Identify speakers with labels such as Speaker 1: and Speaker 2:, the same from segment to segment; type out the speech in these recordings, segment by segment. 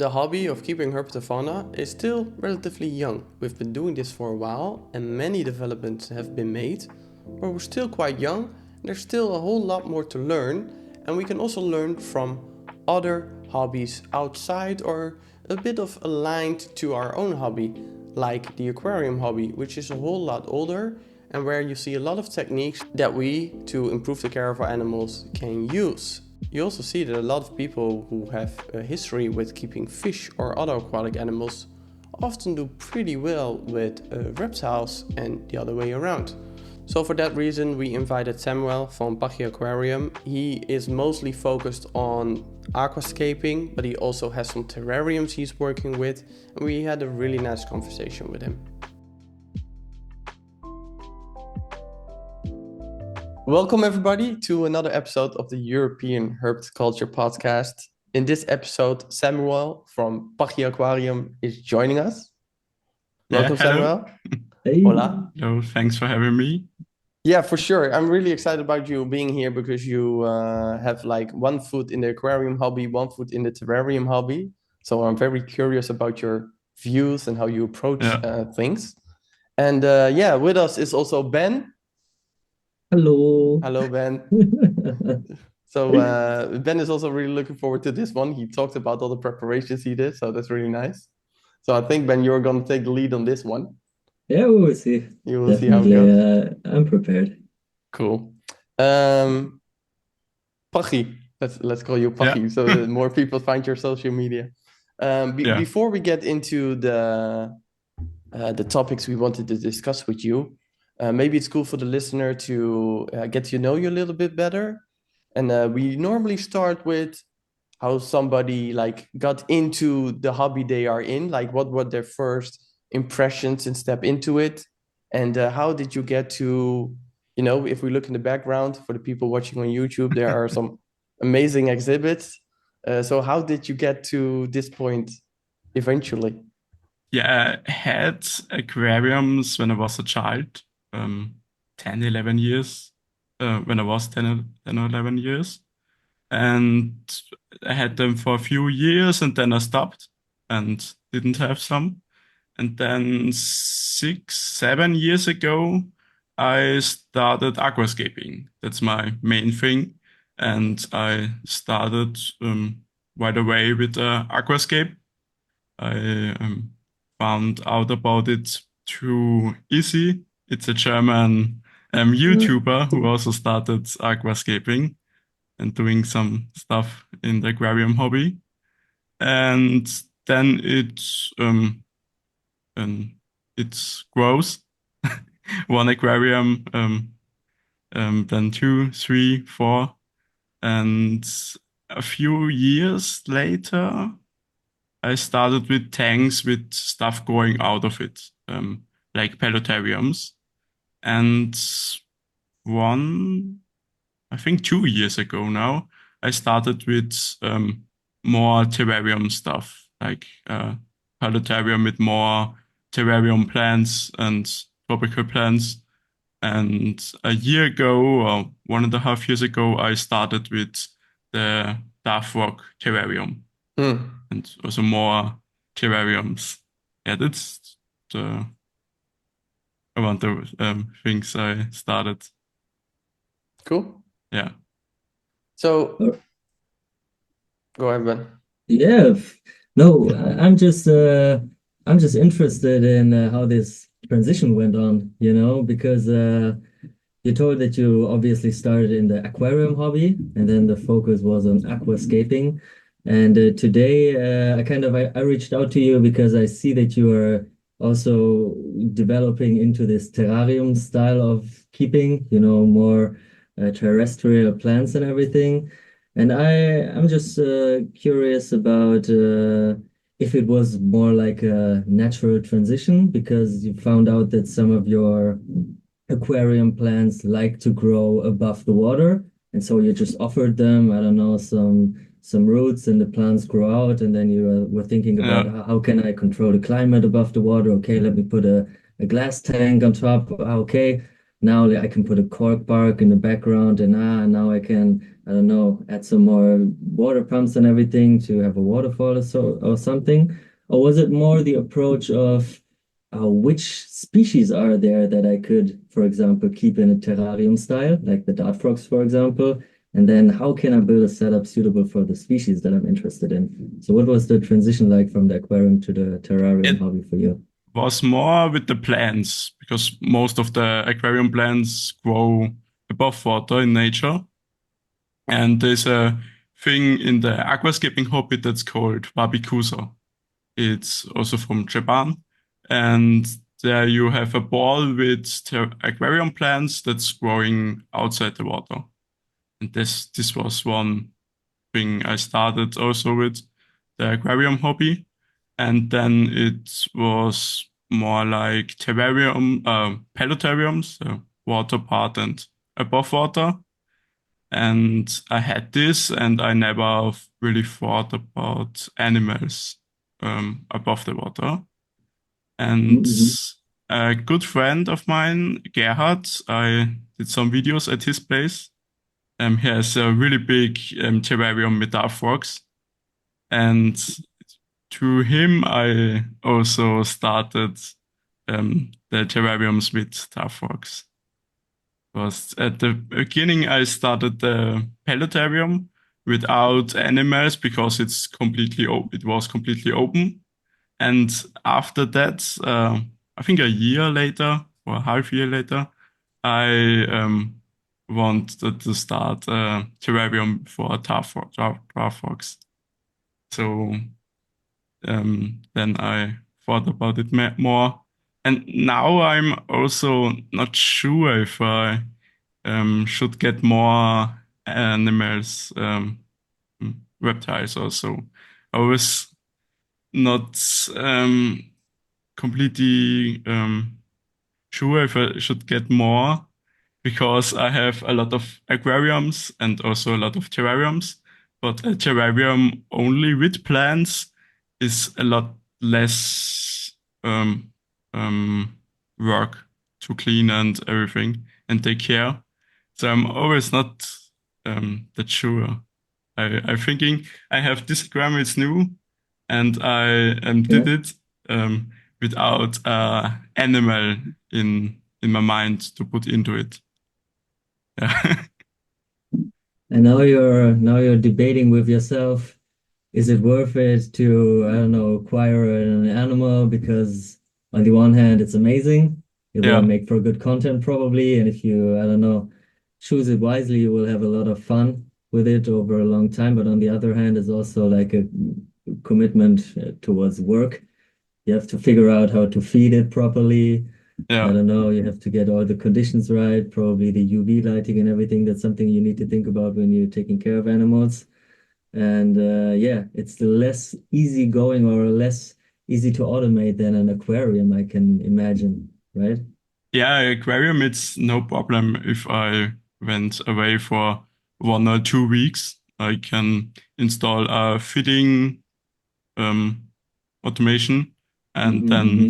Speaker 1: The hobby of keeping herpetofauna is still relatively young. We've been doing this for a while and many developments have been made, but we're still quite young and there's still a whole lot more to learn, and we can also learn from other hobbies outside or a bit of aligned to our own hobby, like the aquarium hobby, which is a whole lot older and where you see a lot of techniques that we, to improve the care of our animals, can use. You also see that a lot of people who have a history with keeping fish or other aquatic animals often do pretty well with reptiles and the other way around. So for that reason we invited Samuel from Pachi Aquarium. He is mostly focused on aquascaping, but he also has some terrariums he's working with, and we had a really nice conversation with him. Welcome everybody to another episode of the European Herpetoculture Podcast. In this episode, Samuel from Pachi Aquarium is joining us. Welcome,
Speaker 2: hello.
Speaker 1: Samuel.
Speaker 3: Hey.
Speaker 1: Hola.
Speaker 2: Hello, thanks for having me.
Speaker 1: Yeah, for sure. I'm really excited about you being here because you have like one foot in the aquarium hobby, one foot in the terrarium hobby. So I'm very curious about your views and how you approach things. And with us is also Ben.
Speaker 3: Hello.
Speaker 1: Hello, Ben. So Ben is also really looking forward to this one. He talked about all the preparations he did, so that's really nice. So I think, Ben, you're going to take the lead on this one.
Speaker 3: Yeah, we will see.
Speaker 1: You will see how it goes.
Speaker 3: I'm prepared.
Speaker 1: Cool. Pachi, let's call you Pachi, so that more people find your social media. Before we get into the topics we wanted to discuss with you, maybe it's cool for the listener to get to know you a little bit better. And we normally start with how somebody like got into the hobby they are in, like what were their first impressions and step into it. And how did you get to, if we look in the background for the people watching on YouTube, there are some amazing exhibits. So how did you get to this point eventually?
Speaker 2: Yeah, I had aquariums when I was a child, 10, 11 years, when I was 10 or 11 years. And I had them for a few years and then I stopped and didn't have some. And then 6, 7 years ago, I started aquascaping. That's my main thing. And I started right away with aquascape. I found out about it through Izzy. It's a German YouTuber who also started aquascaping and doing some stuff in the aquarium hobby. And then it's grows. One aquarium, then 2, 3, 4. And a few years later, I started with tanks with stuff going out of it, like pelotariums. And I think 2 years ago now, I started with more terrarium stuff, like pelotarium with more terrarium plants and tropical plants. And a year ago, or 1.5 years ago, I started with the Dark Rock terrarium. And also more terrariums. Yeah, that's around the things I started.
Speaker 1: Cool.
Speaker 2: Yeah.
Speaker 1: So, go ahead, Ben.
Speaker 3: Yeah. No, I'm just interested in how this transition went on, because you told that you obviously started in the aquarium hobby and then the focus was on aquascaping. And today I reached out to you because I see that you are also developing into this terrarium style of keeping, more terrestrial plants and everything. And I'm just curious about if it was more like a natural transition because you found out that some of your aquarium plants like to grow above the water. And so you just offered them, I don't know, some roots and the plants grow out. And then you were thinking about how can I control the climate above the water? Okay, let me put a glass tank on top. Okay. now like, I can put a cork bark in the background, and now I can, I don't know, add some more water pumps and everything to have a waterfall or something? Or was it more the approach of which species are there that I could, for example, keep in a terrarium style, like the dart frogs, for example? And then how can I build a setup suitable for the species that I'm interested in? So what was the transition like from the aquarium to the terrarium
Speaker 2: It
Speaker 3: hobby for you?
Speaker 2: was more with the plants because most of the aquarium plants grow above water in nature. And there's a thing in the aquascaping hobby that's called Wabikusa. It's also from Japan. And there you have a ball with aquarium plants that's growing outside the water. And this was one thing I started also with the aquarium hobby. And then it was more like terrarium, pelotariums, water part and above water. And I had this, and I never really thought about animals above the water. And
Speaker 3: Mm-hmm.
Speaker 2: a good friend of mine, Gerhard, I did some videos at his place. He has a really big terrarium with dart frogs. And through him, I also started the terrariums with dart frogs. Was at the beginning I started the pelletarium without animals because it was completely open. And after that, I think a year later or a half year later, I wanted to start a terrarium for tar frogs. So then I thought about it more. And now I'm also not sure if I should get more animals, reptiles also. I was not completely sure if I should get more because I have a lot of aquariums and also a lot of terrariums. But a terrarium only with plants is a lot less um, work to clean and everything and take care. So I'm always not that sure. I'm thinking I have this aquarium, it's new, and I
Speaker 3: Yeah.
Speaker 2: did it without animal in my mind to put into it. Yeah.
Speaker 3: And now you're debating with yourself, is it worth it to, I don't know, acquire an animal because on the one hand it's amazing, it will
Speaker 2: Yeah.
Speaker 3: make for good content probably, and if you, I don't know, choose it wisely, you will have a lot of fun with it over a long time. But on the other hand, it's also like a commitment towards work. You have to figure out how to feed it properly. I
Speaker 2: Yeah.
Speaker 3: don't know, you have to get all the conditions right, probably the UV lighting and everything. That's something you need to think about when you're taking care of animals. And yeah, it's less easy going or less easy to automate than an aquarium, I can imagine, right?
Speaker 2: Yeah, aquarium, it's no problem if I went away for 1 or 2 weeks. I can install a feeding um, automation, and
Speaker 3: Hmm,
Speaker 2: then
Speaker 3: hmm.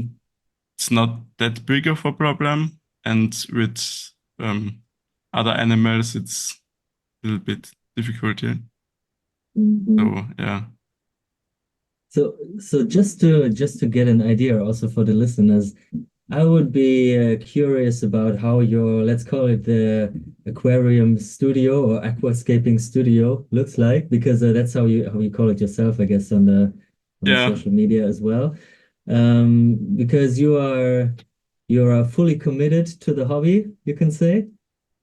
Speaker 2: it's not that big of a problem. And with um, other animals, it's a little bit difficult. Yeah.
Speaker 3: Hmm.
Speaker 2: So yeah,
Speaker 3: So just to get an idea also for the listeners, I would be curious about how your, let's call it the aquarium studio or aquascaping studio looks like, because that's how you call it yourself, I guess, on the
Speaker 2: yeah,
Speaker 3: social media as well. Because you are fully committed to the hobby, you can say.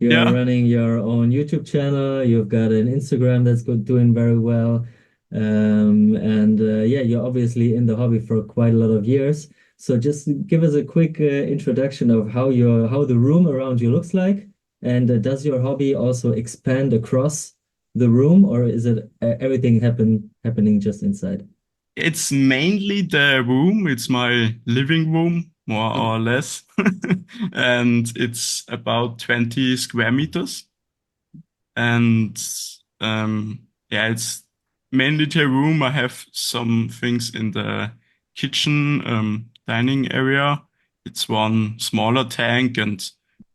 Speaker 3: You're
Speaker 2: yeah,
Speaker 3: running your own YouTube channel. You've got an Instagram that's doing very well. And yeah, you're obviously in the hobby for quite a lot of years. So just give us a quick introduction of how the room around you looks like, and does your hobby also expand across the room, or is it everything happening just inside?
Speaker 2: it's mainly the room. It's my living room, more or less, and it's about 20 square meters. And yeah, it's mainly the room. I have some things in the kitchen, dining area. It's one smaller tank and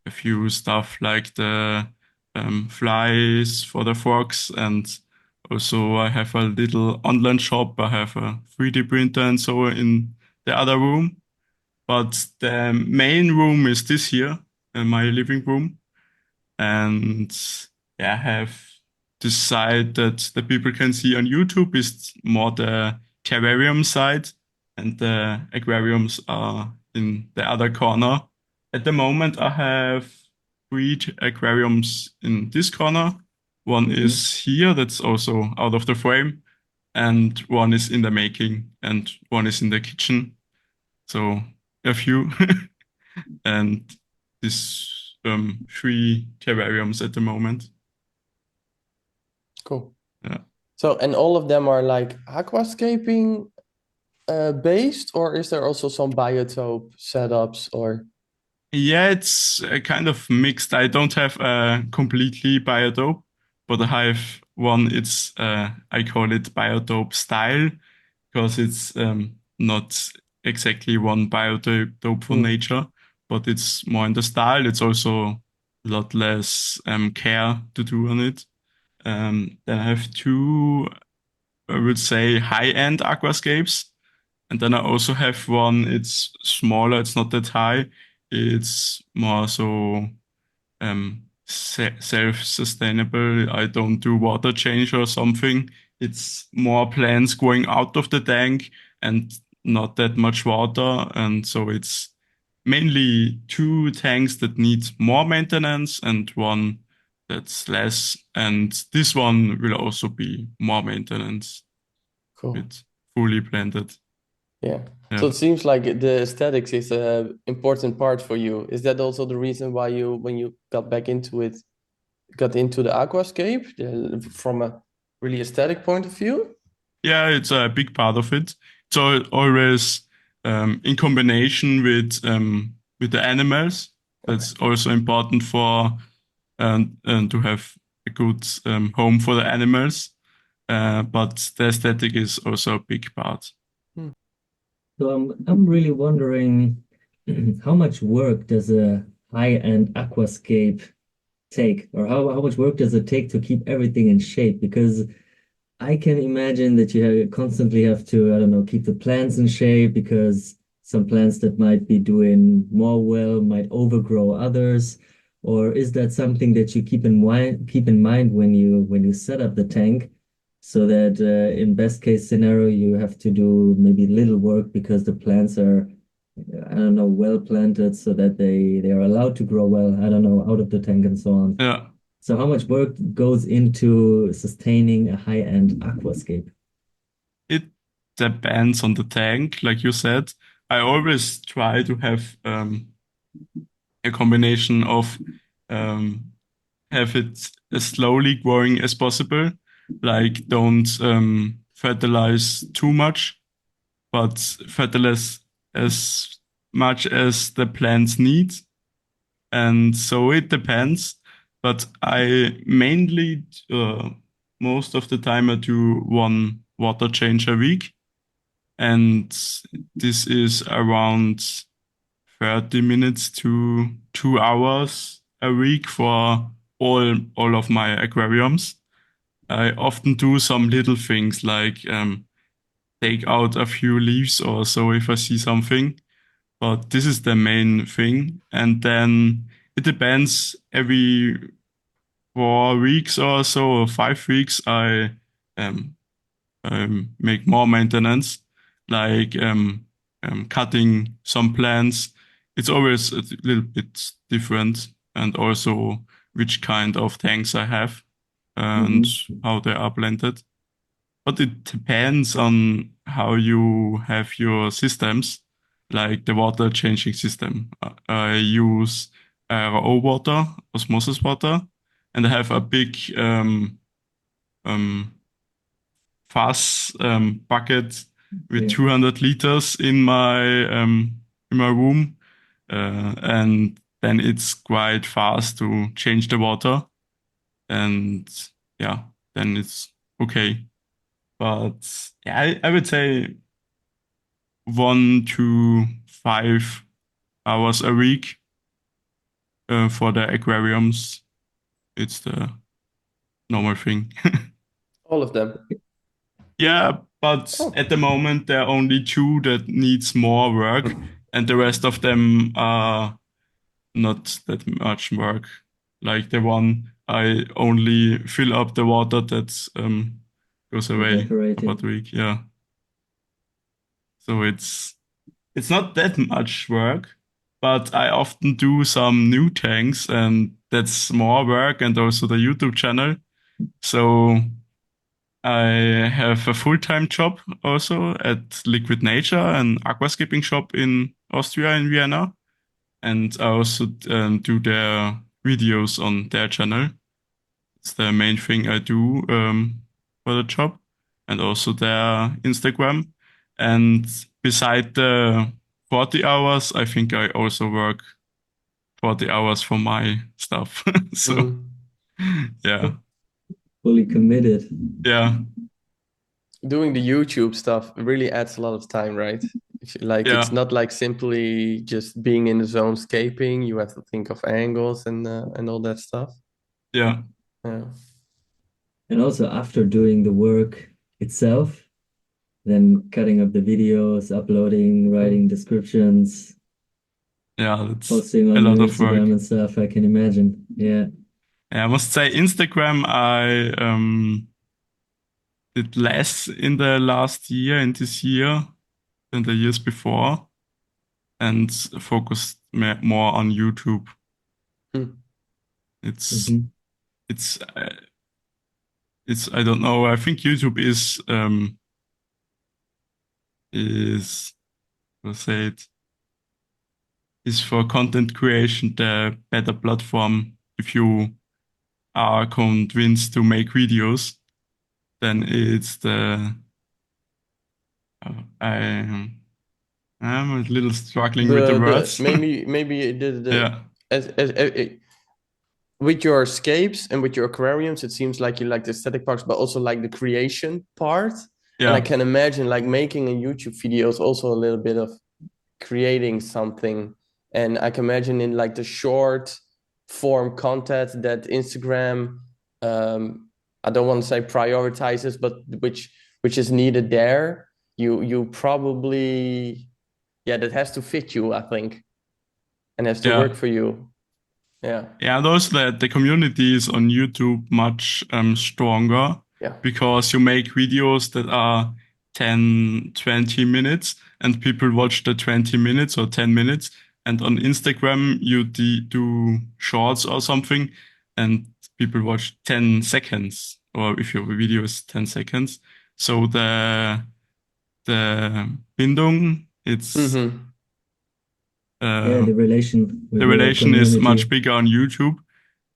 Speaker 2: a few stuff like the flies for the frogs, and also I have a little online shop. I have a 3D printer and so in the other room. But the main room is this here, my living room. And yeah, I have this side that the people can see on YouTube is more the terrarium side, and the aquariums are in the other corner. At the moment, I have three aquariums in this corner. One is here, that's also out of the frame, and one is in the making, and one is in the kitchen. So a few. And this three terrariums at the moment.
Speaker 1: Cool.
Speaker 2: Yeah.
Speaker 1: So, and all of them are like aquascaping based, or is there also some biotope setups or?
Speaker 2: Yeah, it's kind of mixed. I don't have a completely biotope, but I have one. It's I call it biotope style because it's not exactly one biotope for nature, but it's more in the style. It's also a lot less care to do on it. Then I have two, I would say, high-end aquascapes. And then I also have one, it's smaller, it's not that high. It's more so self-sustainable. I don't do water change or something. It's more plants going out of the tank and not that much water. And so it's mainly two tanks that need more maintenance and one that's less. And this one will also be more maintenance.
Speaker 1: Cool.
Speaker 2: It's fully blended.
Speaker 1: Yeah.
Speaker 2: Yeah.
Speaker 1: So it seems like the aesthetics is an important part for you. Is that also the reason why you, when you got back into it, got into the aquascape from a really aesthetic point of view?
Speaker 2: Yeah, it's a big part of it. It's always in combination with the animals. That's also important for to have a good home for the animals. But the aesthetic is also a big part.
Speaker 3: So I'm really wondering how much work does a high-end aquascape take, or how much work does it take to keep everything in shape? Because I can imagine that you constantly have to, I don't know, keep the plants in shape because some plants that might be doing more well might overgrow others. Or is that something that you keep in mind when you set up the tank, so that in best case scenario you have to do maybe little work because the plants are, I don't know, well planted so that they are allowed to grow well, I don't know, out of the tank and so on.
Speaker 2: Yeah.
Speaker 3: So how much work goes into sustaining a high-end aquascape?
Speaker 2: It depends on the tank, like you said. I always try to have a combination of um, have it as slowly growing as possible. Like don't fertilize too much, but fertilize as much as the plants need. And so it depends. But I mainly, most of the time, I do one water change a week. And this is around 30 minutes to 2 hours a week for all of my aquariums. I often do some little things like take out a few leaves or so if I see something. But this is the main thing. And then it depends. Every 4 weeks or so, or 5 weeks, I um, make more maintenance, like cutting some plants. It's always a little bit different, and also which kind of tanks I have and how they are blended. But it depends on how you have your systems, like the water changing system. I use RO water, osmosis water, and I have a big um, fast bucket with 200 liters in my room, and then it's quite fast to change the water, and yeah, then it's okay. But yeah, I would say 1 to 5 hours a week For the aquariums, it's the normal thing.
Speaker 1: All of them.
Speaker 2: Yeah, but
Speaker 1: Oh.
Speaker 2: at the moment there are only 2 that needs more work, and the rest of them are not that much work. Like the one I only fill up the water that goes away
Speaker 3: Evaporating.
Speaker 2: about a week. Yeah. So it's not that much work, but I often do some new tanks, and that's more work, and also the YouTube channel. So I have a full-time job also at Liquid Nature, an aquascaping shop in Austria, in Vienna. And I also do their videos on their channel. It's the main thing I do for the job, and also their Instagram. And beside the 40 hours, I think I also work 40 hours for my stuff. So, yeah.
Speaker 3: Fully committed.
Speaker 2: Yeah.
Speaker 1: Doing the YouTube stuff really adds a lot of time, right? Like
Speaker 2: Yeah.
Speaker 1: it's not like simply just being in the zone scaping. You have to think of angles and all that stuff.
Speaker 2: Yeah.
Speaker 1: Yeah.
Speaker 3: And also after doing the work itself, then cutting up the videos, uploading, writing descriptions,
Speaker 2: Yeah, that's
Speaker 3: posting
Speaker 2: a
Speaker 3: on
Speaker 2: lot
Speaker 3: your
Speaker 2: of work.
Speaker 3: Instagram and stuff, I can imagine. Yeah.
Speaker 2: Yeah, I must say Instagram, I did less in the last year and this year than the years before, and focused more on YouTube.
Speaker 1: Hmm.
Speaker 2: It's
Speaker 3: Mhm.
Speaker 2: it's I don't know. I think YouTube is let's say it is for content creation the better platform. If you are convinced to make videos, then it's the I'm a little struggling with the
Speaker 1: The
Speaker 2: words.
Speaker 1: maybe
Speaker 2: Yeah.
Speaker 1: as with your escapes and with your aquariums, it seems like you like the aesthetic parts, but also like the creation part. And I
Speaker 2: Yeah.
Speaker 1: can imagine like making a YouTube video is also a little bit of creating something. And I can imagine in like the short form content that Instagram, I don't want to say prioritizes, but which is needed there. You probably, yeah, that has to fit you, I think, and has to
Speaker 2: Yeah.
Speaker 1: work for you. Yeah.
Speaker 2: Yeah, those the community is on YouTube much stronger
Speaker 1: Yeah.
Speaker 2: because you make videos that are 10, 20 minutes and people watch the 20 minutes or 10 minutes. And on Instagram, you do shorts or something and people watch 10 seconds, or if your video is 10 seconds. So the Bindung, it's
Speaker 1: Mm-hmm.
Speaker 3: Yeah, the relation with
Speaker 2: the
Speaker 3: the
Speaker 2: relation is much
Speaker 3: community.
Speaker 2: bigger on YouTube.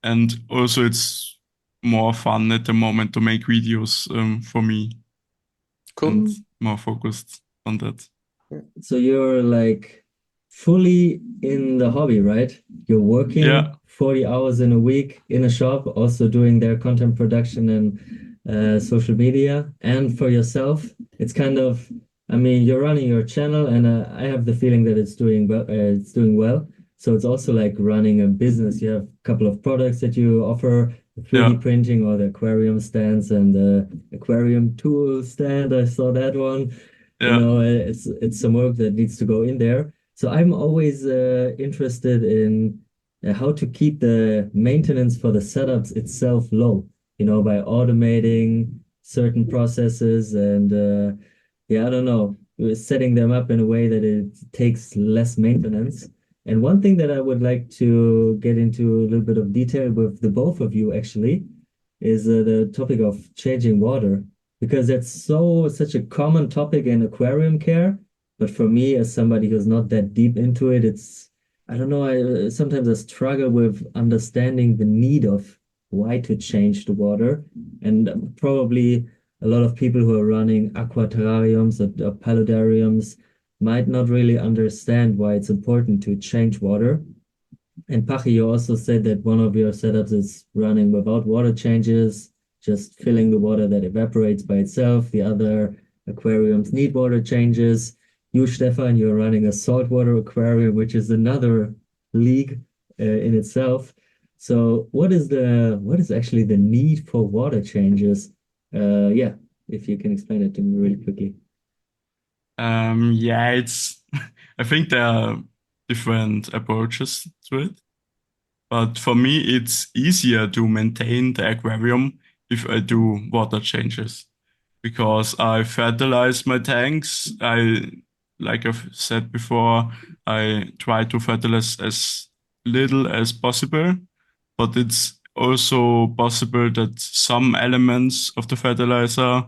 Speaker 2: And also, it's more fun at the moment to make videos for me and
Speaker 1: Cool.
Speaker 2: more focused on that.
Speaker 3: So you're like fully in the hobby, right? You're
Speaker 2: Yeah,
Speaker 3: working 40 hours in a week in a shop, also doing their content production and social media. And for yourself, it's kind of, I mean, you're running your channel, and I have the feeling that it's doing well. It's doing well. So it's also like running a business. You have a couple of products that you offer, the 3D
Speaker 2: yeah,
Speaker 3: printing or the aquarium stands and the aquarium tool stand. I saw that one. You
Speaker 2: yeah,
Speaker 3: know, it's some work that needs to go in there. So I'm always interested in how to keep the maintenance for the setups itself low, you know, by automating certain processes and yeah, I don't know, setting them up in a way that it takes less maintenance. And one thing that I would like to get into a little bit of detail with the both of you actually is the topic of changing water because that's such a common topic in aquarium care. But for me, as somebody who's not that deep into it, it's I don't know. I sometimes I struggle with understanding the need of why to change the water, and probably a lot of people who are running aquaterrariums or paludariums might not really understand why it's important to change water. And Pachi, you also said that one of your setups is running without water changes, just filling the water that evaporates by itself. The other aquariums need water changes. You, Stefan, you're running a saltwater aquarium, which is another league in itself. So what is actually the need for water changes? Yeah, if you can explain it to me really quickly.
Speaker 2: Yeah, it's I think there are different approaches to it. But for me, it's easier to maintain the aquarium if I do water changes because I fertilize my tanks. Like I've said before, I try to fertilize as little as possible, but it's also possible that some elements of the fertilizer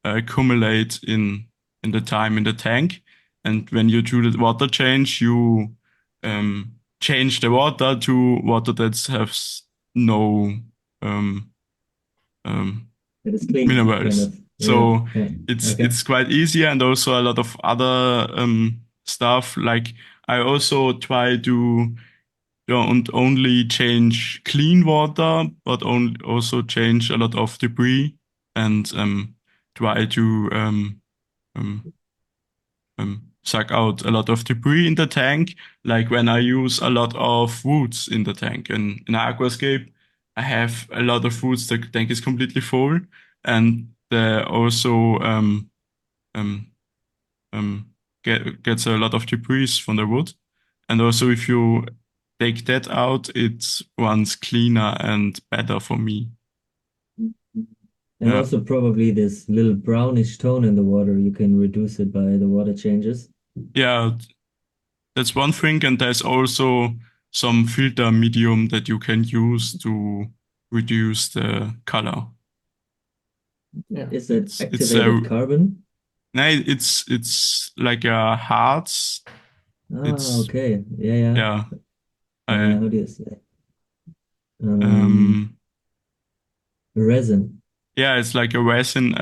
Speaker 2: accumulate in the time in the tank. And when you do the water change, you um, change the water to water that has no um, um,
Speaker 3: It is clean, kind
Speaker 2: minerals.
Speaker 3: of. Yeah,
Speaker 2: So
Speaker 3: yeah. Okay.
Speaker 2: it's quite easier, and also a lot of other stuff. Like I also try to don't only change clean water, but also change a lot of debris and try to um, suck out a lot of debris in the tank. Like when I use a lot of roots in the tank. And in Aquascape, I have a lot of roots. The tank is completely full, and there also um, gets a lot of debris from the wood. And also, if you take that out, it runs cleaner and better for me.
Speaker 3: And
Speaker 2: Yeah,
Speaker 3: also probably this little brownish tone in the water, you can reduce it by the water changes.
Speaker 2: yeah, that's one thing. And there's also some filter medium that you can use to reduce the color.
Speaker 1: Yeah.
Speaker 3: Is it
Speaker 2: It's
Speaker 3: activated carbon?
Speaker 2: no, it's like a harz.
Speaker 3: Ah,
Speaker 2: It's
Speaker 3: okay. Yeah, yeah.
Speaker 2: yeah, I
Speaker 3: How do you say? Um,
Speaker 2: um
Speaker 3: resin.
Speaker 2: yeah, it's like a resin.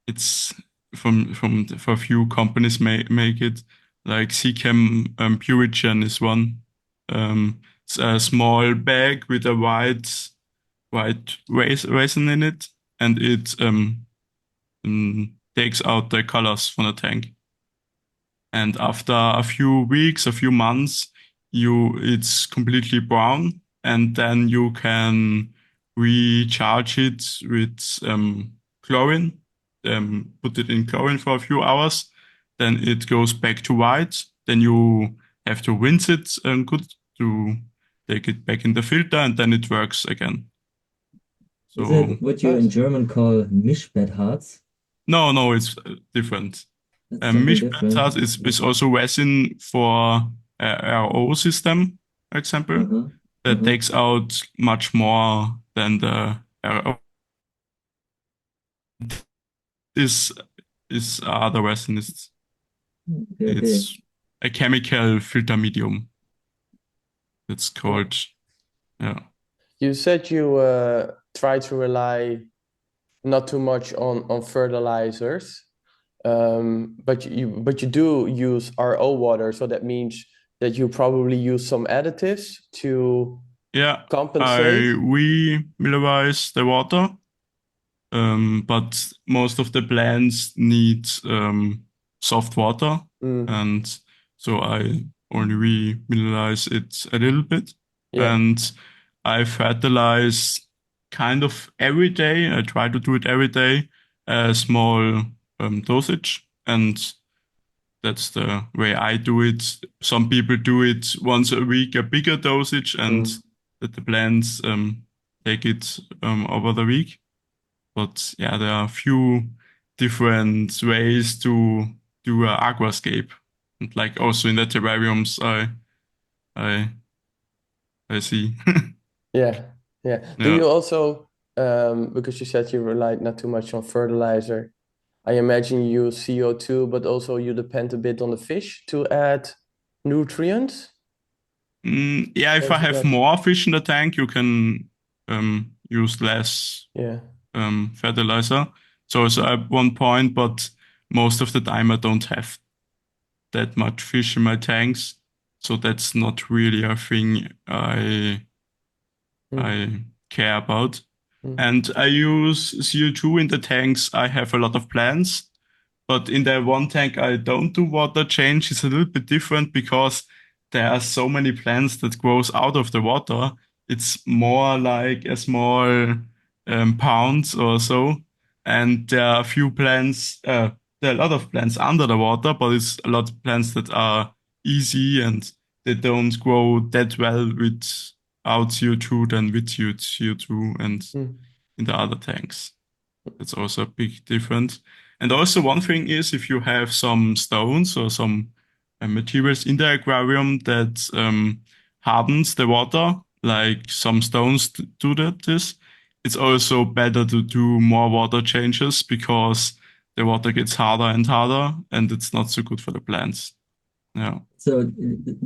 Speaker 2: It's for a few companies make it like Seachem Purigen is one. It's a small bag with a white resin in it, and it takes out the colors from the tank. And after a few weeks, a few months, it's completely brown, and then you can recharge it with chlorine. Put it in chlorine for a few hours, then it goes back to white. Then you have to rinse it good to take it back in the filter, and then it works again.
Speaker 3: Is
Speaker 2: So
Speaker 3: it what you in
Speaker 1: Nice.
Speaker 3: German call Mischbettharz?
Speaker 2: no, it's different.
Speaker 3: That's something different.
Speaker 2: Mischbenzat is also resin for RO system, for example,
Speaker 3: Uh-huh.
Speaker 2: that
Speaker 3: Uh-huh.
Speaker 2: takes out much more than the RO. Is other resin.
Speaker 3: Okay, okay.
Speaker 2: It's a chemical filter medium. It's
Speaker 1: Yeah.
Speaker 2: called yeah.
Speaker 1: You said you try to rely not too much on fertilizers, but you do use RO water, so that means that you probably use some additives to
Speaker 2: Yeah, I
Speaker 1: compensate.
Speaker 2: re-mineralize the water, but most of the plants need soft water,
Speaker 1: Mm,
Speaker 2: and so I only re-mineralize it a little bit,
Speaker 1: yeah,
Speaker 2: and I fertilize kind of every day. I try to do it every day, a small dosage, and that's the way I do it. Some people do it once a week, a bigger dosage, and
Speaker 1: mm,
Speaker 2: that the plants take it over the week. But yeah, there are a few different ways to do a aquascape. And like also in the terrariums, I I see.
Speaker 1: yeah, yeah. Do
Speaker 2: Yeah.
Speaker 1: you also, because you said you rely not too much on fertilizer, I imagine you use CO2, but also you depend a bit on the fish to add nutrients.
Speaker 2: Yeah, if
Speaker 1: Or
Speaker 2: I
Speaker 1: is it
Speaker 2: have
Speaker 1: like,
Speaker 2: more fish in the tank, you can use less
Speaker 1: yeah,
Speaker 2: fertilizer. So at one point, but most of the time I don't have that much fish in my tanks, so that's not really a thing
Speaker 1: mm,
Speaker 2: I care about.
Speaker 1: mm,
Speaker 2: And I use CO2 in the tanks. I have a lot of plants, but in the one tank I don't do water change. It's a little bit different because there are so many plants that grows out of the water. It's more like a small pound or so, and there are a few plants. There are a lot of plants under the water, but it's a lot of plants that are easy and they don't grow that well without CO2 than with CO2 and
Speaker 1: Mm.
Speaker 2: in the other tanks. That's also a big difference. And also one thing is if you have some stones or some materials in the aquarium that hardens the water, like some stones do this, it's also better to do more water changes because the water gets harder and harder and it's not so good for the plants. Yeah.
Speaker 3: So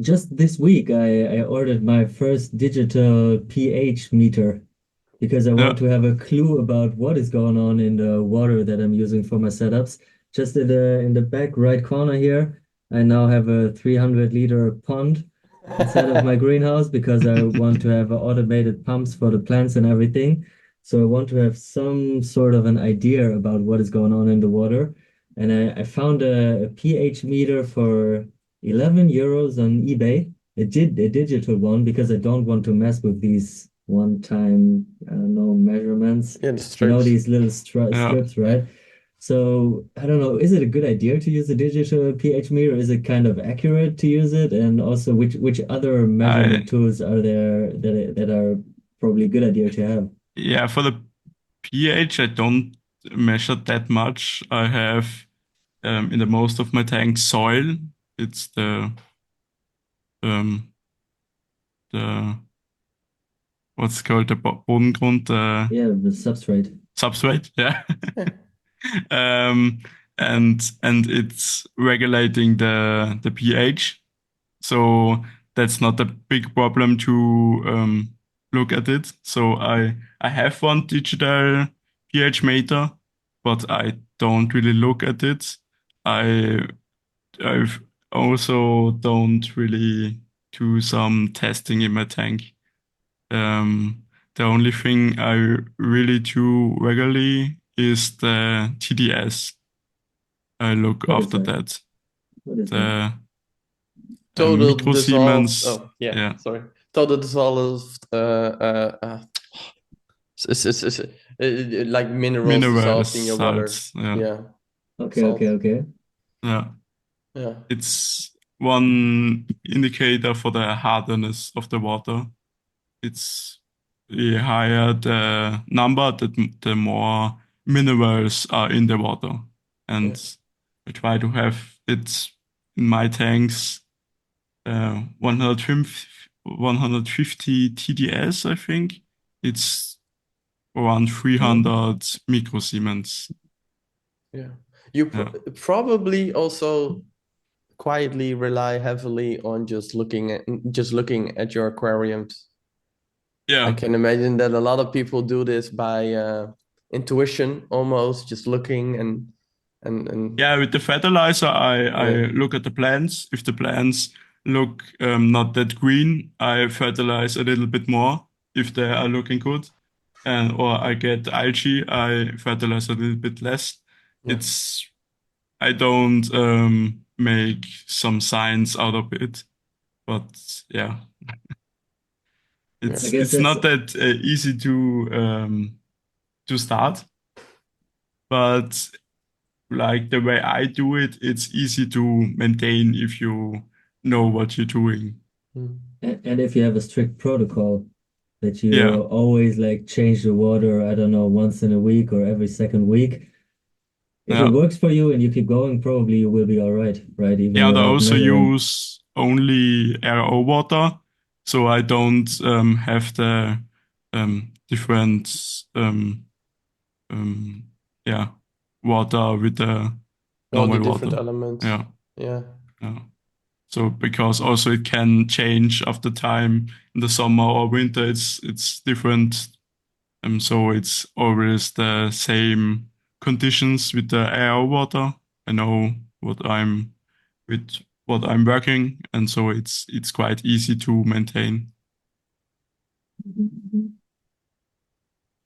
Speaker 3: just this week, I ordered my first digital pH meter because I
Speaker 2: Yeah.
Speaker 3: want to have a clue about what is going on in the water that I'm using for my setups. Just in the back right corner here, I now have a 300-liter pond inside of my greenhouse because I want to have automated pumps for the plants and everything. So I want to have some sort of an idea about what is going on in the water. And I found a pH meter for 11 euros on eBay. A digital one because I don't want to mess with these one-time, I don't know, measurements.
Speaker 1: Yeah, the
Speaker 3: You know,
Speaker 1: strips.
Speaker 3: these little
Speaker 2: Yeah.
Speaker 3: strips, right? So I don't know, is it a good idea to use a digital pH meter? Is it kind of accurate to use it? And also, which other
Speaker 2: I
Speaker 3: measurement tools are there that are probably a good idea to have?
Speaker 2: yeah, for the pH, I don't measure that much. I have in the most of my tanks soil. It's um the what's it called the Bodengrund, the
Speaker 3: Yeah, the substrate.
Speaker 2: substrate. Yeah.
Speaker 1: Yeah.
Speaker 2: um, and it's regulating the pH. So that's not a big problem to look at it. So I have one digital pH meter, but I don't really look at it. I I've also don't really do some testing in my tank. The only thing I really do regularly is the TDS. I look
Speaker 3: What is
Speaker 2: after
Speaker 3: that?
Speaker 2: that.
Speaker 3: What is that?
Speaker 2: The
Speaker 1: Total
Speaker 2: micro
Speaker 1: dissolved.
Speaker 2: Siemens.
Speaker 1: Oh, yeah.
Speaker 2: Yeah.
Speaker 1: Sorry. Total dissolved. Like minerals
Speaker 2: Mineral
Speaker 1: dissolved in your water.
Speaker 2: salts. Yeah.
Speaker 1: Yeah,
Speaker 3: Okay, okay,
Speaker 1: salt.
Speaker 3: okay.
Speaker 2: Yeah.
Speaker 1: Yeah.
Speaker 2: It's one indicator for the hardness of the water. It's the higher the number, the more minerals are in the water.
Speaker 1: Yeah.
Speaker 2: And I try to have it in my tanks 150, 150 TDS, I think. It's around 300 microsiemens.
Speaker 1: Yeah. You
Speaker 2: Yeah.
Speaker 1: probably also quietly rely heavily on just looking at your aquariums. I
Speaker 2: Yeah.
Speaker 1: can imagine that a lot of people do this by intuition, almost just looking and
Speaker 2: Yeah, with the fertilizer, I
Speaker 1: yeah.
Speaker 2: look at the plants. If the plants look not that green, I fertilize a little bit more if they are looking good. And or I get algae, I fertilize a little bit less.
Speaker 1: Yeah.
Speaker 2: It's I don't make some science out of it, but yeah,
Speaker 1: Yeah.
Speaker 3: I
Speaker 2: it's
Speaker 3: guess
Speaker 2: it's
Speaker 3: that's
Speaker 2: not that easy to start, but like the way I do it, it's easy to maintain if you know what you're doing.
Speaker 1: Mm.
Speaker 3: and if you have a strict protocol that you
Speaker 2: Yeah,
Speaker 3: always like change the water, I don't know, once in a week or every second week. If it
Speaker 2: yeah,
Speaker 3: works for you and you keep going, probably you will be all right? Even
Speaker 2: yeah. They
Speaker 3: without
Speaker 2: also
Speaker 3: measuring.
Speaker 2: use only RO water, so I don't have the different um, yeah water with the
Speaker 1: All the
Speaker 2: normal
Speaker 1: different
Speaker 2: water.
Speaker 1: elements.
Speaker 2: Yeah,
Speaker 1: Yeah.
Speaker 2: yeah. So because also it can change after time in the summer or winter, it's different. So it's always the same conditions with the air or water. I know what I'm with what I'm working, and so it's quite easy to maintain.
Speaker 1: Do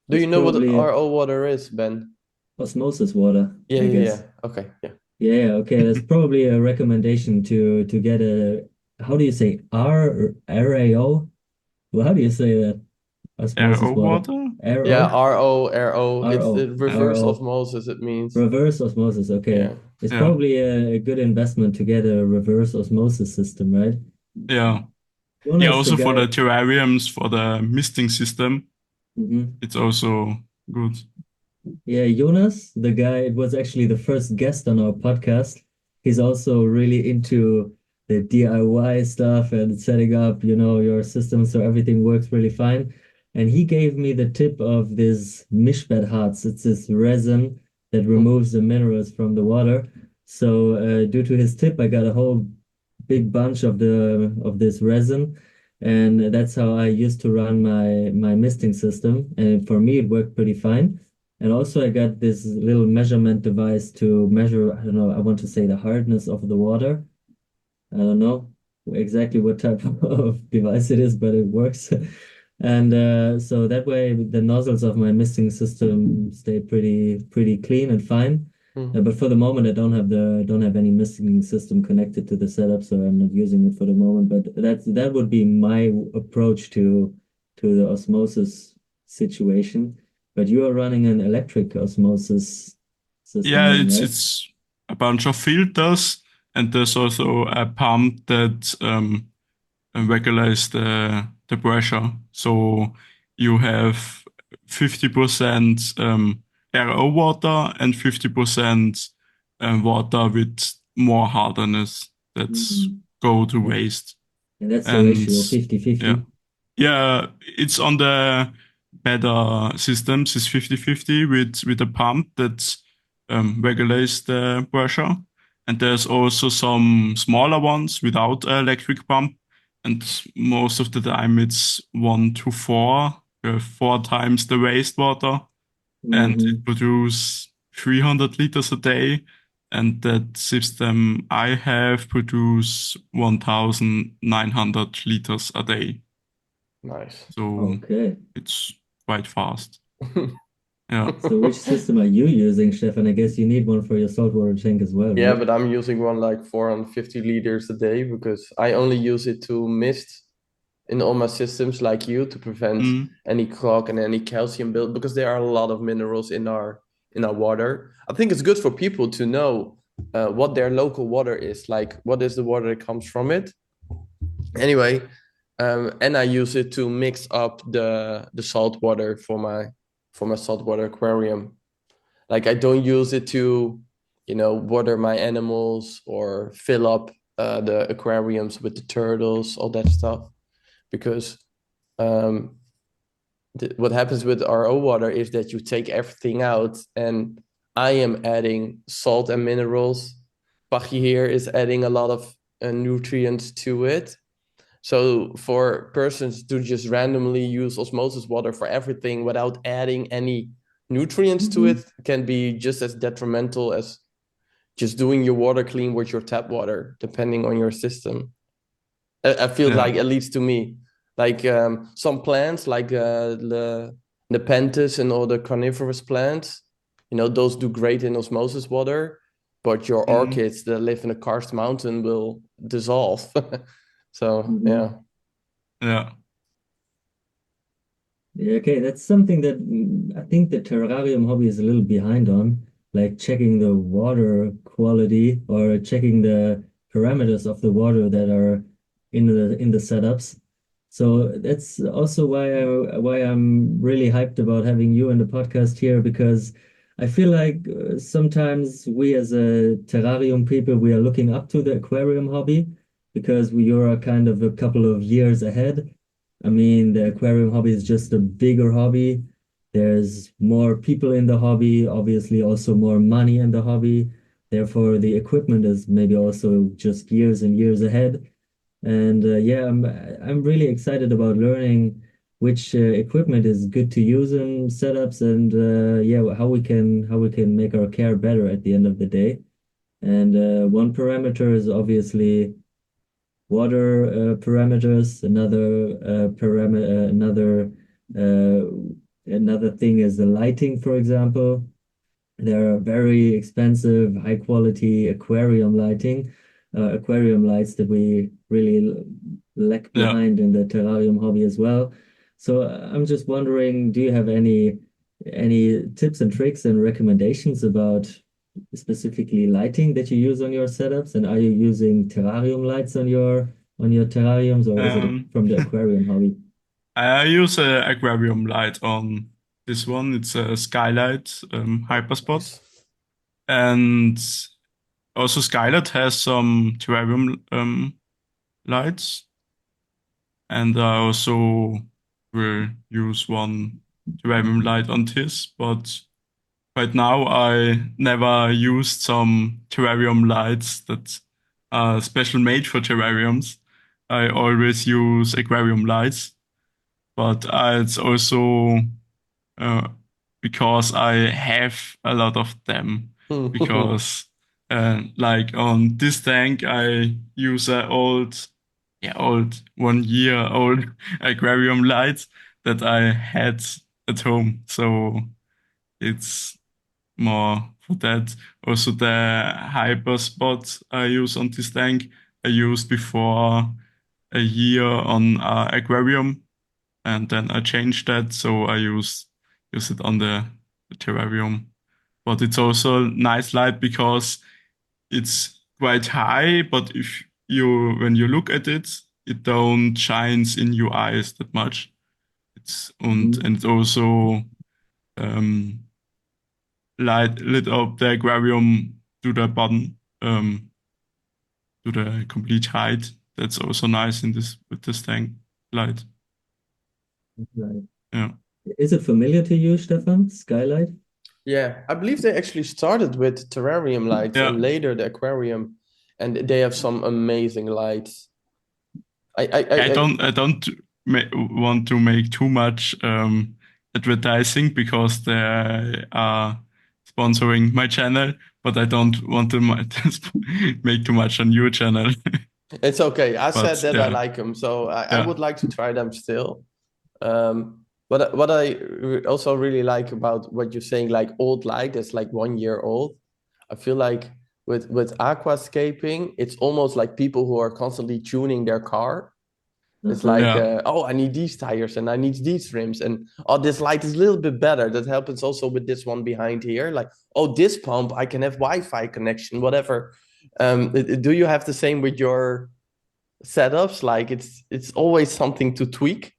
Speaker 3: That's
Speaker 1: you know what
Speaker 3: probably
Speaker 1: RO water is, Ben?
Speaker 3: osmosis water,
Speaker 1: Yeah,
Speaker 3: I
Speaker 1: yeah, yeah.
Speaker 3: guess.
Speaker 1: Okay, yeah.
Speaker 3: Yeah, okay. That's probably a recommendation to get how do you say RAO? Well, how do you say that? Osmosis
Speaker 2: RO
Speaker 3: water.
Speaker 2: water?
Speaker 1: Yeah,
Speaker 3: RO?
Speaker 1: RO. It's
Speaker 3: RO.
Speaker 1: the reverse
Speaker 3: RO.
Speaker 1: osmosis, it means.
Speaker 3: Reverse osmosis. Okay.
Speaker 1: Yeah.
Speaker 3: It's
Speaker 2: Yeah,
Speaker 3: probably a good investment to get a reverse osmosis system, right?
Speaker 2: yeah. Yeah,
Speaker 3: Jonas, the
Speaker 2: also for the
Speaker 3: guy.
Speaker 2: terrariums, for the misting system,
Speaker 3: Mhm.
Speaker 2: it's also good.
Speaker 3: Yeah, Jonas, the guy, it was actually the first guest on our podcast. He's also really into the DIY stuff and setting up, your system so everything works really fine. And he gave me the tip of this mishbed harz. It's this resin that
Speaker 1: Mhm.
Speaker 3: removes the minerals from the water. So, due to his tip, I got a whole big bunch of this resin, and that's how I used to run my misting system. And for me, it worked pretty fine. And also, I got this little measurement device to measure, I don't know, I want to say the hardness of the water. I don't know exactly what type of device it is, but it works. And so that way, the nozzles of my misting system stay pretty clean and fine.
Speaker 1: Mhm.
Speaker 3: But for the moment, I don't have any misting system connected to the setup, so I'm not using it for the moment. But that would be my approach to the osmosis situation. But you are running an electric osmosis system
Speaker 2: Yeah,
Speaker 3: then, right?
Speaker 2: it's a bunch of filters, and there's also a pump that regulates the pressure. So you have 50% RO water and 50% water with more hardness that's
Speaker 3: Mm.
Speaker 2: go to
Speaker 3: And,
Speaker 2: waste.
Speaker 3: and that's the
Speaker 2: And
Speaker 3: ratio,
Speaker 2: yeah,
Speaker 3: 50-50.
Speaker 2: yeah, it's on the better systems is 50-50 with a pump that regulates the pressure. And there's also some smaller ones without an electric pump. And most of the time it's 1 to 4, 4 times the wastewater. And it
Speaker 3: Hmm.
Speaker 2: produces 300 liters a day. And that system I have produce 1,900 liters a day.
Speaker 1: Nice.
Speaker 2: So
Speaker 3: Okay.
Speaker 2: it's quite fast. Yeah.
Speaker 3: So which system are you using, Stefan? I guess you need one for your saltwater tank as well,
Speaker 1: Yeah,
Speaker 3: right?
Speaker 1: but I'm using one like 450 liters a day because I only use it to mist in all my systems like you to prevent
Speaker 2: Mm,
Speaker 1: any clog and any calcium build because there are a lot of minerals in our water. I think it's good for people to know what their local water is, like what is the water that comes from it. Anyway, and I use it to mix up the salt water for my saltwater aquarium. Like I don't use it to, water my animals or fill up the aquariums with the turtles, all that stuff, because um, what happens with RO water is that you take everything out, and I am adding salt and minerals. Pachi here is adding a lot of nutrients to it. So for persons to just randomly use osmosis water for everything without adding any nutrients to
Speaker 3: Hmm.
Speaker 1: it can be just as detrimental as just doing your water clean with your tap water, depending on your system. I feel
Speaker 2: yeah.
Speaker 1: like, at least to me, like some plants, like the pentas and all the carnivorous plants, those do great in osmosis water, but your
Speaker 2: Mm,
Speaker 1: orchids that live in a karst mountain will dissolve. So
Speaker 3: Hmm.
Speaker 1: yeah.
Speaker 2: yeah.
Speaker 3: Yeah, okay, that's something that I think the terrarium hobby is a little behind on, like checking the water quality or checking the parameters of the water that are in the setups. So that's also why I'm really hyped about having you in the podcast here because I feel like sometimes we as a terrarium people we are looking up to the aquarium hobby because we are kind of a couple of years ahead. I mean, the aquarium hobby is just a bigger hobby. There's more people in the hobby, obviously also more money in the hobby. Therefore, the equipment is maybe also just years and years ahead. And yeah, I'm really excited about learning which equipment is good to use in setups and yeah, how we can make our care better at the end of the day. And one parameter is obviously water parameters. Another thing is the lighting, for example. There are very expensive, high quality aquarium lighting. aquarium lights that we really lack
Speaker 2: Yeah.
Speaker 3: behind in the terrarium hobby as well. So I'm just wondering, do you have any tips and tricks and recommendations about specifically lighting that you use on your setups? And are you using terrarium lights on your terrariums, or is it
Speaker 2: Um,
Speaker 3: from the aquarium hobby?
Speaker 2: I use a aquarium light on this one. It's a skylight hyperspot,
Speaker 1: Nice.
Speaker 2: and also skylight has some terrarium lights, and I also will use one terrarium light on this. But right now, I never used some terrarium lights that are special made for terrariums. I always use aquarium lights, but it's also uh, because I have a lot of them. Because like on this tank, I use a old 1 year old aquarium light that I had at home. So it's more for that. Also, the hyper spot I use on this tank, I used before a year on aquarium, and then I changed that, so I use it on the terrarium. But it's also a nice light because it's quite high, but if you when you look at it, it don't shines in your eyes that much. It's
Speaker 3: Mhm.
Speaker 2: and it also um, lit up the aquarium to the bottom, to the complete height. That's also nice in this with this tank light.
Speaker 3: Right.
Speaker 2: Yeah.
Speaker 3: Is it familiar to you, Stefan? Skylight?
Speaker 1: Yeah, I believe they actually started with terrarium lights
Speaker 2: Yeah.
Speaker 1: and later the aquarium, and they have some amazing lights.
Speaker 2: I don't want to make too much advertising because they are sponsoring my channel, but I don't want to make too much on your channel.
Speaker 1: It's okay. I said
Speaker 2: But
Speaker 1: that I
Speaker 2: yeah,
Speaker 1: like them, so I
Speaker 2: yeah,
Speaker 1: would like to try them still. But what I also really like about what you're saying, like old light that's like 1 year old, I feel like with aquascaping, it's almost like people who are constantly tuning their car. It's
Speaker 3: Uh-huh.
Speaker 1: like,
Speaker 2: yeah,
Speaker 1: oh, I need these tires and I need these rims, and oh, this light is a little bit better. That happens also with this one behind here. Like, oh, this pump I can have Wi-Fi connection, whatever. Do you have the same with your setups? Like, it's always something to tweak.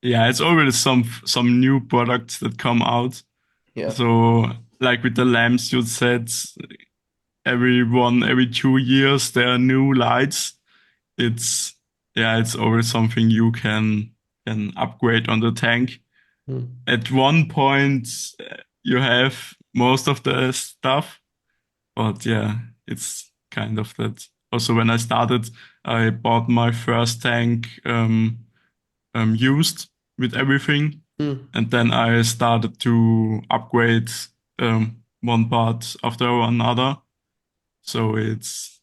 Speaker 2: yeah. It's already some new products that come out.
Speaker 1: Yeah.
Speaker 2: So like with the lamps, you said every 2 years there are new lights. It's it's always something you can upgrade on the tank.
Speaker 1: Hmm.
Speaker 2: At one point, you have most of the stuff, but yeah, it's kind of that. Also, when I started, I bought my first tank used with everything,
Speaker 1: Hmm.
Speaker 2: and then I started to upgrade one part after another. So it's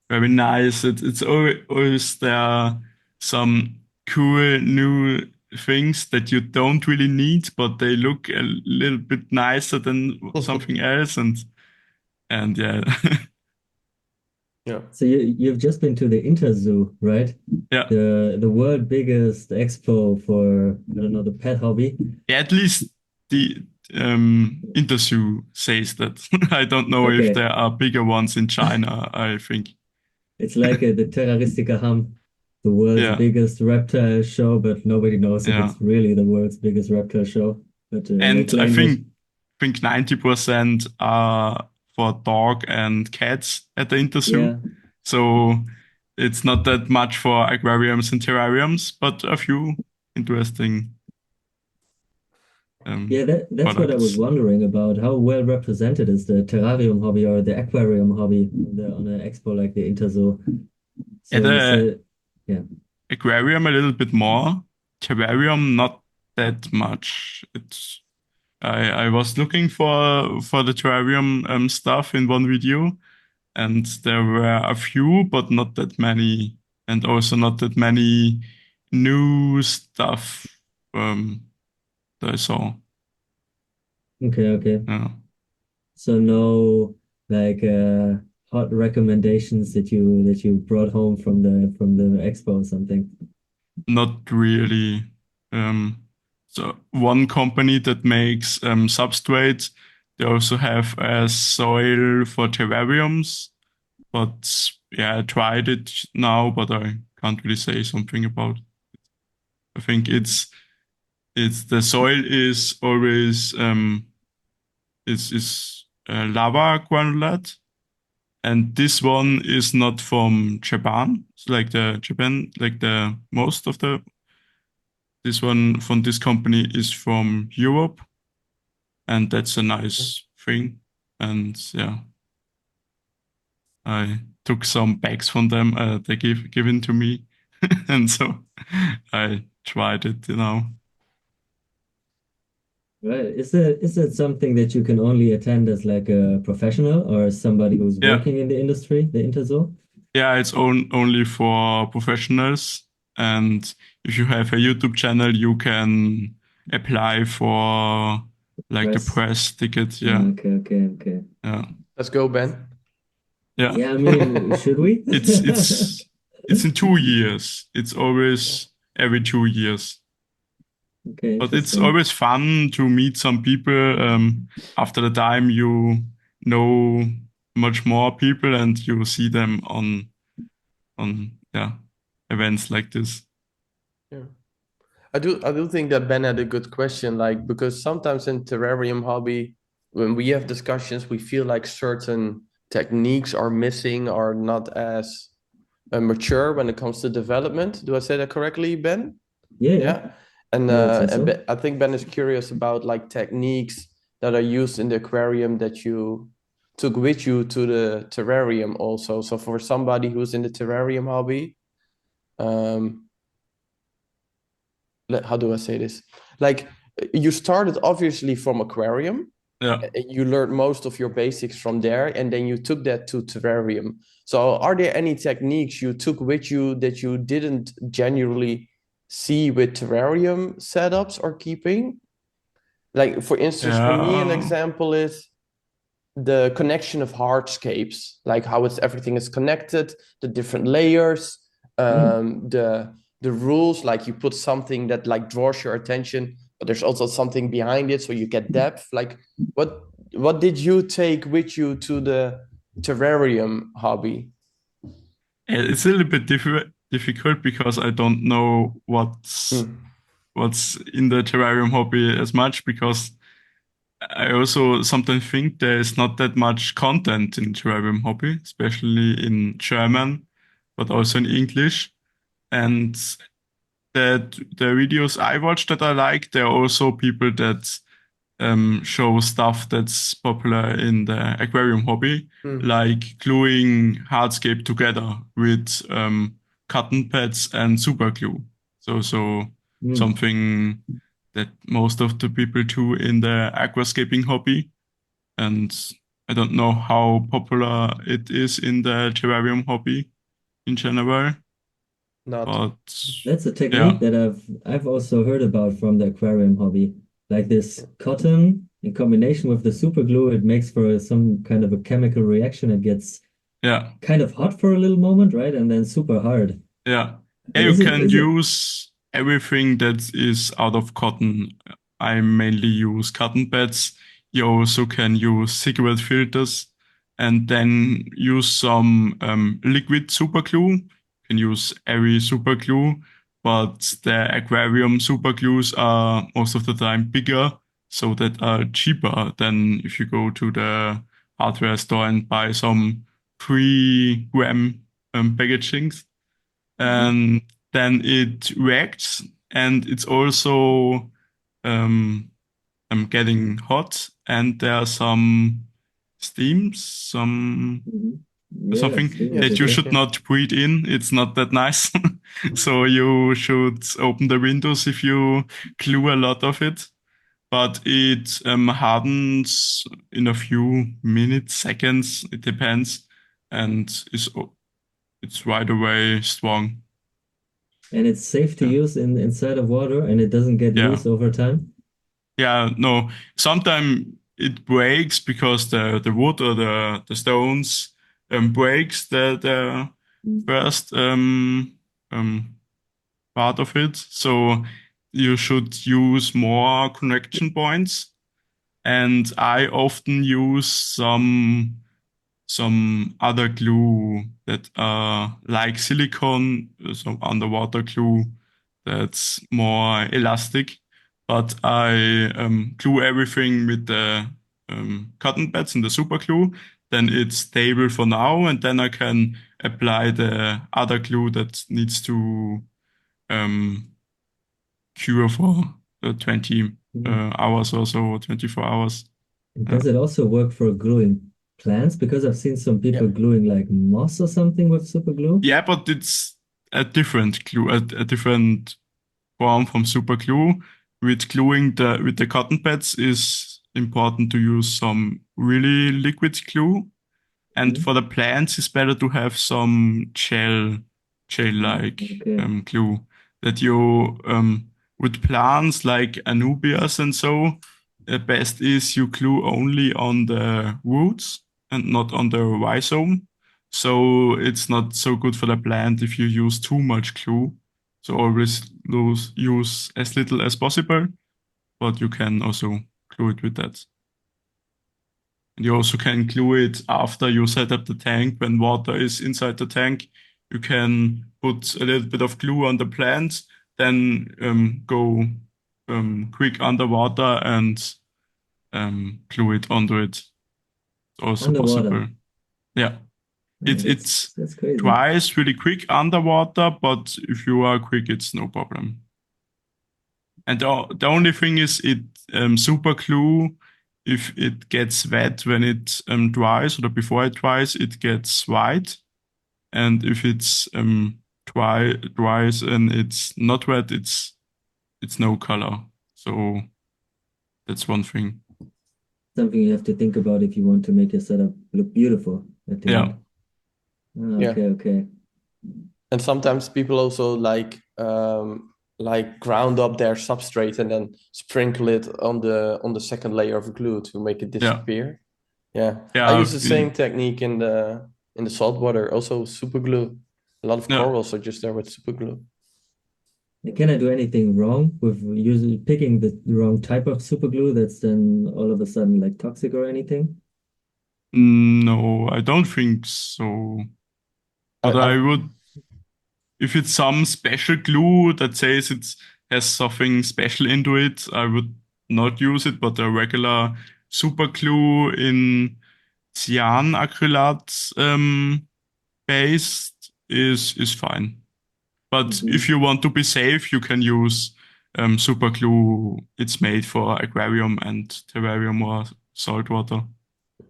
Speaker 2: very nice. It's always there are some cool new things that you don't really need, but they look a little bit nicer than something else. And yeah,
Speaker 1: Yeah.
Speaker 3: So you've just been to the Interzoo, right?
Speaker 2: yeah,
Speaker 3: The world biggest expo for, I don't know, the pet hobby.
Speaker 2: yeah. At least the Interzoo says that. I don't know if
Speaker 3: Okay,
Speaker 2: there are bigger ones in China. I think
Speaker 3: it's like the Terraristica Ham, the world's
Speaker 2: yeah,
Speaker 3: biggest reptile show, but nobody knows if
Speaker 2: yeah.
Speaker 3: it's really the world's biggest reptile show. But they
Speaker 2: And I
Speaker 3: claim it.
Speaker 2: think 90% are for dog and cats at the Interzoo.
Speaker 3: Yeah,
Speaker 2: So it's not that much for aquariums and terrariums, but a few interesting
Speaker 3: yeah, that's what I was
Speaker 2: products.
Speaker 3: wondering about. How well represented is the terrarium hobby or the aquarium hobby on an expo like the Interzoo?
Speaker 2: At
Speaker 3: So you
Speaker 2: the
Speaker 3: said, yeah.
Speaker 2: aquarium a little bit more, terrarium not that much. It's I was looking for the terrarium stuff in one video, and there were a few, but not that many, and also not that many new stuff that I saw.
Speaker 3: Okay, okay.
Speaker 2: Yeah.
Speaker 3: So no, like hot recommendations that you brought home from the expo or something?
Speaker 2: Not really. So one company that makes substrates, they also have a soil for terrariums. But yeah, I tried it now, but I can't really say something about it. I think it's the soil is always is lava granulate, and this one is not from Japan. It's like the Japan, like the most of the this one from this company is from Europe, and that's a nice thing. And yeah, I took some bags from them. They given to me, and so I tried it.
Speaker 3: Right. Is it something that you can only attend as like a professional or somebody who's
Speaker 2: Yeah,
Speaker 3: working in the industry, the Interso?
Speaker 2: yeah. It's only for professionals, and if you have a YouTube channel, you can apply for like a
Speaker 3: Press.
Speaker 2: press ticket. Yeah,
Speaker 3: Ah, okay.
Speaker 2: yeah,
Speaker 1: Let's go, Ben.
Speaker 2: yeah.
Speaker 3: Yeah, I mean, should we?
Speaker 2: It's it's it's in 2 years. It's always every 2 years.
Speaker 3: Okay,
Speaker 2: But it's
Speaker 3: interesting.
Speaker 2: always fun to meet some people. After the time, you know much more people, and you see them on yeah events like this.
Speaker 1: Yeah. I do think that Ben had a good question, like because sometimes in terrarium hobby, when we have discussions, we feel like certain techniques are missing or not as mature when it comes to development. Do I say that correctly, Ben?
Speaker 3: Yeah.
Speaker 1: Yeah. And
Speaker 3: I would say so.
Speaker 1: I think Ben is curious about like techniques that are used in the aquarium that you took with you to the terrarium also. So for somebody who's in the terrarium hobby, um, how do I say this? Like you started obviously from aquarium
Speaker 2: Yeah,
Speaker 1: and you learned most of your basics from there, and then you took that to terrarium. So are there any techniques you took with you that you didn't genuinely see with terrarium setups or keeping? Like for instance, for me, an
Speaker 2: yeah,
Speaker 1: example is the connection of hardscapes, like how it's everything is connected, the different layers,
Speaker 3: Mm.
Speaker 1: the rules, like you put something that like draws your attention, but there's also something behind it, so you get depth. Like what what did you take with you to the terrarium hobby?
Speaker 2: it's a little bit difficult because I don't know
Speaker 1: Hmm.
Speaker 2: what's in the terrarium hobby as much because I also sometimes think there is not that much content in terrarium hobby, especially in German, but also in English. And that the videos I watch that I like, there are also people that show stuff that's popular in the aquarium hobby,
Speaker 1: Hmm.
Speaker 2: like gluing hardscape together with cotton pads and super glue. So
Speaker 3: Mm.
Speaker 2: something that most of the people do in the aquascaping hobby. And I don't know how popular it is in the terrarium hobby in general,
Speaker 1: Not.
Speaker 2: but
Speaker 3: That's a
Speaker 2: yeah,
Speaker 3: technique that I've also heard about from the aquarium hobby. Like this cotton in combination with the super glue, it makes for some kind of a chemical reaction. It gets
Speaker 2: yeah.
Speaker 3: kind of hot for a little moment, right? And then super hard.
Speaker 2: Yeah. Yeah,
Speaker 3: And
Speaker 2: you
Speaker 3: is it
Speaker 2: can
Speaker 3: is it
Speaker 2: use everything that is out of cotton. I mainly use cotton pads. You also can use cigarette filters and then use some liquid super glue. You can use every super glue, but the aquarium super glues are most of the time bigger, so that are cheaper than if you go to the hardware store and buy some 3 gram packagings,
Speaker 3: Mhm.
Speaker 2: and then it reacts, and it's also um, getting hot, and there are some steams,
Speaker 3: Mhm. Yeah,
Speaker 2: something
Speaker 3: steam is
Speaker 1: Yes,
Speaker 2: that you
Speaker 3: okay.
Speaker 1: yes,
Speaker 2: should
Speaker 1: yes.
Speaker 2: not breathe in. It's not that nice. So you should open the windows if you glue a lot of it. But it hardens in a few minutes, seconds, it depends, and it's right away strong.
Speaker 3: And it's safe to
Speaker 2: Yeah.
Speaker 3: use inside of water and it doesn't get
Speaker 2: Yeah.
Speaker 3: loose over time.
Speaker 2: Yeah. No, sometimes it breaks because the wood or the stones breaks the first part of it. So you should use more connection points. And I often use some other glue that like silicone, some underwater glue that's more elastic. But I glue everything with the cotton pads and the super glue. Then it's stable for now, and then I can apply the other glue that needs to um, cure for 20 hours or so, 24 hours.
Speaker 3: Does it also work for gluing plants? Because I've seen some
Speaker 1: Yeah.
Speaker 3: people gluing like moss or something with super glue.
Speaker 2: Yeah, but it's a different glue, a different form from super glue. With gluing with the cotton pads is important to use some really liquid glue. And for the plants, it's better to have some gel-like
Speaker 3: Okay.
Speaker 2: glue that you with plants like anubias and so. The best is you glue only on the roots and not on the rhizome. So it's not so good for the plant if you use too much glue. So always use as little as possible, but you can also glue it with that. And you also can glue it after you set up the tank. When water is inside the tank, you can put a little bit of glue on the plant, then go quick underwater and glue it onto it. It's also
Speaker 3: Underwater.
Speaker 2: possible. Yeah. It
Speaker 3: That's crazy.
Speaker 2: dries really quick underwater, but if you are quick, it's no problem. And the only thing is it super glue, if it gets wet when it dries or before it dries, it gets white. And if it's dries and it's not wet, it's no color. So that's one thing.
Speaker 3: Something you have to think about if you want to make your setup look beautiful at the
Speaker 2: Yeah.
Speaker 3: end. Oh,
Speaker 1: Yeah.
Speaker 3: okay.
Speaker 1: And sometimes people also like ground up their substrate and then sprinkle it on the second layer of glue to make it disappear. Yeah. I use the same technique in the saltwater, also super glue. A lot of corals are just there with super glue.
Speaker 3: Can I do anything wrong with using picking the wrong type of super glue that's then all of a sudden like toxic or anything?
Speaker 2: No, I don't think so. But I would, if it's some special glue that says it has something special into it, I would not use it. But a regular super glue in cyan acrylate based is fine. But if you want to be safe, you can use super glue. It's made for aquarium and terrarium or saltwater.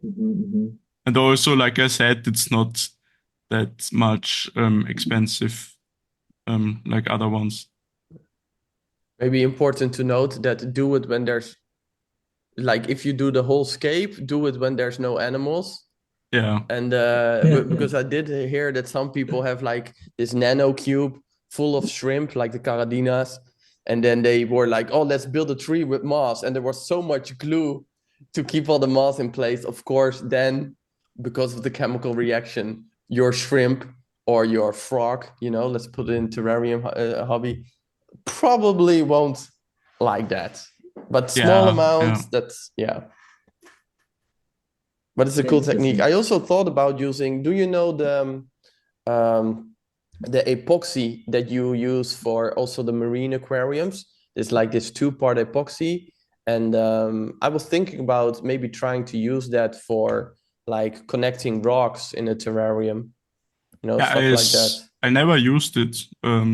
Speaker 2: And also, like I said, it's not that much expensive like other ones.
Speaker 1: Maybe important to note that do it when there's, like, if you do the whole scape, do it when there's no animals.
Speaker 2: Yeah.
Speaker 1: And because I did hear that some people have like this nano cube full of shrimp, like the caradinas, and then they were like, oh, let's build a tree with moss. And there was so much glue to keep all the moss in place. Of course, then because of the chemical reaction, your shrimp or your frog, let's put it in terrarium hobby, probably won't like that. But small amounts, that's, But it's a cool technique. I also thought about using, do you know the epoxy that you use for also the marine aquariums? It's like this 2-part epoxy. And I was thinking about maybe trying to use that for like connecting rocks in a terrarium, stuff like that.
Speaker 2: I never used it.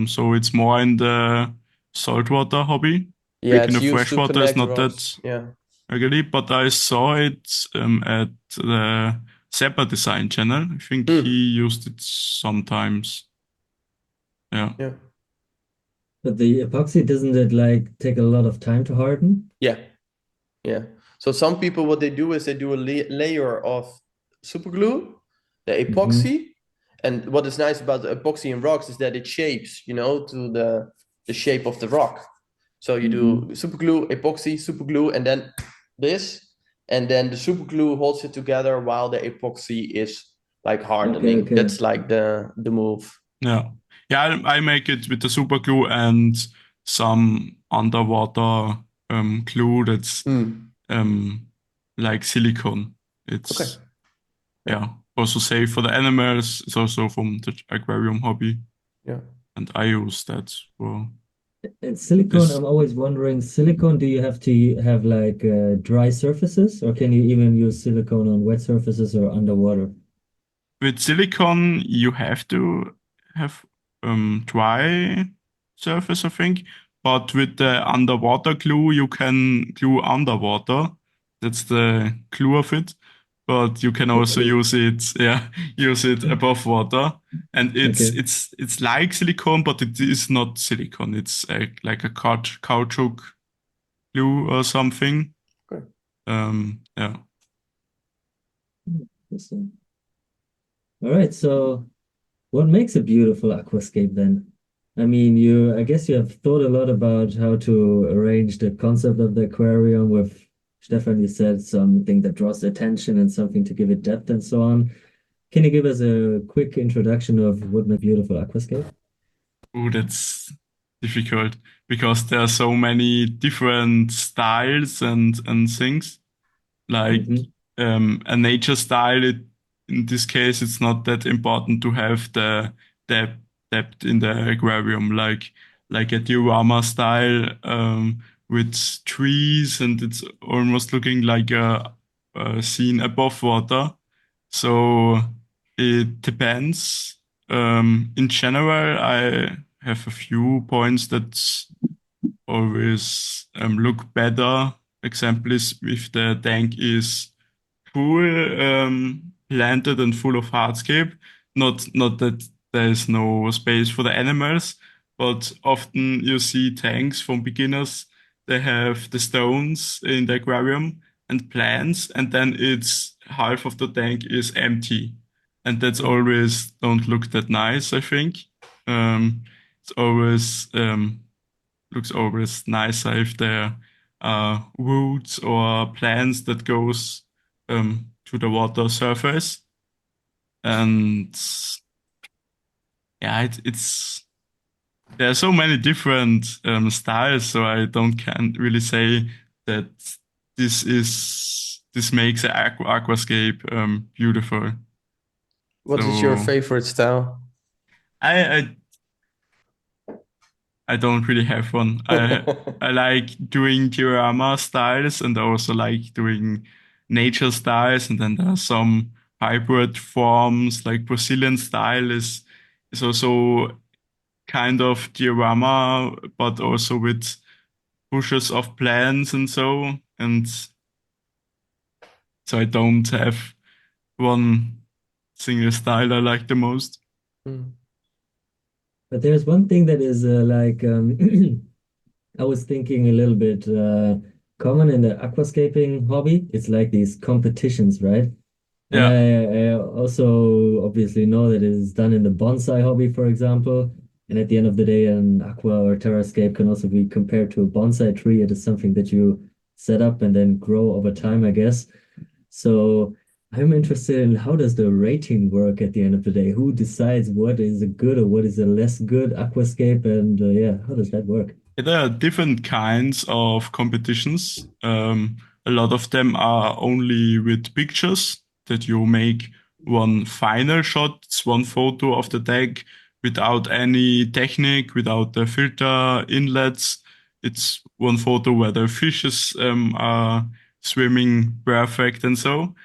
Speaker 2: So it's more in the saltwater hobby.
Speaker 1: Yeah,
Speaker 2: In
Speaker 1: it's
Speaker 2: the
Speaker 1: used to
Speaker 2: freshwater is
Speaker 1: connect
Speaker 2: not
Speaker 1: rocks.
Speaker 2: that
Speaker 1: Yeah.
Speaker 2: regularly, but I saw it at the Zappa design channel. I think he used it sometimes. Yeah.
Speaker 1: Yeah.
Speaker 3: But the epoxy, doesn't it like take a lot of time to harden?
Speaker 1: Yeah. Yeah. So some people, what they do is they do a layer of super glue, the epoxy. And what is nice about the epoxy in rocks is that it shapes, to the shape of the rock. So you do super glue, epoxy, super glue, and then this. And then the super glue holds it together while the epoxy is like
Speaker 3: Okay,
Speaker 1: hardening.
Speaker 3: okay.
Speaker 1: That's like the move.
Speaker 2: Yeah. Yeah, I make it with the super glue and some underwater glue that's like silicone.
Speaker 1: Okay.
Speaker 2: It's yeah, also safe for the animals. It's also from the aquarium hobby,
Speaker 1: Yeah.
Speaker 2: and I use that for
Speaker 3: And silicone,
Speaker 2: this.
Speaker 3: I'm always wondering, silicone, do you have to have like dry surfaces, or can you even use silicone on wet surfaces or underwater?
Speaker 2: With silicone, you have to have dry surface, I think. But with the underwater glue, you can glue underwater. That's the glue of it. But you can also
Speaker 3: Okay.
Speaker 2: use it, yeah, use it above water. And
Speaker 3: Okay.
Speaker 2: it's like silicone, but it is not silicone. It's like a caoutchouc glue or something.
Speaker 1: Okay.
Speaker 2: Yeah.
Speaker 3: Interesting. All right. So what makes a beautiful aquascape then? I mean, I guess you have thought a lot about how to arrange the concept of the aquarium with Stefan, you said something that draws attention and something to give it depth and so on. Can you give us a quick introduction of what makes a beautiful aquascape?
Speaker 2: Oh, that's difficult because there are so many different styles and things. Like
Speaker 3: Mm-hmm.
Speaker 2: a nature style, in this case, it's not that important to have the depth depth in the aquarium, like a diorama style with trees, and it's almost looking like a scene above water. So it depends. In general, I have a few points that always look better. Example is if the tank is full, planted and full of hardscape. Not that there is no space for the animals, but often you see tanks from beginners. They have the stones in the aquarium and plants, and then it's half of the tank is empty, and that's always don't look that nice, I think. It's always looks always nicer if there are roots or plants that goes to the water surface. And yeah, it's there are so many different styles, so I don't can't really say that this makes an aquascape beautiful.
Speaker 1: What is your
Speaker 2: So
Speaker 1: favorite style?
Speaker 2: I I don't really have one. I like doing diorama styles and I also like doing nature styles, and then there are some hybrid forms like Brazilian style is also kind of diorama, but also with bushes of plants and so. And so I don't have one single style I like the most.
Speaker 1: Mm.
Speaker 3: But there's one thing that is I was thinking a little bit common in the aquascaping hobby. It's like these competitions, right? And
Speaker 2: Yeah.
Speaker 3: I also obviously know that it is done in the bonsai hobby, for example. And at the end of the day, an aqua or terrascape can also be compared to a bonsai tree. It is something that you set up and then grow over time, I guess. So I'm interested in how does the rating work at the end of the day? Who decides what is a good or what is a less good aquascape? And yeah, how does that work?
Speaker 2: There are different kinds of competitions. A lot of them are only with pictures that you make one final shot. It's one photo of the tank without any technique, without the filter inlets. It's one photo where the fishes are swimming perfect and so.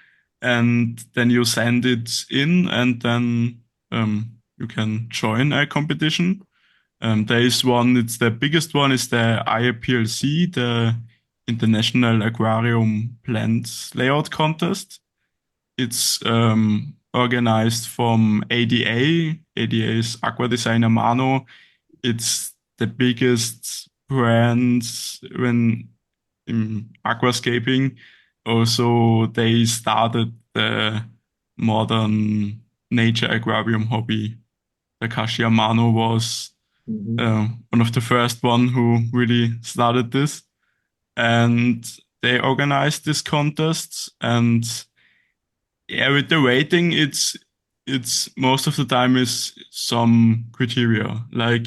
Speaker 2: And then you send it in, and then you can join a competition. There is one, it's the biggest one, is the IAPLC, the International Aquarium Plant Layout Contest. It's organized from ADA. ADA is Aqua Designer Mano. It's the biggest brand when in aquascaping. Also, they started the modern nature aquarium hobby. Takashi Amano was
Speaker 3: Mhm.
Speaker 2: one of the first one who really started this, and they organized this contest. And yeah, with the rating, it's most of the time is some criteria like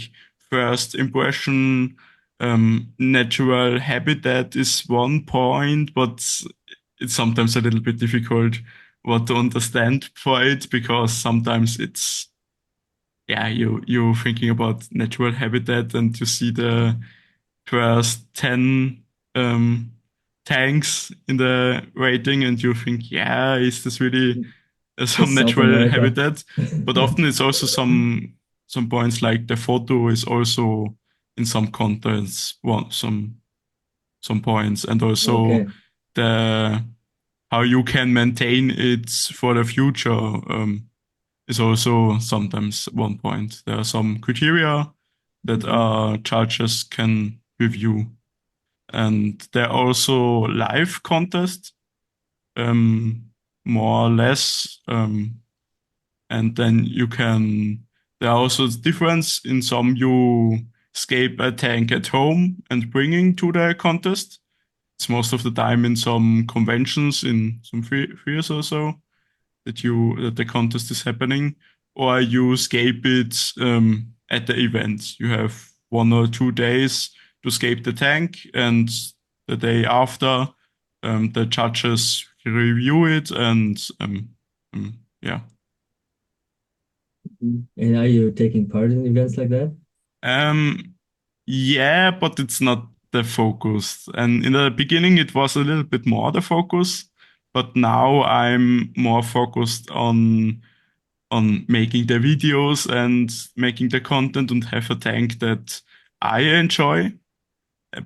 Speaker 2: first impression, natural habitat is one point, but it's sometimes a little bit difficult what to understand for it because sometimes it's you're thinking about natural habitat and you see the first 10 um, tanks in the rating and you think, is this really some
Speaker 3: Just South
Speaker 2: natural
Speaker 3: America.
Speaker 2: habitat? But often it's also some points like the photo is also in some contents, some points, and also
Speaker 3: Okay.
Speaker 2: the how you can maintain it for the future is also sometimes one point. There are some criteria that judges can review. And there are also live contests, more or less. And then there are also difference in some you scape a tank at home and bringing to the contest. It's most of the time in some conventions in some fairs or so that the contest is happening, or you scape it at the event. You have 1 or 2 days to scape the tank, and the day after, the judges review it, and yeah.
Speaker 3: And are you taking part in events like that?
Speaker 2: Yeah, but it's not the focus. And in the beginning, it was a little bit more the focus, but now I'm more focused on making the videos and making the content and have a tank that I enjoy.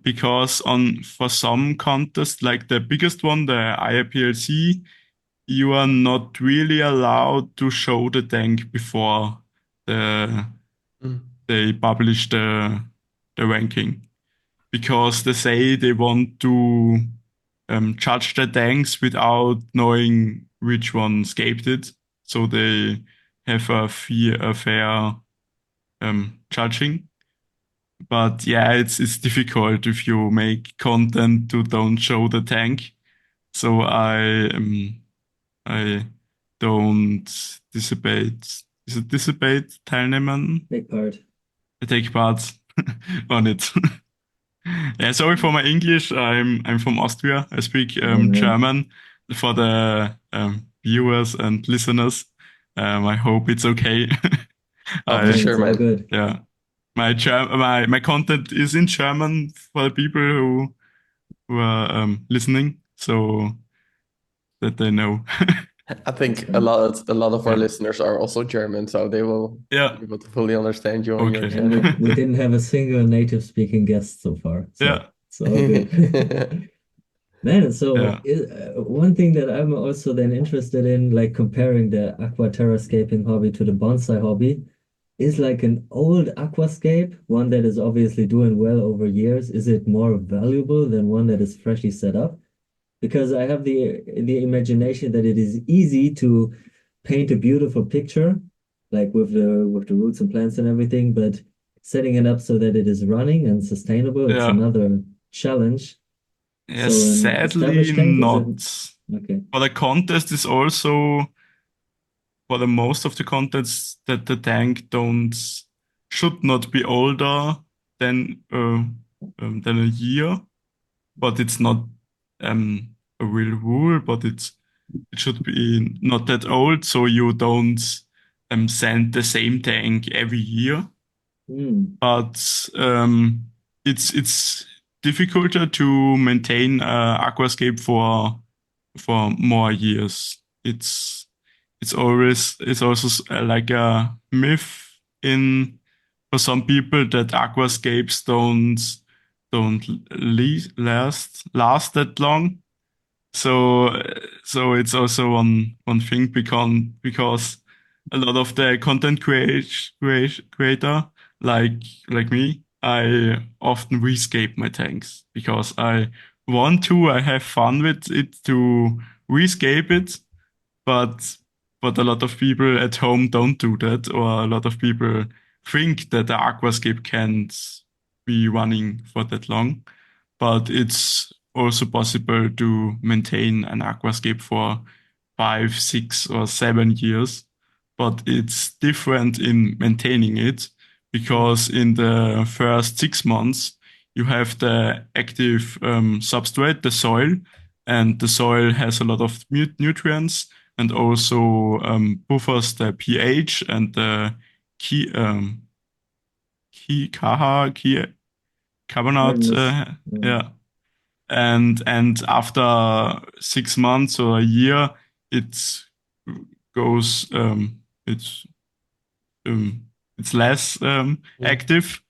Speaker 2: Because for some contests, like the biggest one, the IAPLC, you are not really allowed to show the tank before the they publish the ranking because they say they want to judge the tanks without knowing which one escaped it. So they have a fair judging. But yeah, it's difficult if you make content to don't show the tank. So I don't dissipate. Is it dissipate teilnehmen?
Speaker 3: Take part.
Speaker 2: I take part on it. Yeah, sorry for my English. I'm from Austria. I speak
Speaker 3: Oh man.
Speaker 2: German for the viewers and listeners. I hope it's okay.
Speaker 1: Oh, for
Speaker 3: Man,
Speaker 2: I
Speaker 1: sure,
Speaker 3: it's all
Speaker 1: man.
Speaker 3: good.
Speaker 2: yeah, my content is in German for the people who are listening, so that they know.
Speaker 1: I
Speaker 3: That's
Speaker 1: think
Speaker 3: fine.
Speaker 1: a lot of our
Speaker 2: Yeah,
Speaker 1: listeners are also German, so they will
Speaker 2: yeah,
Speaker 1: be able to fully understand you on your
Speaker 2: okay.
Speaker 3: And we
Speaker 1: channel.
Speaker 3: didn't have a single native speaking guest so far, so
Speaker 2: Yeah,
Speaker 3: it's all good. Man, so
Speaker 2: yeah,
Speaker 3: one thing that I'm also then interested in, like comparing the aqua terrascaping hobby to the bonsai hobby, is like an old aquascape, one that is obviously doing well over years. Is it more valuable than one that is freshly set up? Because I have the imagination that it is easy to paint a beautiful picture, like with the roots and plants and everything, but setting it up so that it is running and sustainable, it's
Speaker 2: yeah.
Speaker 3: another challenge.
Speaker 2: Yeah,
Speaker 3: So an
Speaker 2: sadly
Speaker 3: established tank, is it
Speaker 2: not.
Speaker 3: okay?
Speaker 2: For the contest is also for the most of the contests that the tank don't should not be older than a year, but it's not a real rule, but it should be not that old, so you don't send the same tank every year.
Speaker 3: Hmm.
Speaker 2: But it's difficult to maintain aquascape for more years. It's also like a myth in for some people that aquascapes don't last that long. So so it's also one thing because a lot of the content creator like like me, I often rescape my tanks because I have fun with it to rescape it, but a lot of people at home don't do that, or a lot of people think that the aquascape can't be running for that long. But it's also possible to maintain an aquascape for 5, 6, or 7 years. but it's different in maintaining it because in the first 6 months, you have the active substrate, the soil, and the soil has a lot of nutrients and also buffers the pH and the key, key carbonate,
Speaker 3: Hardness.
Speaker 2: yeah. And after 6 months or a year, it goes, um, it's less
Speaker 1: Yeah.
Speaker 2: active.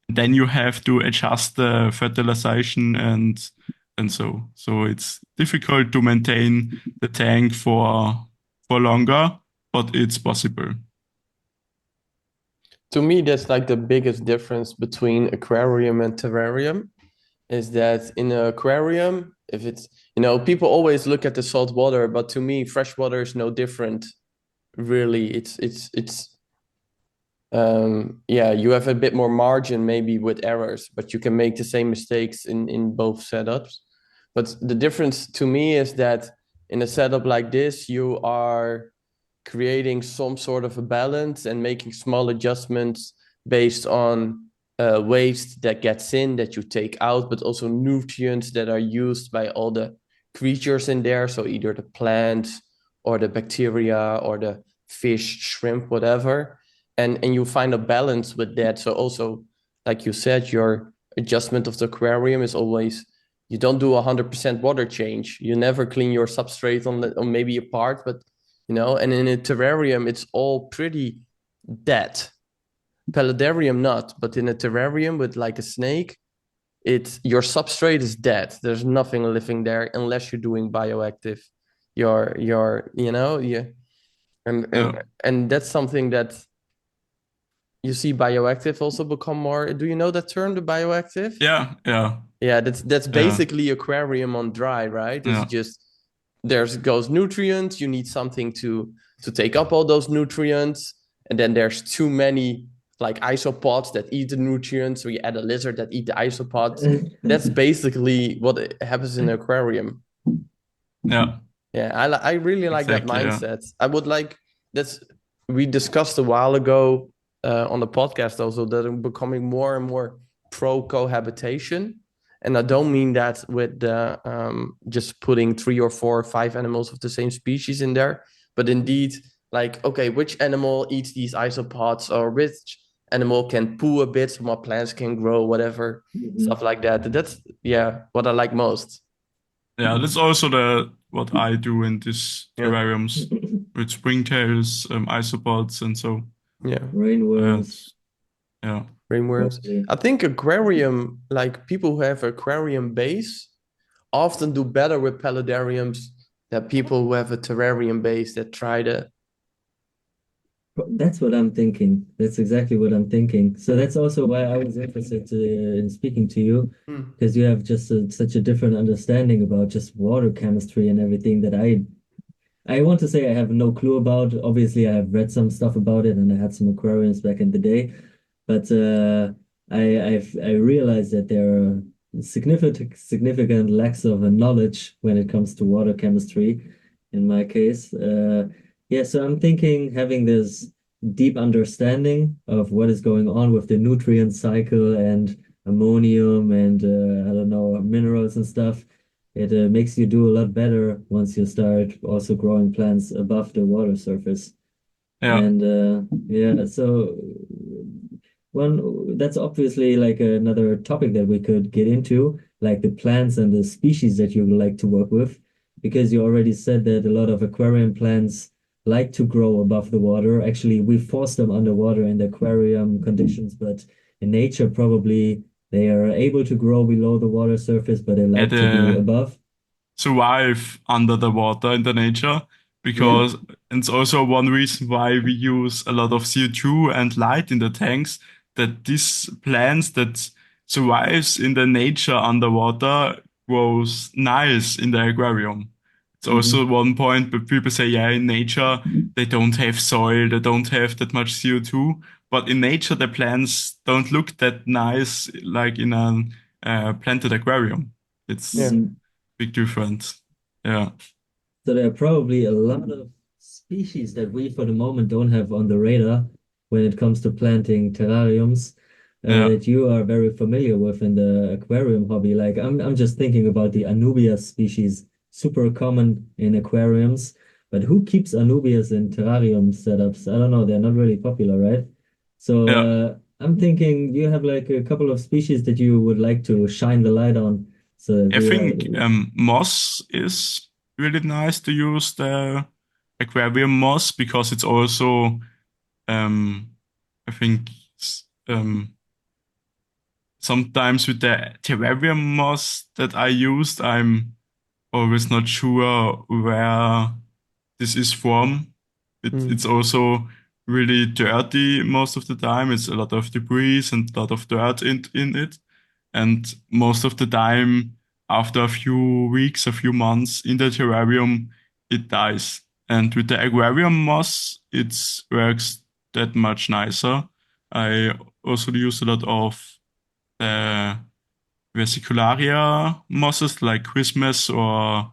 Speaker 2: Then you have to adjust the fertilization and so it's difficult to maintain the tank for longer, but it's possible.
Speaker 1: To me, that's like the biggest difference between aquarium and terrarium is that in an aquarium, if it's, people always look at the salt water, but to me, fresh water is no different, really. Yeah, you have a bit more margin maybe with errors, but you can make the same mistakes in both setups. But the difference to me is that in a setup like this, you are creating some sort of a balance and making small adjustments based on waste that gets in that you take out, but also nutrients that are used by all the creatures in there. So either the plants or the bacteria or the fish, shrimp, whatever. And you find a balance with that. So also, like you said, your adjustment of the aquarium is always you don't do 100% water change. You never clean your substrate on maybe a part, but and in a terrarium, it's all pretty dead. Paludarium not, but in a terrarium with like a snake, it's your substrate is dead. There's nothing living there unless you're doing bioactive. Yeah. And
Speaker 2: Yeah,
Speaker 1: and that's something that you see bioactive also become more. Do you know that term, the bioactive?
Speaker 2: yeah, yeah,
Speaker 1: Yeah, that's
Speaker 2: yeah,
Speaker 1: basically aquarium on dry, right? It's
Speaker 2: yeah,
Speaker 1: just there's goes nutrients. You need something to take up all those nutrients, and then there's too many like isopods that eat the nutrients. So you add a lizard that eat the isopods. That's basically what happens in an aquarium.
Speaker 2: yeah,
Speaker 1: Yeah, I really like that
Speaker 2: exactly. Yeah,
Speaker 1: mindset. I would like that's we discussed a while ago on the podcast also that I'm becoming more and more pro cohabitation, and I don't mean that with the just putting 3 or 4 or 5 animals of the same species in there, but indeed like okay, which animal eats these isopods or which animal can poo a bit so more plants can grow, whatever stuff like that. That's what I like most.
Speaker 2: yeah. That's also the what I do in these
Speaker 1: Yeah,
Speaker 2: terrariums with springtails, isopods, and so.
Speaker 1: yeah.
Speaker 2: And
Speaker 3: Rainworms,
Speaker 2: yeah,
Speaker 1: Ringworms.
Speaker 3: probably.
Speaker 1: I think aquarium, like people who have aquarium base, often do better with paludariums than people who have a terrarium base that try to.
Speaker 3: That's what I'm thinking. That's exactly what I'm thinking. So
Speaker 1: Yeah.
Speaker 3: that's also why I was interested in speaking to you,
Speaker 1: Hmm.
Speaker 3: because you have just such a different understanding about just water chemistry and everything that I want to say I have no clue about. Obviously, I have read some stuff about it and I had some aquariums back in the day, but I realized that there are significant lacks of knowledge when it comes to water chemistry. In my case, yeah. So I'm thinking having this deep understanding of what is going on with the nutrient cycle and ammonium and I don't know minerals and stuff. It makes you do a lot better once you start also growing plants above the water surface.
Speaker 2: yeah,
Speaker 3: And yeah, so one that's obviously like another topic that we could get into, like the plants and the species that you would like to work with, because you already said that a lot of aquarium plants like to grow above the water. Actually, we force them underwater in the aquarium conditions, but in nature, probably they are able to grow below the water surface, but they
Speaker 2: yeah.
Speaker 3: like to be
Speaker 2: The
Speaker 3: above.
Speaker 2: survive under the water in the nature
Speaker 3: Yeah.
Speaker 2: because it's also one reason why we use a lot of CO2 and light in the tanks that these plants that survives in the nature underwater grows nice in the aquarium. It's also
Speaker 3: Hmm.
Speaker 2: one point but people say yeah in nature they don't have soil, they don't have that much CO2, but in nature the plants don't look that nice like in a planted aquarium. It's
Speaker 1: Yeah.
Speaker 3: Hmm.
Speaker 2: big difference. Yeah.
Speaker 3: So there are probably a lot of species that we for the moment don't have on the radar when it comes to planting terrariums
Speaker 2: Yeah,
Speaker 3: that you are very familiar with in the aquarium hobby. Like I'm just thinking about the Anubias species, super common in aquariums. But who keeps Anubias in terrarium setups? I don't know, they're not really popular, right? So
Speaker 2: yeah.
Speaker 3: I'm thinking you have like a couple of species that you would like to shine the light on. So
Speaker 2: I
Speaker 3: we
Speaker 2: think moss is really nice to use the aquarium moss because it's also um, I think sometimes with the terrarium moss that I used, I'm always not sure where this is from. It's
Speaker 1: Mm.
Speaker 2: also really dirty most of the time. It's a lot of debris and a lot of dirt in it. And most of the time, after a few weeks, a few months in the terrarium, it dies. And with the aquarium moss, it works that much nicer. I also use a lot of the vesicularia mosses like Christmas or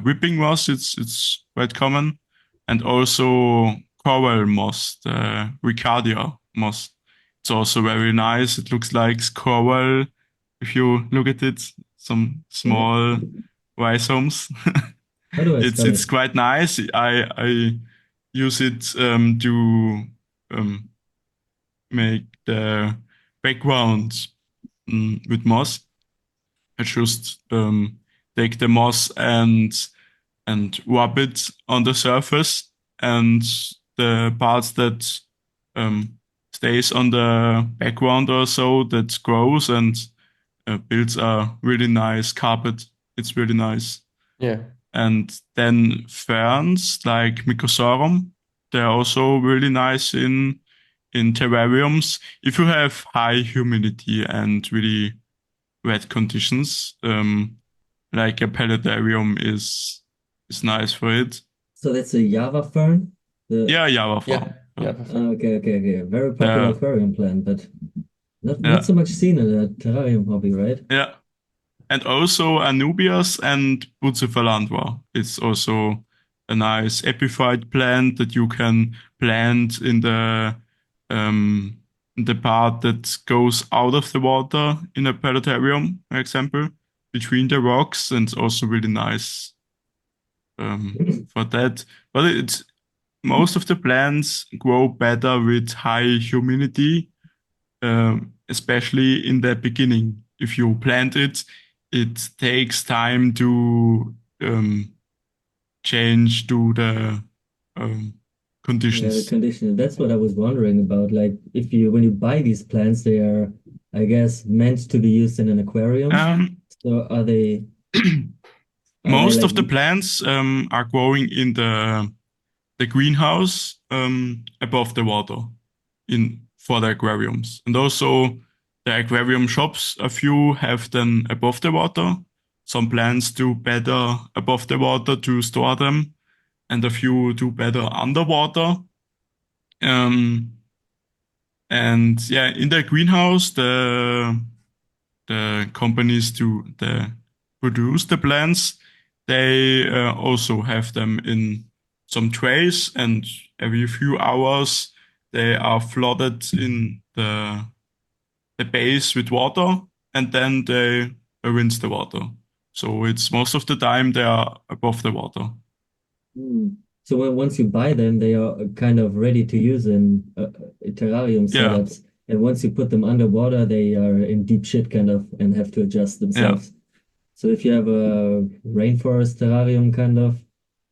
Speaker 2: whipping moss. It's quite common, and also coral moss, the Ricardia moss. It's also very nice. It looks like coral if you look at it. Some
Speaker 3: yeah.
Speaker 2: small rhizomes.
Speaker 3: How do I
Speaker 2: it's
Speaker 3: spell
Speaker 2: it's
Speaker 3: it?
Speaker 2: quite nice. I use it to um, make the background with moss. I just take the moss and rub it on the surface, and the parts that um, stays on the background or so that grows and builds a really nice carpet. It's really nice.
Speaker 1: Yeah.
Speaker 2: And then ferns like Mycosarum, they're also really nice in terrariums. If you have high humidity and really wet conditions. Like a paludarium is nice for it.
Speaker 3: So that's a Java fern. The
Speaker 2: Yeah, Java
Speaker 1: Yeah.
Speaker 2: farm.
Speaker 1: Yeah. Perfect.
Speaker 3: okay. Very popular
Speaker 2: The
Speaker 3: aquarium plant, but not
Speaker 2: yeah,
Speaker 3: so much seen in the terrarium hobby, right?
Speaker 2: yeah, and also Anubias and Bucephalandra. It's also a nice epiphyte plant that you can plant um in the part that goes out of the water in a paludarium, for example, between the rocks, and it's also really nice for that. But it's most of the plants grow better with high humidity, especially in the beginning. If you plant it, it takes time to change to the um,
Speaker 3: Yeah, the
Speaker 2: conditions.
Speaker 3: condition. That's what I was wondering about. Like, if you when you buy these plants, they are, I guess, meant to be used in an aquarium.
Speaker 2: Um,
Speaker 3: So are they
Speaker 2: Most
Speaker 3: like
Speaker 2: of the plants are growing in the greenhouse above the water in for the aquariums. And also the aquarium shops, a few have them above the water. Some plants do better above the water to store them, and a few do better underwater. Um, and yeah, in the greenhouse, the companies to the produce the plants, they also have them in some trays, and every few hours they are flooded in the base with water, and then they rinse the water. So it's most of the time they are above the water.
Speaker 3: hmm. So once you buy them, they are kind of ready to use in terrarium
Speaker 2: Yeah,
Speaker 3: setups. And once you put them underwater, they are in deep shit kind of and have to adjust
Speaker 2: yeah,
Speaker 3: themselves. So if you have a rainforest terrarium kind of,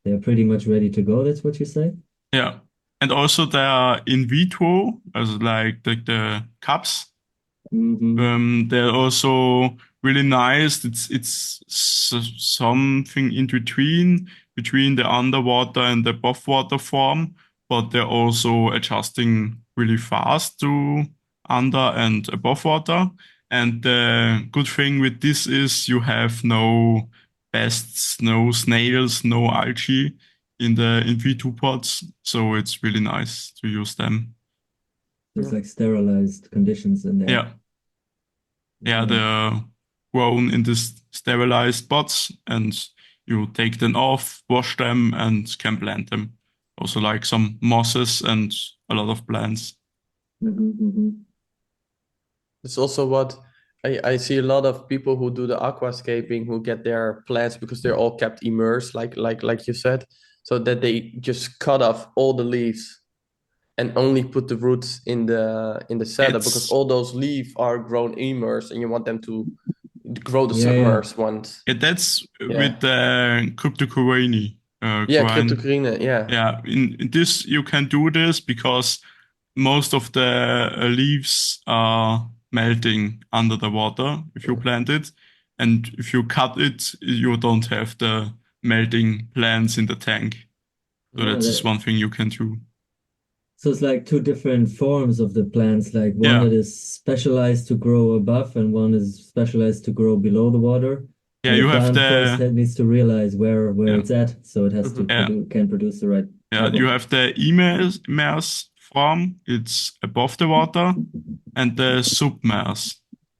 Speaker 3: they're pretty much ready to go. That's what you say?
Speaker 2: yeah. And also there are in vitro, as like the cups.
Speaker 3: Hmm.
Speaker 2: They're also really nice. It's something in between the underwater and the above water form, but they're also adjusting really fast to under and above water. And the good thing with this is you have no pests, no snails, no algae in the in V2 pods, so it's really nice to use them.
Speaker 3: There's
Speaker 1: Yeah.
Speaker 3: like sterilized conditions in there.
Speaker 2: Yeah. Yeah,
Speaker 3: Okay.
Speaker 2: they're grown in this sterilized pots, and you take them off, wash them, and can plant them. also like some mosses and a lot of plants.
Speaker 1: It's also what I see a lot of people who do the aquascaping who get their plants because they're all kept immersed, like you said, so that they just cut off all the leaves and only put the roots in the cellar because
Speaker 2: It's
Speaker 1: all those leaves are grown immersed and you want them to grow the
Speaker 3: Yeah, yeah.
Speaker 1: submerged ones.
Speaker 2: that's
Speaker 1: Yeah.
Speaker 2: with the cryptocorini
Speaker 1: Yeah,
Speaker 2: grind.
Speaker 1: cryptocorini, yeah.
Speaker 2: Yeah, in this you can do this because most of the leaves are melting under the water if you plant it, and if you cut it, you don't have the melting plants in the tank. So
Speaker 3: Ah,
Speaker 2: that's just one thing you can do.
Speaker 3: so it's like two different forms of the plants, like one
Speaker 2: Yeah,
Speaker 3: that is specialized to grow above and one is specialized to grow below the water.
Speaker 2: yeah.
Speaker 3: And the
Speaker 2: You have
Speaker 3: plant first
Speaker 2: the
Speaker 3: needs to realize where
Speaker 2: yeah
Speaker 3: it's at, so it has to
Speaker 1: Mhm.
Speaker 2: yeah
Speaker 3: can produce the right
Speaker 2: yeah.
Speaker 3: type
Speaker 2: You
Speaker 3: of.
Speaker 2: have the immerse form. It's above the water, and the submerse.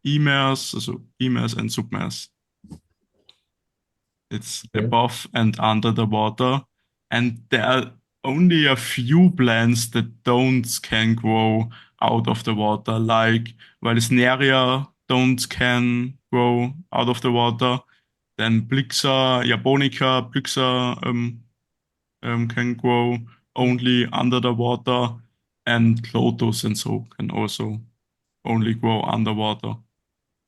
Speaker 2: Immerse, so immerse and submerse. It's
Speaker 3: Yeah.
Speaker 2: above and under the water. And there are only a few plants that don't can grow out of the water, like Vallisneria don't can grow out of the water. Then Blixa, Japonica, Blixa can grow only under the water. And Lotus and so can also only grow underwater.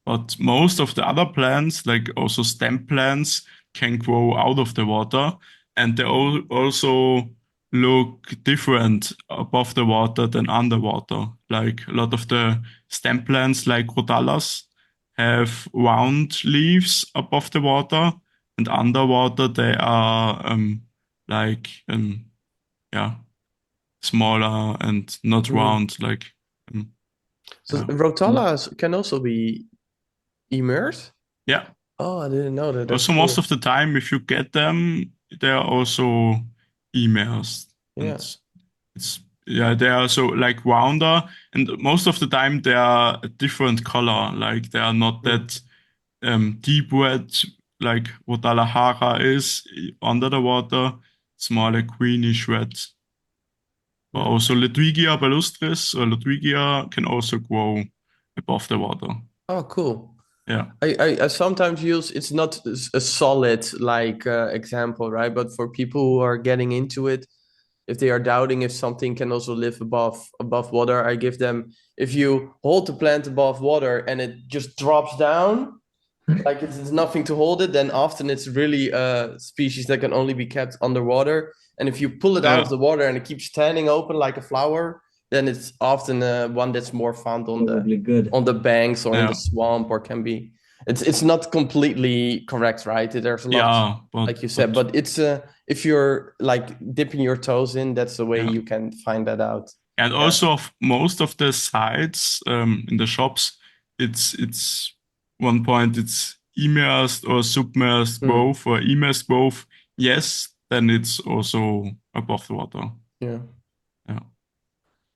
Speaker 2: But most of the other plants, like also stem plants, can grow out of the water, and they also look different above the water than underwater. Like a lot of the stem plants, like rhodallas, have round leaves above the water, and underwater they are like yeah smaller and not
Speaker 1: Mhm.
Speaker 2: round. Like um,
Speaker 1: So
Speaker 2: yeah
Speaker 1: rotalas can also be immersed?
Speaker 2: yeah.
Speaker 1: Oh, I didn't know that. That's
Speaker 2: Also, most
Speaker 1: cool.
Speaker 2: of the time, if you get them, they're also emails, and
Speaker 1: Yeah.
Speaker 2: it's yeah, they are so like rounder, and most of the time they are a different color. Like they are not
Speaker 1: Mm.
Speaker 2: that deep red like what Alahara is under the water. It's more like greenish red. But
Speaker 1: Mm.
Speaker 2: also Ludwigia palustris or Ludwigia can also grow above the water.
Speaker 1: Oh, cool.
Speaker 2: Yeah.
Speaker 1: I sometimes use it's not a solid like example, right? But for people who are getting into it, if they are doubting if something can also live above water, I give them if you hold the plant above water and it just drops down, like it's nothing to hold it, then often it's really a species that can only be kept underwater. And if you pull it out of
Speaker 2: Yeah.
Speaker 1: the water and it keeps standing open like a flower, then it's often one that's more found
Speaker 3: Probably good.
Speaker 1: on the banks or in the
Speaker 2: Yeah.
Speaker 1: swamp, or can be. It's not completely correct, right? There's a lot,
Speaker 2: Yeah.
Speaker 1: like you said, but it's if you're like dipping your toes in, that's the way
Speaker 2: yeah.
Speaker 1: you can find that out.
Speaker 2: And
Speaker 1: Yeah.
Speaker 2: also of most of the sites in the shops, it's one point it's immersed or submersed
Speaker 1: Hmm.
Speaker 2: both or immersed both. Yes, then it's also above the water.
Speaker 1: Yeah.
Speaker 2: Yeah.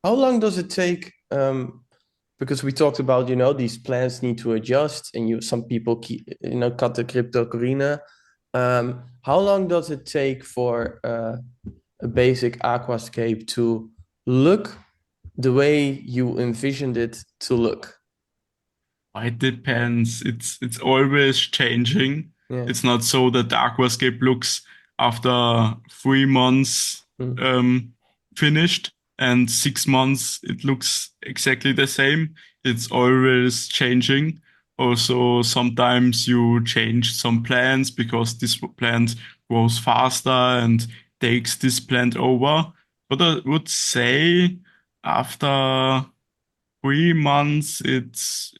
Speaker 1: How long does it take? Because we talked about, these plants need to adjust, and some people keep, cut the cryptocorinna. How long does it take for a basic aquascape to look the way you envisioned it to look?
Speaker 2: It depends. It's always changing.
Speaker 1: Yeah.
Speaker 2: It's not so that the aquascape looks after 3 months
Speaker 1: Mm.
Speaker 2: finished and 6 months it looks exactly the same. It's always changing. Also, sometimes you change some plants because this plant grows faster and takes this plant over. But I would say after 3 months, it's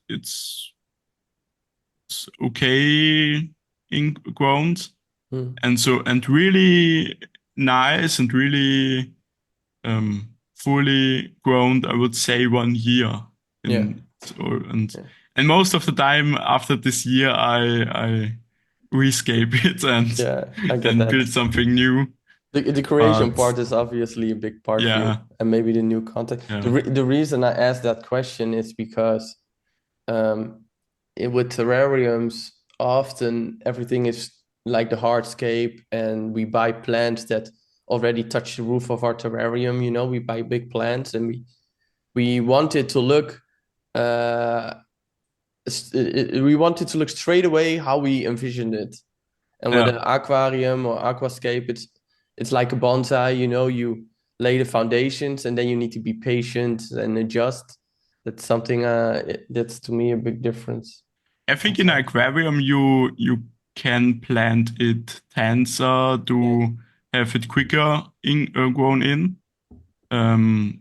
Speaker 2: okay in ground,
Speaker 1: Mm.
Speaker 2: and really nice and really fully grown. I would say 1 year
Speaker 1: Yeah.
Speaker 2: in or
Speaker 1: Yeah.
Speaker 2: and most of the time after this year, I rescape it
Speaker 1: Yeah, I get
Speaker 2: and build
Speaker 1: that.
Speaker 2: something new.
Speaker 1: The creation
Speaker 2: But
Speaker 1: part is obviously a big part for you,
Speaker 2: yeah,
Speaker 1: and maybe the new content.
Speaker 2: yeah,
Speaker 1: The reason I asked that question is because um, with terrariums, often everything is like the hardscape, and we buy plants that already touched the roof of our terrarium. You know, we buy big plants, and we want it to look we want it to look straight away how we envisioned it. And with
Speaker 2: Yeah.
Speaker 1: an aquarium or aquascape, it's like a bonsai. You know, you lay the foundations, and then you need to be patient and adjust. That's something that's to me a big difference.
Speaker 2: I think in an aquarium you can plant it denser to have it quicker grown in. Um,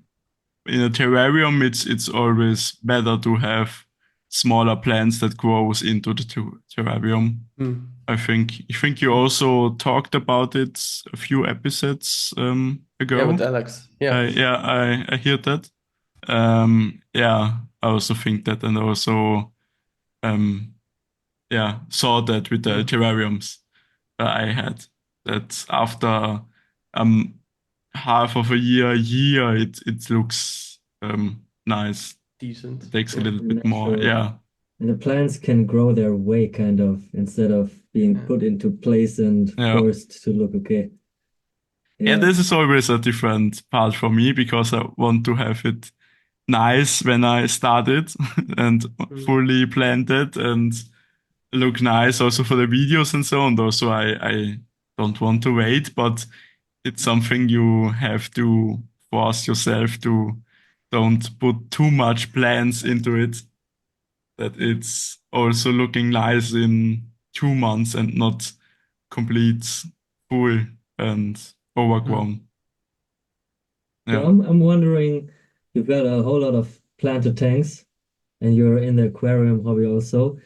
Speaker 2: in a terrarium, it's always better to have smaller plants that grows into the terrarium.
Speaker 1: Hmm.
Speaker 2: I think you also talked about it a few episodes
Speaker 1: Yeah,
Speaker 2: ago.
Speaker 1: with Alex. Yeah.
Speaker 2: Yeah, I hear that. Yeah, I also think that, and also um, yeah, saw that with the
Speaker 1: Hmm.
Speaker 2: terrariums I had. That after um half of a year, it looks nice.
Speaker 1: Decent.
Speaker 2: It takes a
Speaker 1: Yeah.
Speaker 2: little bit more.
Speaker 3: Natural.
Speaker 2: Yeah,
Speaker 3: And the plants can grow their way kind of instead of being
Speaker 1: Yeah.
Speaker 3: put into place and
Speaker 2: yeah.
Speaker 3: forced to look okay.
Speaker 2: Yeah,
Speaker 3: Yeah.
Speaker 2: this is always a different part for me because I want to have it nice when I start it and
Speaker 1: Hmm.
Speaker 2: fully planned it and look nice also for the videos and so on. Also, I don't want to wait, but it's something you have to force yourself to don't put too much plans into it, that it's also looking nice in 2 months and not complete full and
Speaker 1: Hmm.
Speaker 2: overgrown.
Speaker 3: So
Speaker 2: Yeah.
Speaker 3: I'm wondering, you've got a whole lot of planted tanks and you're in the aquarium hobby also.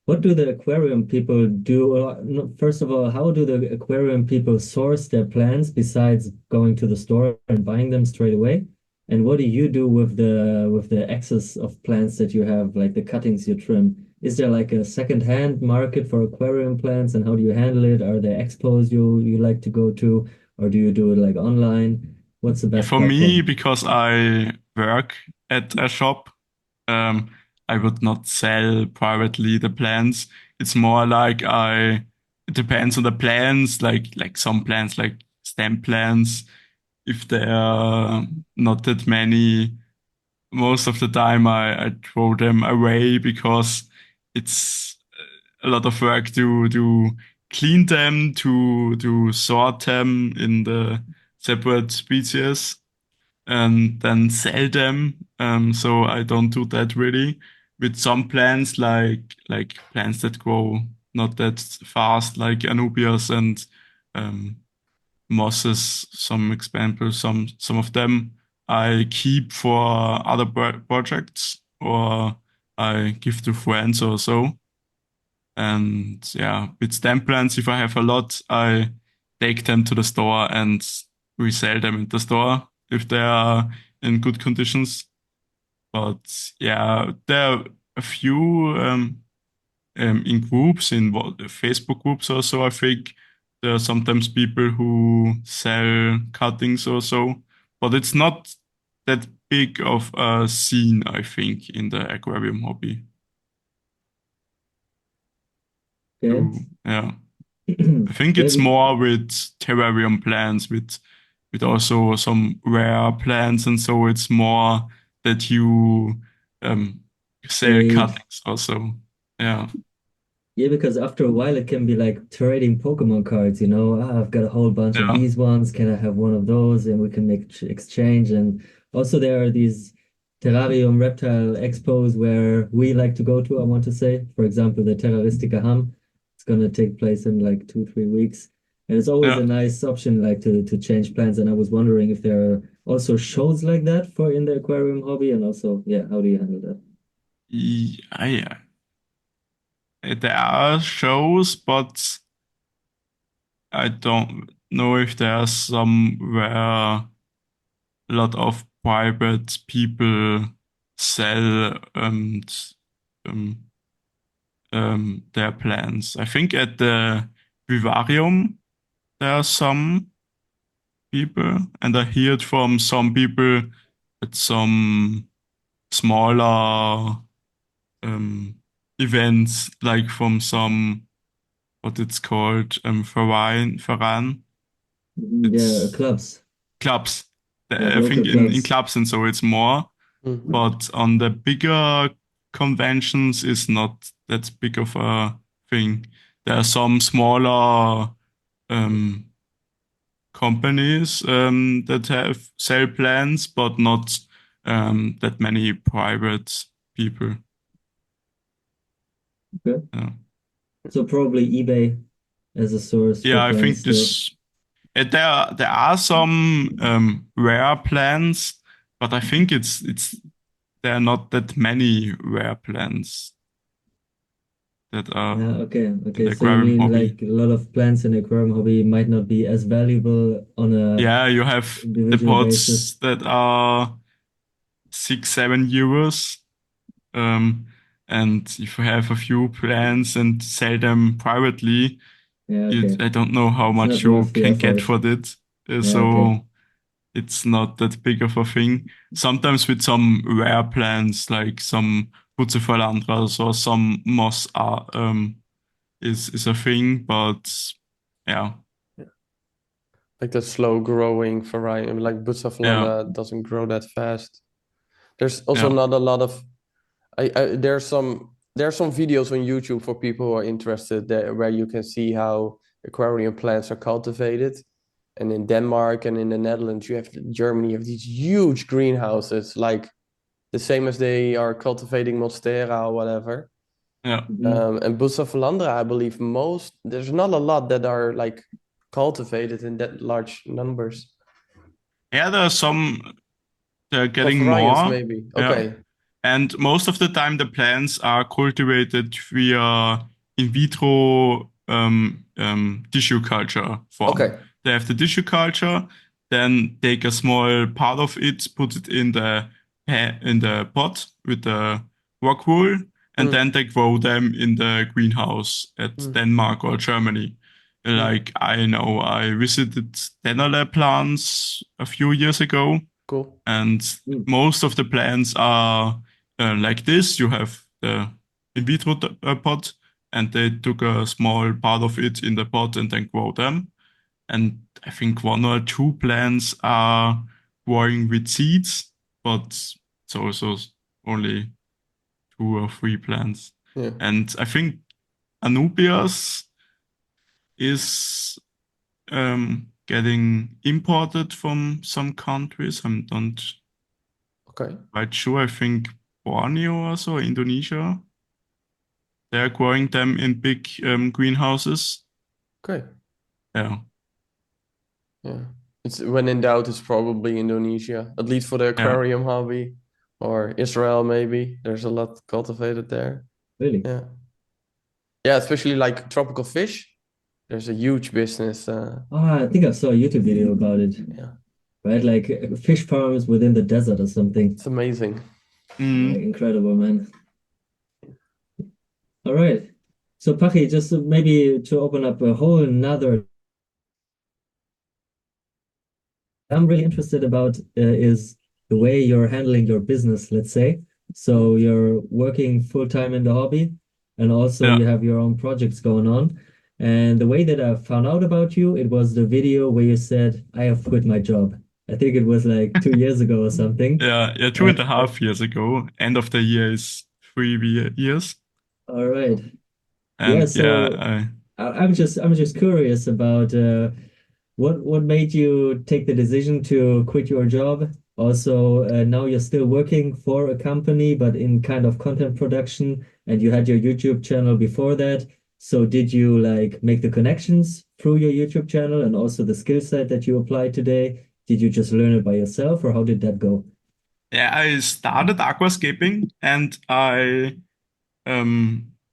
Speaker 3: What do the aquarium people do? No, first of all, how do the aquarium people source their plants besides going to the store and buying them straight away? And what do you do with the excess of plants that you have, like the cuttings you trim? Is there like a second-hand market for aquarium plants, and how do you handle it? Are there expos you like to go to, or do you do it like online? What's the best
Speaker 2: For me,
Speaker 3: platform?
Speaker 2: because I work at a shop, um, I would not sell privately the plants. It's more like it depends on the plants, like some plants, like stem plants. If there are not that many, most of the time I throw them away because it's a lot of work to clean them, to sort them in the separate species and then sell them. So I don't do that really. With some plants, like plants that grow not that fast, like Anubias and um, mosses, some examples, some of them I keep for other projects or I give to friends or so. And yeah, with stem plants, if I have a lot, I take them to the store and resell them in the store if they are in good conditions. But yeah, there are a few in groups, in Facebook groups also, I think. There are sometimes people who sell cuttings or so, but it's not that big of a scene, I think, in the aquarium hobby.
Speaker 3: Okay.
Speaker 2: Yeah. I think
Speaker 3: Yeah,
Speaker 2: it's more with terrarium plants, with also some rare plants, and so it's more that you um, sell
Speaker 3: save.
Speaker 2: cuttings also. Yeah,
Speaker 3: Yeah, because after a while it can be like trading Pokemon cards, you know. Ah, I've got a whole bunch of
Speaker 2: yeah,
Speaker 3: these ones. Can I have one of those? And we can make exchange. And also there are these terrarium reptile expos where we like to go to, I want to say. For example, the Terraristica Ham. It's gonna take place in like 2, 3 weeks. And it's always
Speaker 2: yeah.
Speaker 3: a nice option like to change plans. And I was wondering if there are also shows like that for in the aquarium hobby. And also, yeah, how do you handle that?
Speaker 2: Yeah, there are shows, but I don't know if there are some where a lot of private people sell um, their plans. I think at the vivarium there are some people, and I heard from some people at some smaller um, events, like from some what it's called, Verein.
Speaker 3: Yeah,
Speaker 2: It's
Speaker 3: clubs,
Speaker 2: clubs.
Speaker 3: like
Speaker 2: I
Speaker 3: local
Speaker 2: think in
Speaker 3: clubs.
Speaker 2: clubs and so it's more,
Speaker 1: Mhm.
Speaker 2: but on the bigger conventions is not that big of a thing. There are some smaller um, companies that have sell plans, but not that many private people.
Speaker 3: Okay.
Speaker 2: Yeah,
Speaker 3: So probably eBay as a source for
Speaker 2: yeah, I
Speaker 3: plants
Speaker 2: think
Speaker 3: still.
Speaker 2: this. There are some rare plants, but I think it's there are not that many rare plants that are
Speaker 3: Yeah, okay,
Speaker 2: in
Speaker 3: okay.
Speaker 2: the
Speaker 3: So you
Speaker 2: aquarium
Speaker 3: mean
Speaker 2: hobby.
Speaker 3: like a lot of plants in aquarium hobby might not be as valuable on a
Speaker 2: Yeah, you have the
Speaker 3: individual basis.
Speaker 2: pots that are 6, 7 euros. Um, and if you have a few plants and sell them privately,
Speaker 3: Yeah, okay.
Speaker 2: I don't know how
Speaker 3: It's
Speaker 2: much
Speaker 3: not
Speaker 2: you
Speaker 3: worth the
Speaker 2: can get
Speaker 3: effort.
Speaker 2: for that.
Speaker 3: Yeah, okay.
Speaker 2: So it's not that big of a thing. Sometimes with some rare plants, like some Bucephalandras or some moss is a thing, but yeah,
Speaker 1: Like the slow growing variety, like
Speaker 2: yeah,
Speaker 1: Bucephalanda doesn't grow that fast. There's also
Speaker 2: yeah,
Speaker 1: not a lot of there's some videos on YouTube for people who are interested there where you can see how aquarium plants are cultivated. And in Denmark and in the Netherlands, Germany, you have these huge greenhouses, like the same as they are cultivating Monstera or whatever.
Speaker 2: yeah.
Speaker 3: Mhm.
Speaker 1: And Bucephalandra, I believe there's not a lot that are like cultivated in that large numbers.
Speaker 2: Yeah, there are some, they're
Speaker 1: Or
Speaker 2: getting
Speaker 1: variants,
Speaker 2: more.
Speaker 1: maybe.
Speaker 2: Yeah.
Speaker 1: Okay.
Speaker 2: And most of the time, the plants are cultivated via in vitro tissue culture form.
Speaker 1: Okay.
Speaker 2: They have the tissue culture, then take a small part of it, put it in the pot with the rock wool, and
Speaker 1: Mm,
Speaker 2: then they grow them in the greenhouse at
Speaker 1: mm,
Speaker 2: Denmark or Germany.
Speaker 1: mm.
Speaker 2: Like I know, I visited Dennerle plants a few years ago,
Speaker 1: Cool.
Speaker 2: and
Speaker 3: Mm.
Speaker 2: most of the plants are like this. You have the in vitro pot, and they took a small part of it in the pot and then grow them. And I think one or two plants are growing with seeds, but it's also only 2 or 3 plants.
Speaker 1: Yeah.
Speaker 2: And I think Anubias is getting imported from some countries. I don't
Speaker 1: Okay.
Speaker 2: quite sure. I think Borneo also, Indonesia. They're growing them in big greenhouses.
Speaker 1: Okay.
Speaker 2: Yeah,
Speaker 1: Yeah. It's when in doubt, it's probably Indonesia, at least for the
Speaker 2: yeah,
Speaker 1: aquarium hobby, or Israel maybe. There's a lot cultivated there.
Speaker 3: Really?
Speaker 1: Yeah. Yeah, especially like tropical fish. There's a huge business.
Speaker 3: Oh, I think I saw a YouTube video about it,
Speaker 1: Yeah.
Speaker 3: right? Like fish farms within the desert or something.
Speaker 1: It's amazing.
Speaker 3: Like,
Speaker 2: mm,
Speaker 3: incredible, man. All right. So, Pachi, just maybe to open up a whole nother, I'm really interested about is the way you're handling your business, let's say. So
Speaker 1: Mm.
Speaker 3: you're working full time in the hobby, and also
Speaker 2: yeah,
Speaker 3: you have your own projects going on. And the way that I found out about you, it was the video where you said, I have quit my job. I think it was like 2 years ago or something.
Speaker 2: yeah, yeah. Two
Speaker 3: Uh,
Speaker 2: and a half years ago. End of the year is 3 years,
Speaker 3: all right. Yeah,
Speaker 2: and yeah,
Speaker 3: so I'm just curious about what made you take the decision to quit your job? Also, now you're still working for a company, but in kind of content production, and you had your YouTube channel before that. So did you like make the connections through your YouTube channel and also the skill set that you apply today? Did you just learn it by yourself, or how did that go?
Speaker 2: yeah. I started aquascaping, and I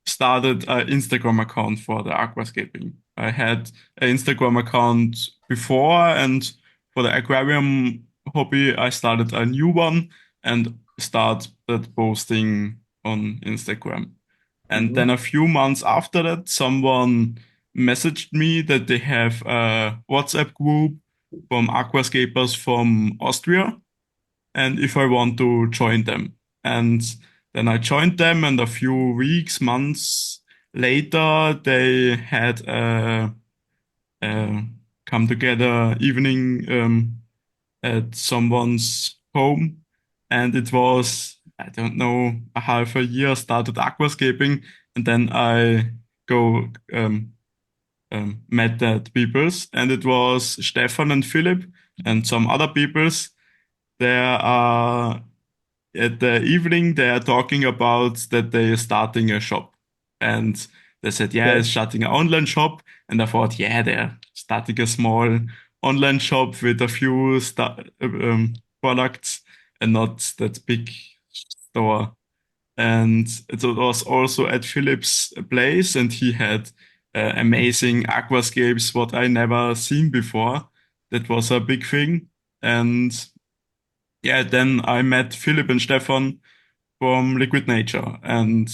Speaker 2: started an Instagram account for the aquascaping. I had an Instagram account before, and for the aquarium hobby, I started a new one and started posting on Instagram. And then
Speaker 3: Hmm.
Speaker 2: a few months after that, someone messaged me that they have a WhatsApp group from aquascapers from Austria and if I want to join them. And then I joined them, and a few weeks, months later, they had a come together evening at someone's home, and it was, I don't know, a half a year. Started aquascaping, and then I go met that peoples, and it was Stefan and Philip and some other peoples. There are at the evening they are talking about that they are starting a shop, and they said, yeah,
Speaker 3: Okay.
Speaker 2: it's starting an online shop. And I thought, yeah, they're starting a small online shop with a few products and not that big store. And it was also at Philip's place, and he had amazing aquascapes what I never seen before. That was a big thing. And yeah, then I met Philip and Stefan from Liquid Nature, and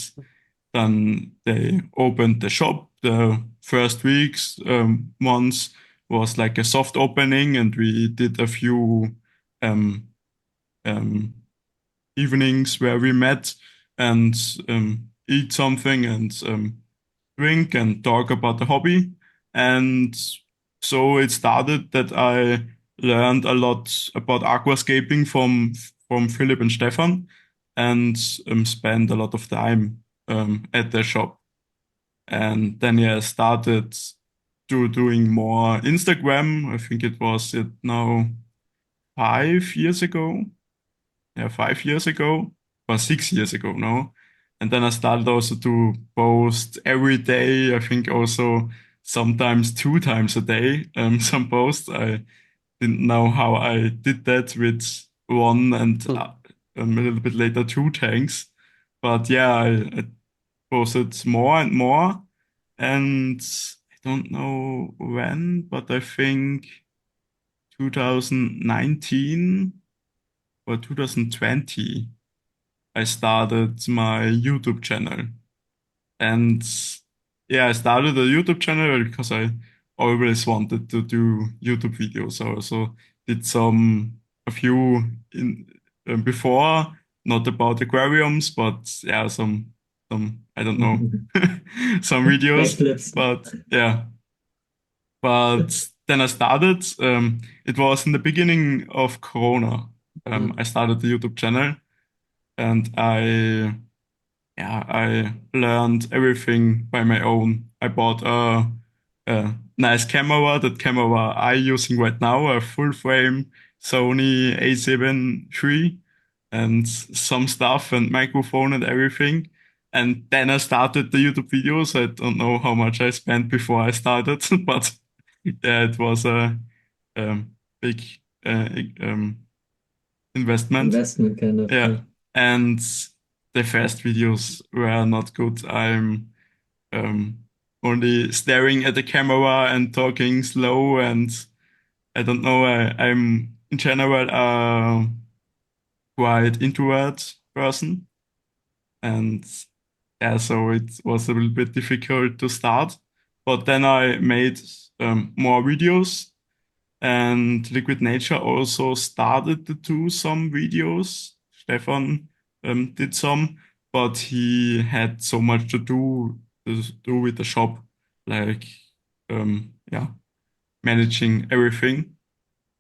Speaker 2: then they opened the shop. The first weeks, months was like a soft opening, and we did a few um, um, evenings where we met and eat something and drink and talk about the hobby. And so it started that I learned a lot about aquascaping from Philip and Stefan, and spent a lot of time at the shop. And then yeah, I started doing more Instagram. I think it was it now 5 years ago. Yeah, 5 years ago or 6 years ago now. And then I started also to post every day. I think also sometimes 2 times a day. Some posts. I didn't know how I did that with one and a little bit later 2 tanks. But yeah, I posted more and more. And I don't know when, but I think 2019 or 2020, I started my YouTube channel. And yeah, I started a YouTube channel because I always wanted to do YouTube videos. I also did a few in before, not about aquariums, but yeah, I don't know, some videos.
Speaker 3: Backflips.
Speaker 2: But yeah, but then I started. It was in the beginning of Corona. I started the YouTube channel, and I learned everything by my own. I bought a nice camera. That camera I'm using right now, a full frame Sony A7 III, and some stuff and microphone and everything. And then I started the YouTube videos. I don't know how much I spent before I started, but yeah, it was a big uh, um, investment.
Speaker 3: Investment kind of,
Speaker 2: Yeah,
Speaker 3: yeah.
Speaker 2: and the first videos were not good. I'm um, only staring at the camera and talking slow, and I don't know. I'm in general a quite introvert person, and yeah, so it was a little bit difficult to start. But then I made more videos, and Liquid Nature also started to do some videos. Stefan did some, but he had so much to do with the shop, like yeah, managing everything.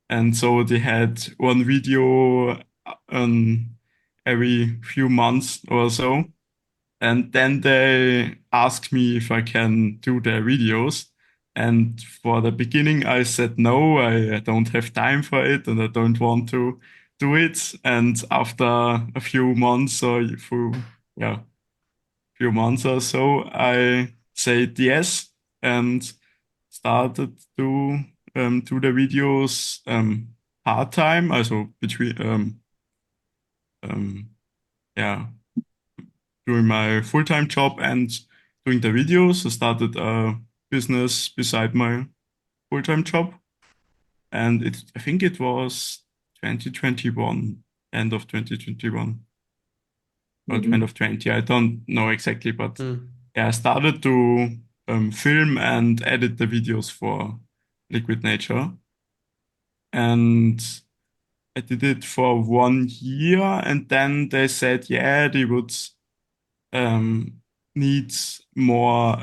Speaker 2: And so they had one video every few months or so. And then they asked me if I can do their videos. And for the beginning, I said no, I don't have time for it and I don't want to do it. And after a few months yeah, or so, I said yes and started to do the videos part time, also between um, yeah, doing my full-time job and doing the videos. I started a business beside my full-time job, and I think it was 2021, end of 2021 or end
Speaker 3: Mhm.
Speaker 2: of 20. I don't know exactly, but yeah, I started to film and edit the videos for Liquid Nature, and I did it for 1 year, and then they said, yeah, they would um, needs more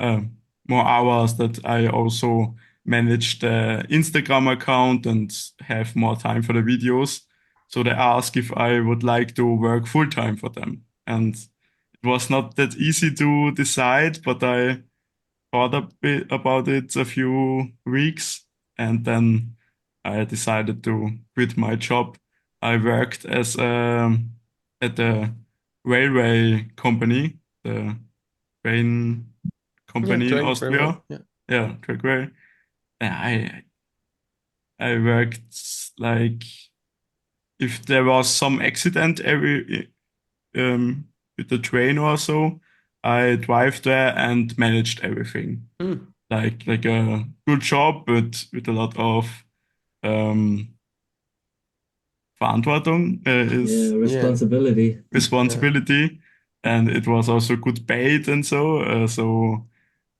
Speaker 2: hours that I also manage the Instagram account and have more time for the videos. So they asked if I would like to work full time for them. And it was not that easy to decide, but I thought a bit about it a few weeks, and then I decided to quit my job. I worked as at the railway company, the train
Speaker 1: Yeah,
Speaker 2: company in
Speaker 1: train railway.
Speaker 2: Austria.
Speaker 1: Yeah.
Speaker 2: Yeah, trackway. And I worked like if there was some accident every with the train or so, I drive there and managed everything.
Speaker 1: Mm.
Speaker 2: Like a good job, but with a lot of um, Verantwortung
Speaker 3: Yeah,
Speaker 2: is
Speaker 1: Yeah.
Speaker 3: responsibility.
Speaker 1: Yeah.
Speaker 2: responsibility, and it was also good paid and so. So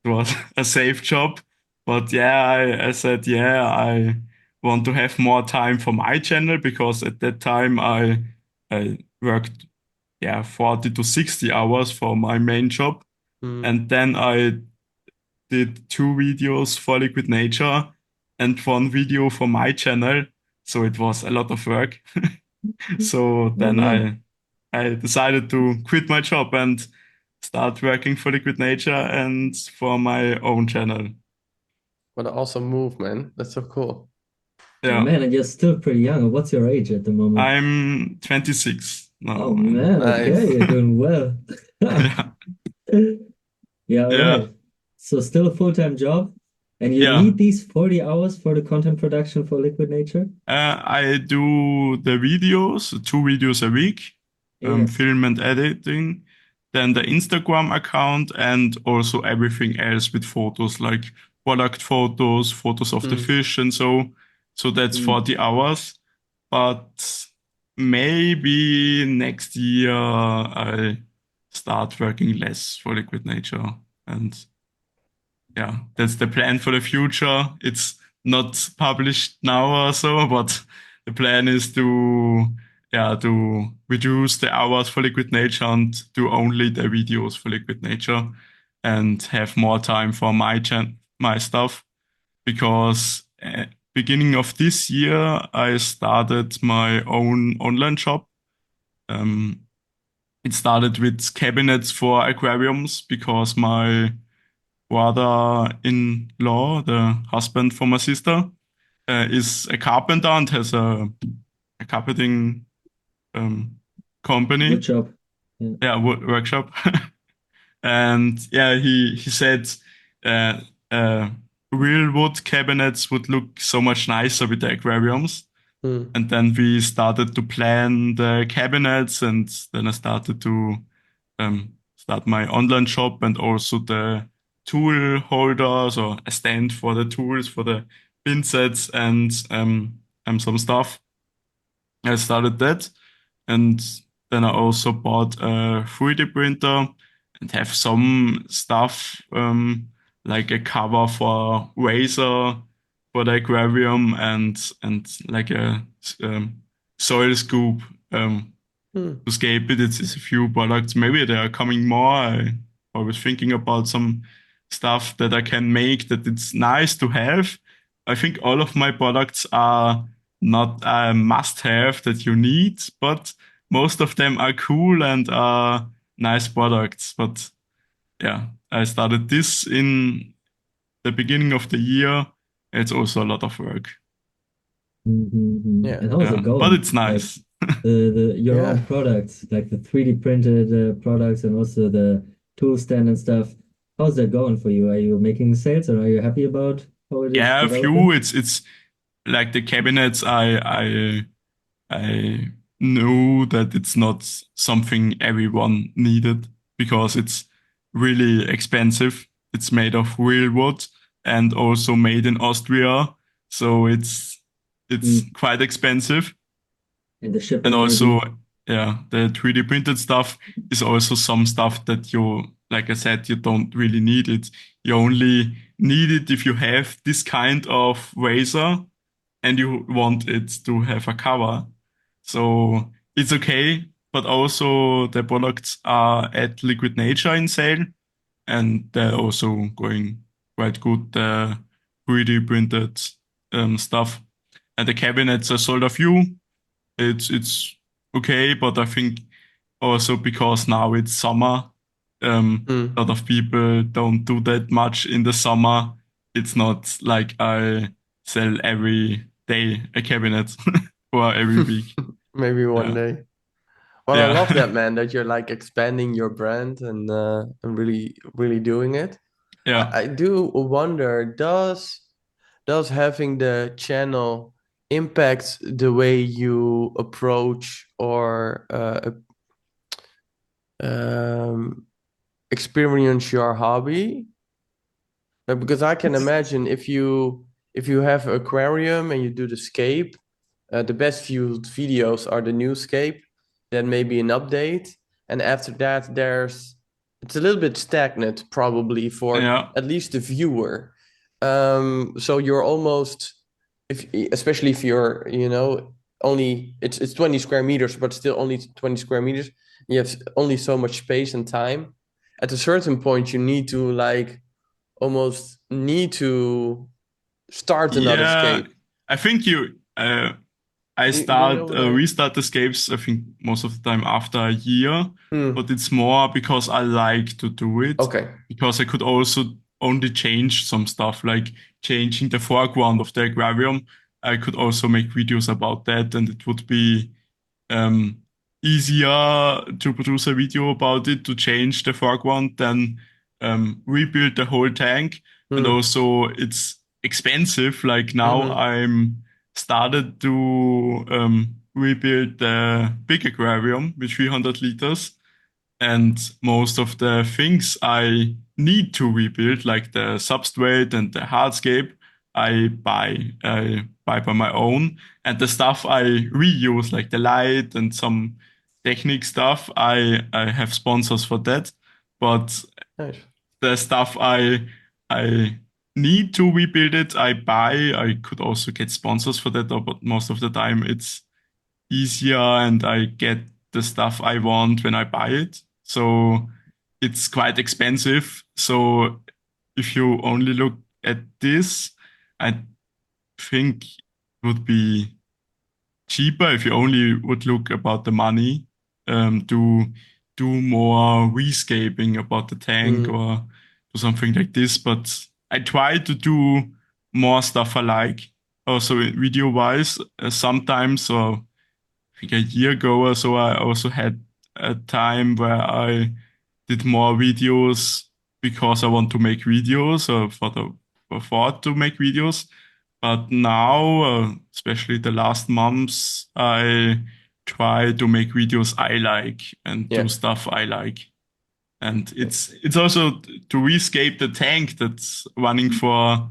Speaker 2: it was a safe job. But yeah, I said, yeah, I want to have more time for my channel because at that time I worked, yeah, 40 to 60 hours for my main job.
Speaker 1: Mm.
Speaker 2: And then I did 2 videos for Liquid Nature and 1 video for my channel. So it was a lot of work. So
Speaker 3: Oh
Speaker 2: then
Speaker 3: man.
Speaker 2: I decided to quit my job and start working for Liquid Nature and for my own channel.
Speaker 1: What an awesome move, man. That's so cool.
Speaker 3: Oh
Speaker 2: Yeah,
Speaker 3: man, and you're still pretty young. What's your age at the moment?
Speaker 2: I'm 26 now,
Speaker 3: Oh
Speaker 2: and
Speaker 3: man, okay,
Speaker 1: Nice.
Speaker 3: you're doing well.
Speaker 2: yeah,
Speaker 3: Yeah, all
Speaker 2: yeah,
Speaker 3: right. So still a full-time job, and you
Speaker 2: yeah.
Speaker 3: need these 40 hours for the content production for Liquid Nature?
Speaker 2: I do the videos, 2 videos a week,
Speaker 3: Yeah.
Speaker 2: film and editing, then the Instagram account, and also everything else with photos like product photos, photos of the
Speaker 1: Mm.
Speaker 2: fish, and so. So that's
Speaker 3: Mm.
Speaker 2: 40 hours. But maybe next year I start working less for Liquid Nature. And yeah, that's the plan for the future. It's not published now or so, but the plan is to reduce the hours for Liquid Nature and do only the videos for Liquid Nature and have more time for my stuff because beginning of this year I started my own online shop. Um, it started with cabinets for aquariums because my brother-in-law, the husband for my sister, is a carpenter and has a carpenting um,
Speaker 3: Wood
Speaker 2: company,
Speaker 3: shop. Yeah.
Speaker 2: yeah, workshop. And yeah, he said uh, uh, real wood cabinets would look so much nicer with the aquariums.
Speaker 1: Mm.
Speaker 2: And then we started to plan the cabinets, and then I started to start my online shop and also the tool holders or a stand for the tools for the pin sets and some stuff. I started that, and then I also bought a 3D printer and have some stuff like a cover for Razor for the aquarium and like a soil scoop
Speaker 1: Mm.
Speaker 2: to scape it. It's a few products. Maybe there are coming more. I was thinking about some stuff that I can make that it's nice to have. I think all of my products are not a must have that you need, but most of them are cool and are nice products. But yeah, I started this in the beginning of the year. It's also a lot of work.
Speaker 3: Mm-hmm.
Speaker 1: Yeah.
Speaker 3: And how's it
Speaker 2: Yeah, but
Speaker 3: going?
Speaker 2: it's
Speaker 3: Like
Speaker 2: nice.
Speaker 3: the your
Speaker 1: Yeah.
Speaker 3: own products, like the 3D printed products and also the tool stand and stuff. How's that going for you? Are you making sales and are you happy about how it is
Speaker 2: Yeah, a few.
Speaker 3: developing?
Speaker 2: It's like the cabinets. I know that it's not something everyone needed because it's really expensive. It's made of real wood and also made in Austria, so it's
Speaker 3: Mm.
Speaker 2: quite expensive.
Speaker 3: And the
Speaker 2: And
Speaker 3: shipping
Speaker 2: also,
Speaker 3: maybe.
Speaker 2: yeah, the 3D printed stuff is also some stuff that you, like I said, you don't really need it. You only need it if you have this kind of razor and you want it to have a cover. So it's okay, but also the products are at Liquid Nature in sale and they're also going quite good. The 3D printed stuff. And the cabinets I sold a few. It's okay, but I think also because now it's summer, a lot of people don't do that much in the summer. It's not like I sell every day a cabinet or every week.
Speaker 1: Maybe one
Speaker 2: Yeah.
Speaker 1: day. Well, I love that, man, that you're like expanding your brand and really, really doing it.
Speaker 2: Yeah.
Speaker 1: I do wonder, does having the channel impact the way you approach or um, experience your hobby? Because I can imagine if you have an aquarium and you do the scape, the best viewed videos are the new scape, then maybe an update, and after that it's a little bit stagnant probably for
Speaker 2: Yeah.
Speaker 1: at least the viewer. So you're almost if especially if you're only it's 20 square meters, but still only 20 square meters. You have only so much space and time. At a certain point, you need to like almost need to start another
Speaker 2: Yeah.
Speaker 1: scape.
Speaker 2: I think I
Speaker 1: Do you know what I?
Speaker 2: restart escapes, I think most of the time after a year,
Speaker 1: Hmm.
Speaker 2: but it's more because I like to do it.
Speaker 1: Okay.
Speaker 2: Because I could also only change some stuff, like changing the foreground of the aquarium. I could also make videos about that, and it would be um, easier to produce a video about it, to change the foreground than rebuild the whole tank. And
Speaker 1: Hmm.
Speaker 2: also, it's expensive. Like now,
Speaker 1: Mm-hmm.
Speaker 2: I'm started to rebuild the big aquarium with 300 liters. And most of the things I need to rebuild, like the substrate and the hardscape, I buy by my own. And the stuff I reuse, like the light and some technique stuff, I have sponsors for that. But
Speaker 1: Nice.
Speaker 2: the stuff I need to rebuild it, I buy. I could also get sponsors for that, but most of the time it's easier and I get the stuff I want when I buy it. So it's quite expensive. So if you only look at this, I think it would be cheaper if you only would look about the money, to do more rescaping about the tank
Speaker 1: Mm.
Speaker 2: or do something like this. But I try to do more stuff I like. Also video wise, sometimes, or I think a year ago or so, I also had a time where I did more videos because I want to make videos or for thought to make videos. But now, especially the last months, I try to make videos I like and do
Speaker 1: Yeah.
Speaker 2: stuff I like. And it's also to rescape the tank that's running for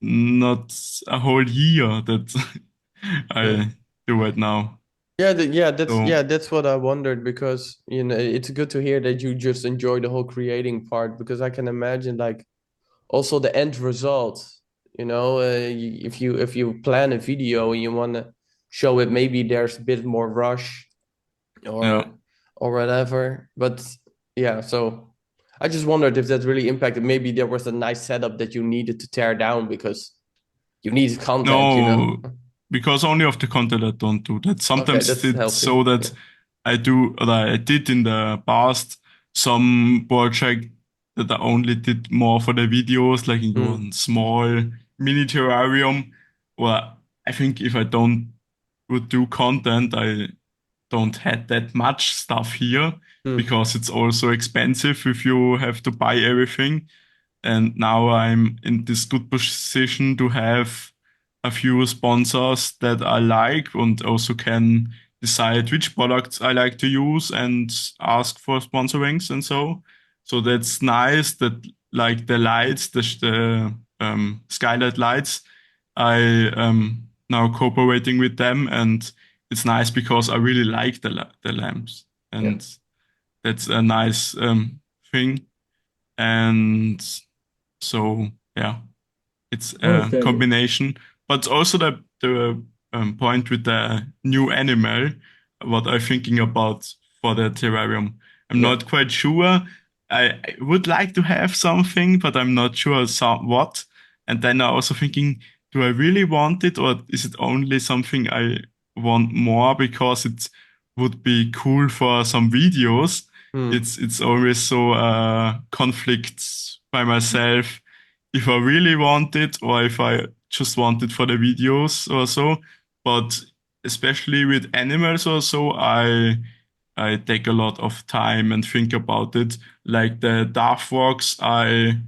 Speaker 2: not a whole year that
Speaker 1: Yeah.
Speaker 2: I do it now. So
Speaker 1: That's what I wondered because it's good to hear that you just enjoy the whole creating part because I can imagine like also the end result. If you plan a video and you want to show it, maybe there's a bit more rush
Speaker 2: yeah.
Speaker 1: or whatever. But yeah, so I just wondered if that really impacted. Maybe there was a nice setup that you needed to tear down because you needed content.
Speaker 2: No, because only of the content I don't do that.
Speaker 1: Okay,
Speaker 2: Sometimes
Speaker 1: that's
Speaker 2: it's
Speaker 1: healthy.
Speaker 2: so that
Speaker 1: Yeah.
Speaker 2: I do, or I did in the past, some project that I only did more for the videos, like in
Speaker 1: Mm,
Speaker 2: one small mini terrarium. Well, I think if I don't would do content, I don't had that much stuff here
Speaker 1: mm,
Speaker 2: because it's also expensive if you have to buy everything. And now I'm in this good position to have a few sponsors that I like and also can decide which products I like to use and ask for sponsorings and so. So that's nice that like the lights, the skylight lights, I now cooperating with them, and it's nice because I really like the lamps,
Speaker 1: yeah.
Speaker 2: and that's a nice thing. And so yeah, it's
Speaker 3: Oh,
Speaker 2: a combination, but also the point with the new animal, what I'm thinking about for the terrarium. I'm
Speaker 1: Yeah.
Speaker 2: not quite sure. I would like to have something, but I'm not sure what. And then I also thinking, do I really want it, or is it only something I want more because it would be cool for some videos?
Speaker 1: Hmm.
Speaker 2: It's always so conflicts by myself if I really want it or if I just want it for the videos or so. But especially with animals or so, I take a lot of time and think about it. Like the Dark Rocks, I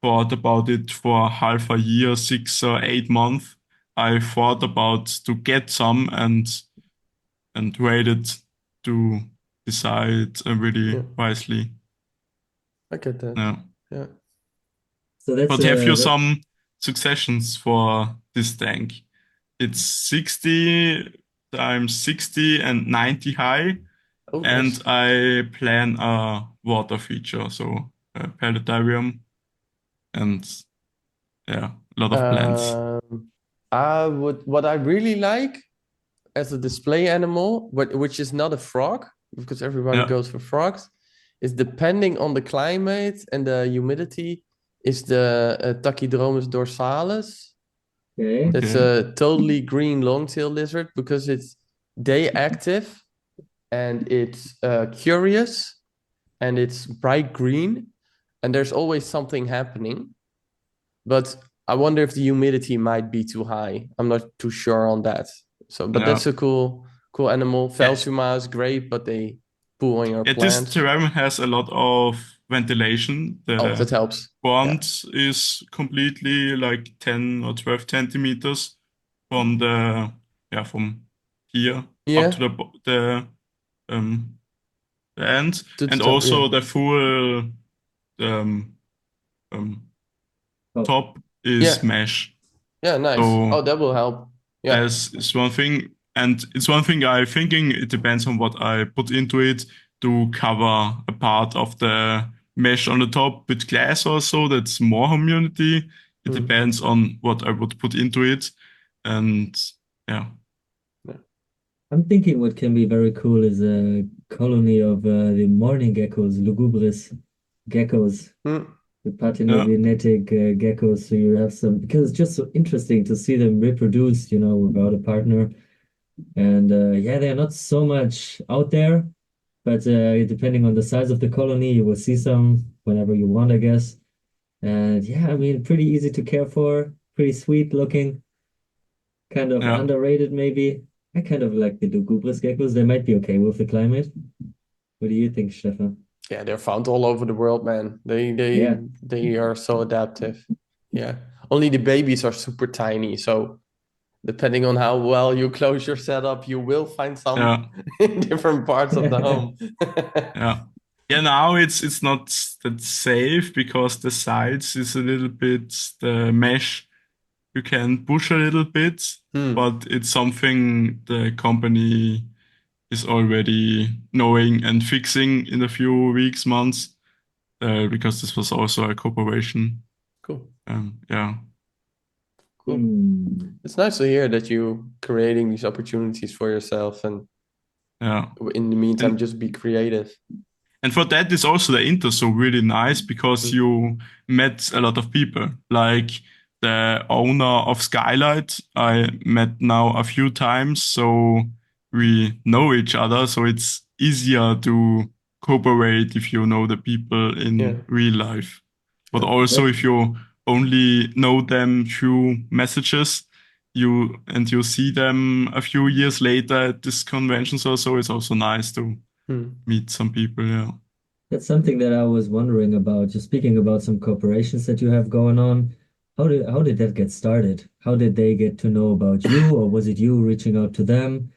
Speaker 2: thought about it for half a year, 6 or 8 months. I thought about to get some and waited to decide really
Speaker 1: Yeah,
Speaker 2: wisely.
Speaker 1: I get that.
Speaker 2: Yeah.
Speaker 1: Yeah.
Speaker 3: So that's
Speaker 2: But have you
Speaker 3: that.
Speaker 2: some successions for this tank? It's 60 times 60 and 90 high.
Speaker 1: Oh,
Speaker 2: And
Speaker 1: nice.
Speaker 2: I plan a water feature, so a planetarium and yeah, a lot of plants.
Speaker 1: Um, what I really like as a display animal, which is not a frog, because everybody
Speaker 2: Yeah,
Speaker 1: goes for frogs, is depending on the climate and the humidity, is the Tachydermus dorsalis.
Speaker 3: Okay.
Speaker 1: That's
Speaker 2: okay.
Speaker 1: a totally green long-tailed lizard because it's day active and it's curious and it's bright green and there's always something happening. But I wonder if the humidity might be too high. I'm not too sure on that. So, but
Speaker 2: Yeah.
Speaker 1: that's a cool animal.
Speaker 2: Yeah,
Speaker 1: Phelsuma is great, but they poo on your
Speaker 2: yeah, this
Speaker 1: plants.
Speaker 2: terrarium has a lot of ventilation.
Speaker 1: Oh,
Speaker 2: The
Speaker 1: that helps. Yeah.
Speaker 2: pond is completely like 10 or 12 centimeters from from here up to
Speaker 1: Yeah.
Speaker 2: um the end,
Speaker 1: To the
Speaker 2: and
Speaker 1: top. Yeah.
Speaker 2: also the full um, um
Speaker 3: Oh,
Speaker 2: top is
Speaker 1: Yeah.
Speaker 2: mesh.
Speaker 1: Yeah. Nice.
Speaker 2: So
Speaker 1: Oh, that will help. Yeah.
Speaker 2: there's is one thing, and it's one thing I thinking it depends on what I put into it to cover a part of the mesh on the top with glass also. That's more humidity. It
Speaker 1: Hmm.
Speaker 2: depends on what I would put into it, and yeah,
Speaker 1: Yeah.
Speaker 3: I'm thinking what can be very cool is a colony of the morning geckos, lugubris geckos,
Speaker 1: Hmm.
Speaker 3: the
Speaker 2: yeah,
Speaker 3: parthenogenetic geckos. So you have some, because it's just so interesting to see them reproduce, without a partner. And yeah, they're not so much out there, but depending on the size of the colony, you will see some whenever you want, I guess. And yeah, I mean, pretty easy to care for, pretty sweet looking, kind of
Speaker 2: yeah,
Speaker 3: underrated maybe. I kind of like the Lugubris geckos. They might be okay with the climate. What do you think, Stefan?
Speaker 1: Yeah. They're found all over the world, man. They
Speaker 3: Yeah,
Speaker 1: they they are so adaptive. Yeah. Only the babies are super tiny, so depending on how well you close your setup, you will find some
Speaker 2: yeah,
Speaker 1: in different parts of the home.
Speaker 2: yeah. Yeah, now it's not that safe because the sides is a little bit the mesh you can push a little bit,
Speaker 1: Hmm.
Speaker 2: but it's something the company is already knowing and fixing in a few weeks, months, because this was also a cooperation.
Speaker 1: Cool.
Speaker 2: Yeah,
Speaker 1: Cool.
Speaker 3: Hmm.
Speaker 1: It's nice to hear that you creating these opportunities for yourself and
Speaker 2: yeah.
Speaker 1: in the meantime
Speaker 2: And
Speaker 1: just be creative.
Speaker 2: And for that is also the Inter so really nice because
Speaker 1: Hmm.
Speaker 2: you met a lot of people. Like the owner of Skylight, I met now a few times, so we know each other. So it's easier to cooperate if you know the people
Speaker 1: Yeah.
Speaker 2: in real life. But
Speaker 1: Yeah.
Speaker 2: also
Speaker 3: That
Speaker 2: if you only know them through messages, you see them a few years later at these conventions or so, it's also nice to
Speaker 1: Hmm.
Speaker 2: meet some people. Yeah.
Speaker 3: that's something that I was wondering about. Just speaking about some corporations that you have going on. How did that get started? How did they get to know about you, or was it you reaching out to them?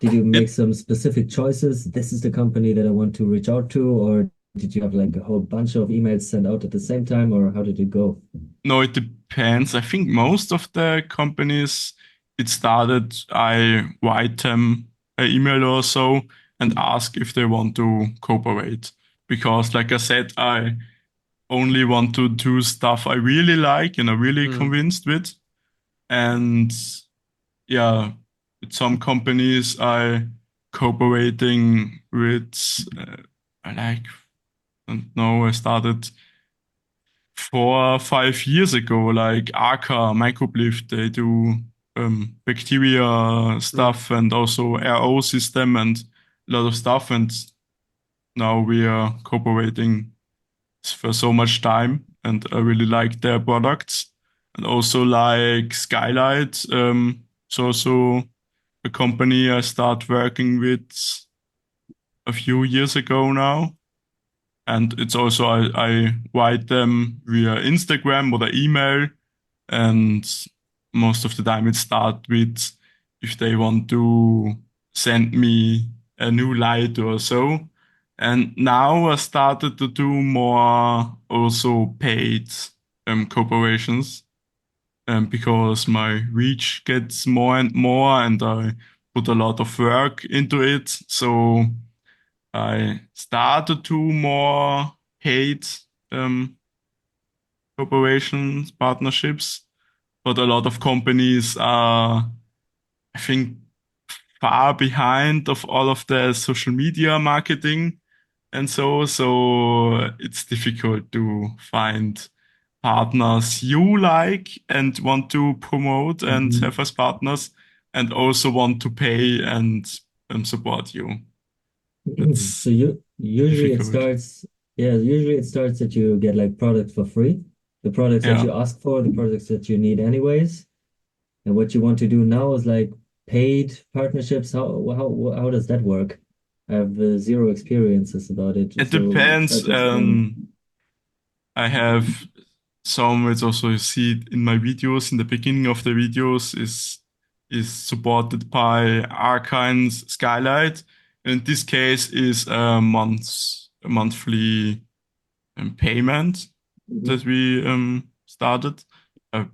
Speaker 3: Did you make
Speaker 2: It
Speaker 3: some specific choices? This is the company that I want to reach out to, or did you have like a whole bunch of emails sent out at the same time, or how did it go?
Speaker 2: no, it depends. I think most of the companies it started. I write them an email or so and ask if they want to cooperate because, like I said, I only want to do stuff I really like and I'm really
Speaker 1: Hmm.
Speaker 2: convinced with. And yeah, with some companies I cooperating with. I like, I don't know. I started 4 or 5 years ago, like Arca, Microblift, they do bacteria stuff and also RO system and a lot of stuff. And now we are cooperating for so much time, and I really like their products. And also like Skylight, it's also a company I start working with a few years ago now. And it's also I write them via Instagram or the email, and most of the time it starts with if they want to send me a new light or so. And now I started to do more also paid cooperations, because my reach gets more and more, and I put a lot of work into it. So I started to more paid um, cooperations, partnerships, but a lot of companies are, I think, far behind of all of the social media marketing and so it's difficult to find partners you like and want to promote and have as partners and also want to pay and support you. It's
Speaker 3: So you usually it
Speaker 2: difficult.
Speaker 3: starts, yeah, usually it starts that you get like products for free, the products that
Speaker 2: Yeah.
Speaker 3: you ask for, the products that you need anyways. And what you want to do now is like paid partnerships. How does that work? I have zero experiences about it.
Speaker 2: It
Speaker 3: So try
Speaker 2: depends.
Speaker 3: to explain.
Speaker 2: I have some, it's also you see it in my videos, in the beginning of the videos is supported by Archine's Skylight. In this case is a monthly payment that we started. I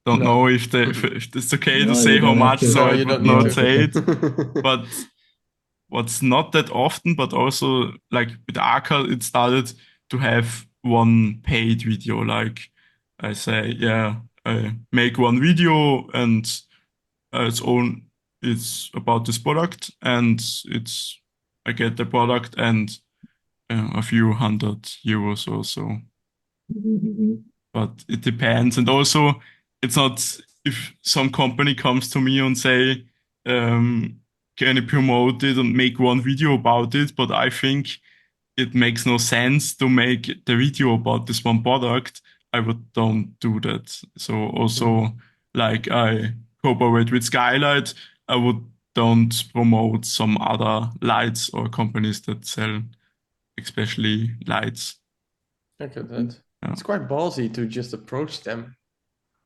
Speaker 2: don't
Speaker 1: No.
Speaker 2: know if if it's okay to
Speaker 3: No,
Speaker 2: say
Speaker 3: you
Speaker 2: how
Speaker 3: don't have
Speaker 2: much,
Speaker 3: to.
Speaker 2: so
Speaker 1: No,
Speaker 2: I
Speaker 1: you
Speaker 2: would
Speaker 1: don't need
Speaker 3: No,
Speaker 2: not
Speaker 3: it's
Speaker 2: say
Speaker 3: okay.
Speaker 2: it. But what's not that often, but also like with Arca, it started to have one paid video. Like I say, yeah, I make one video and it's about this product and it's, I get the product and a few €100 or so.
Speaker 3: Mhm.
Speaker 2: But it depends. And also, it's not if some company comes to me and say, can you promote it and make one video about it? But I think it makes no sense to make the video about this one product. I would don't do that. So also, like I cooperate with Skylight, I would don't promote some other lights or companies that sell especially lights.
Speaker 1: I get that.
Speaker 2: Yeah,
Speaker 1: It's quite ballsy to just approach them.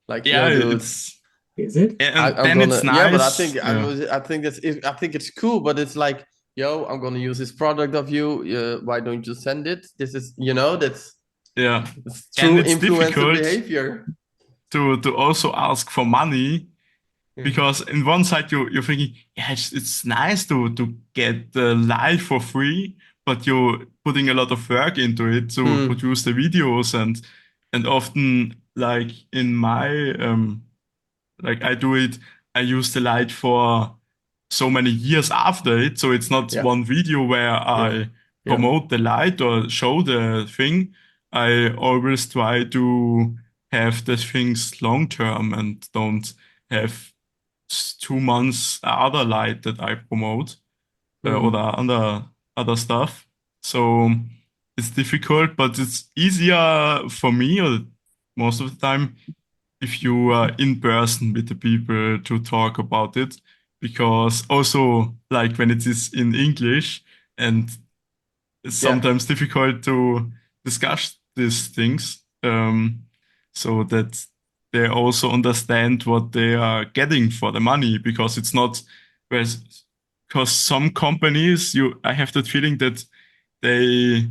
Speaker 1: Like,
Speaker 2: yeah,
Speaker 1: yo, dude,
Speaker 2: it's
Speaker 3: Is it?
Speaker 2: and
Speaker 1: I'm
Speaker 2: then it's
Speaker 1: gonna, yeah, but I
Speaker 2: nice.
Speaker 1: think
Speaker 2: Yeah,
Speaker 1: I think I think it's cool, but it's like, yo, I'm gonna use this product of you. Why don't you send it? This is,
Speaker 2: yeah,
Speaker 1: it's
Speaker 2: and
Speaker 1: true
Speaker 2: it's
Speaker 1: influencer
Speaker 2: difficult
Speaker 1: behavior.
Speaker 2: to also ask for money
Speaker 1: Yeah.
Speaker 2: because in one side you're thinking, yeah, it's nice to get the light for free, but you're putting a lot of work into it to
Speaker 1: Hmm.
Speaker 2: produce the videos and often like in my like I do it, I use the light for so many years after it. So it's not
Speaker 1: Yeah.
Speaker 2: one video where
Speaker 1: Yeah.
Speaker 2: I
Speaker 1: Yeah.
Speaker 2: promote the light or show the thing. I always try to have the things long term and don't have 2 months other light that I promote or the
Speaker 1: Hmm.
Speaker 2: other stuff. So it's difficult, but it's easier for me or most of the time if you are in person with the people to talk about it, because also like when it is in English and it's
Speaker 1: Yeah.
Speaker 2: sometimes difficult to discuss these things, so that they also understand what they are getting for the money, because it's not, because some companies, I have that feeling that they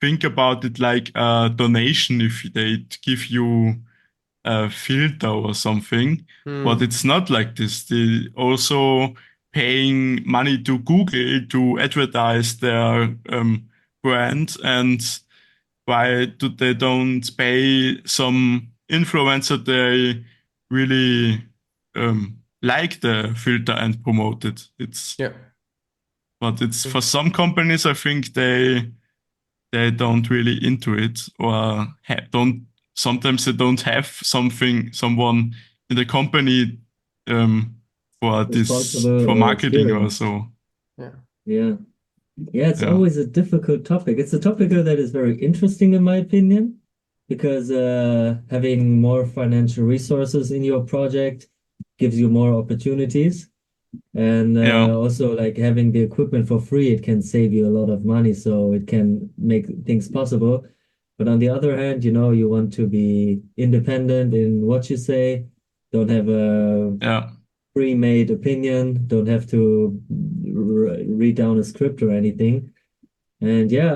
Speaker 2: think about it like a donation if they give you a filter or something, but
Speaker 1: Hmm.
Speaker 2: it's not like this. They also paying money to Google to advertise their brand, and why do they don't pay some influencer they really like the filter and promote it? It's
Speaker 1: Yeah.
Speaker 2: but it's
Speaker 1: Hmm.
Speaker 2: for some companies I think they don't really into it, or don't sometimes they don't have someone in the company
Speaker 3: Responsible
Speaker 2: for
Speaker 3: or
Speaker 2: marketing or
Speaker 3: experienced.
Speaker 2: so.
Speaker 1: Yeah.
Speaker 3: Yeah. Yeah, it's
Speaker 2: Yeah,
Speaker 3: always a difficult topic. It's a topic that is very interesting, in my opinion, because having more financial resources in your project gives you more opportunities. And
Speaker 2: yeah,
Speaker 3: also, like having the equipment for free, it can save you a lot of money, so it can make things possible. But on the other hand, you want to be independent in what you say, don't have a
Speaker 2: yeah,
Speaker 3: pre-made opinion, don't have to read down a script or anything. And yeah,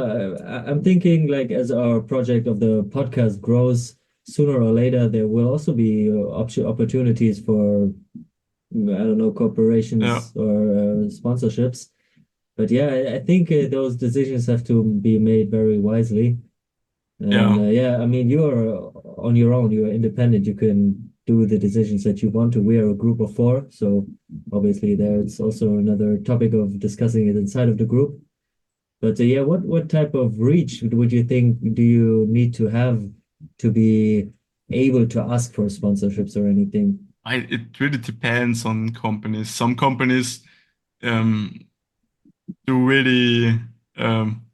Speaker 3: I'm thinking like as our project of the podcast grows, sooner or later there will also be opportunities for I don't know,
Speaker 2: yeah,
Speaker 3: corporations or sponsorships. But yeah, I think those decisions have to be made very wisely. And
Speaker 2: yeah,
Speaker 3: yeah, I mean, you're on your own, you're independent, you can do the decisions that you want to. We are a group of four, so obviously there's also another topic of discussing it inside of the group. But yeah, what type of reach would you think do you need to have to be able to ask for sponsorships or anything?
Speaker 2: it really depends on companies. Some companies um, do really. Um,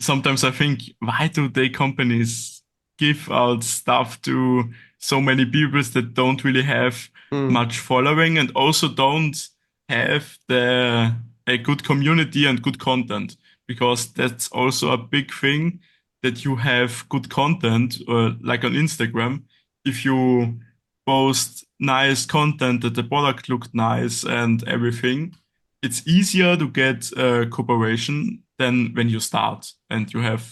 Speaker 2: Sometimes I think, why do they companies give out stuff to so many people that don't really have
Speaker 1: Mm.
Speaker 2: much following and also don't have a good community and good content? Because that's also a big thing, that you have good content, like on Instagram. If you post nice content, that the product looked nice and everything, it's easier to get cooperation than when you start and you have,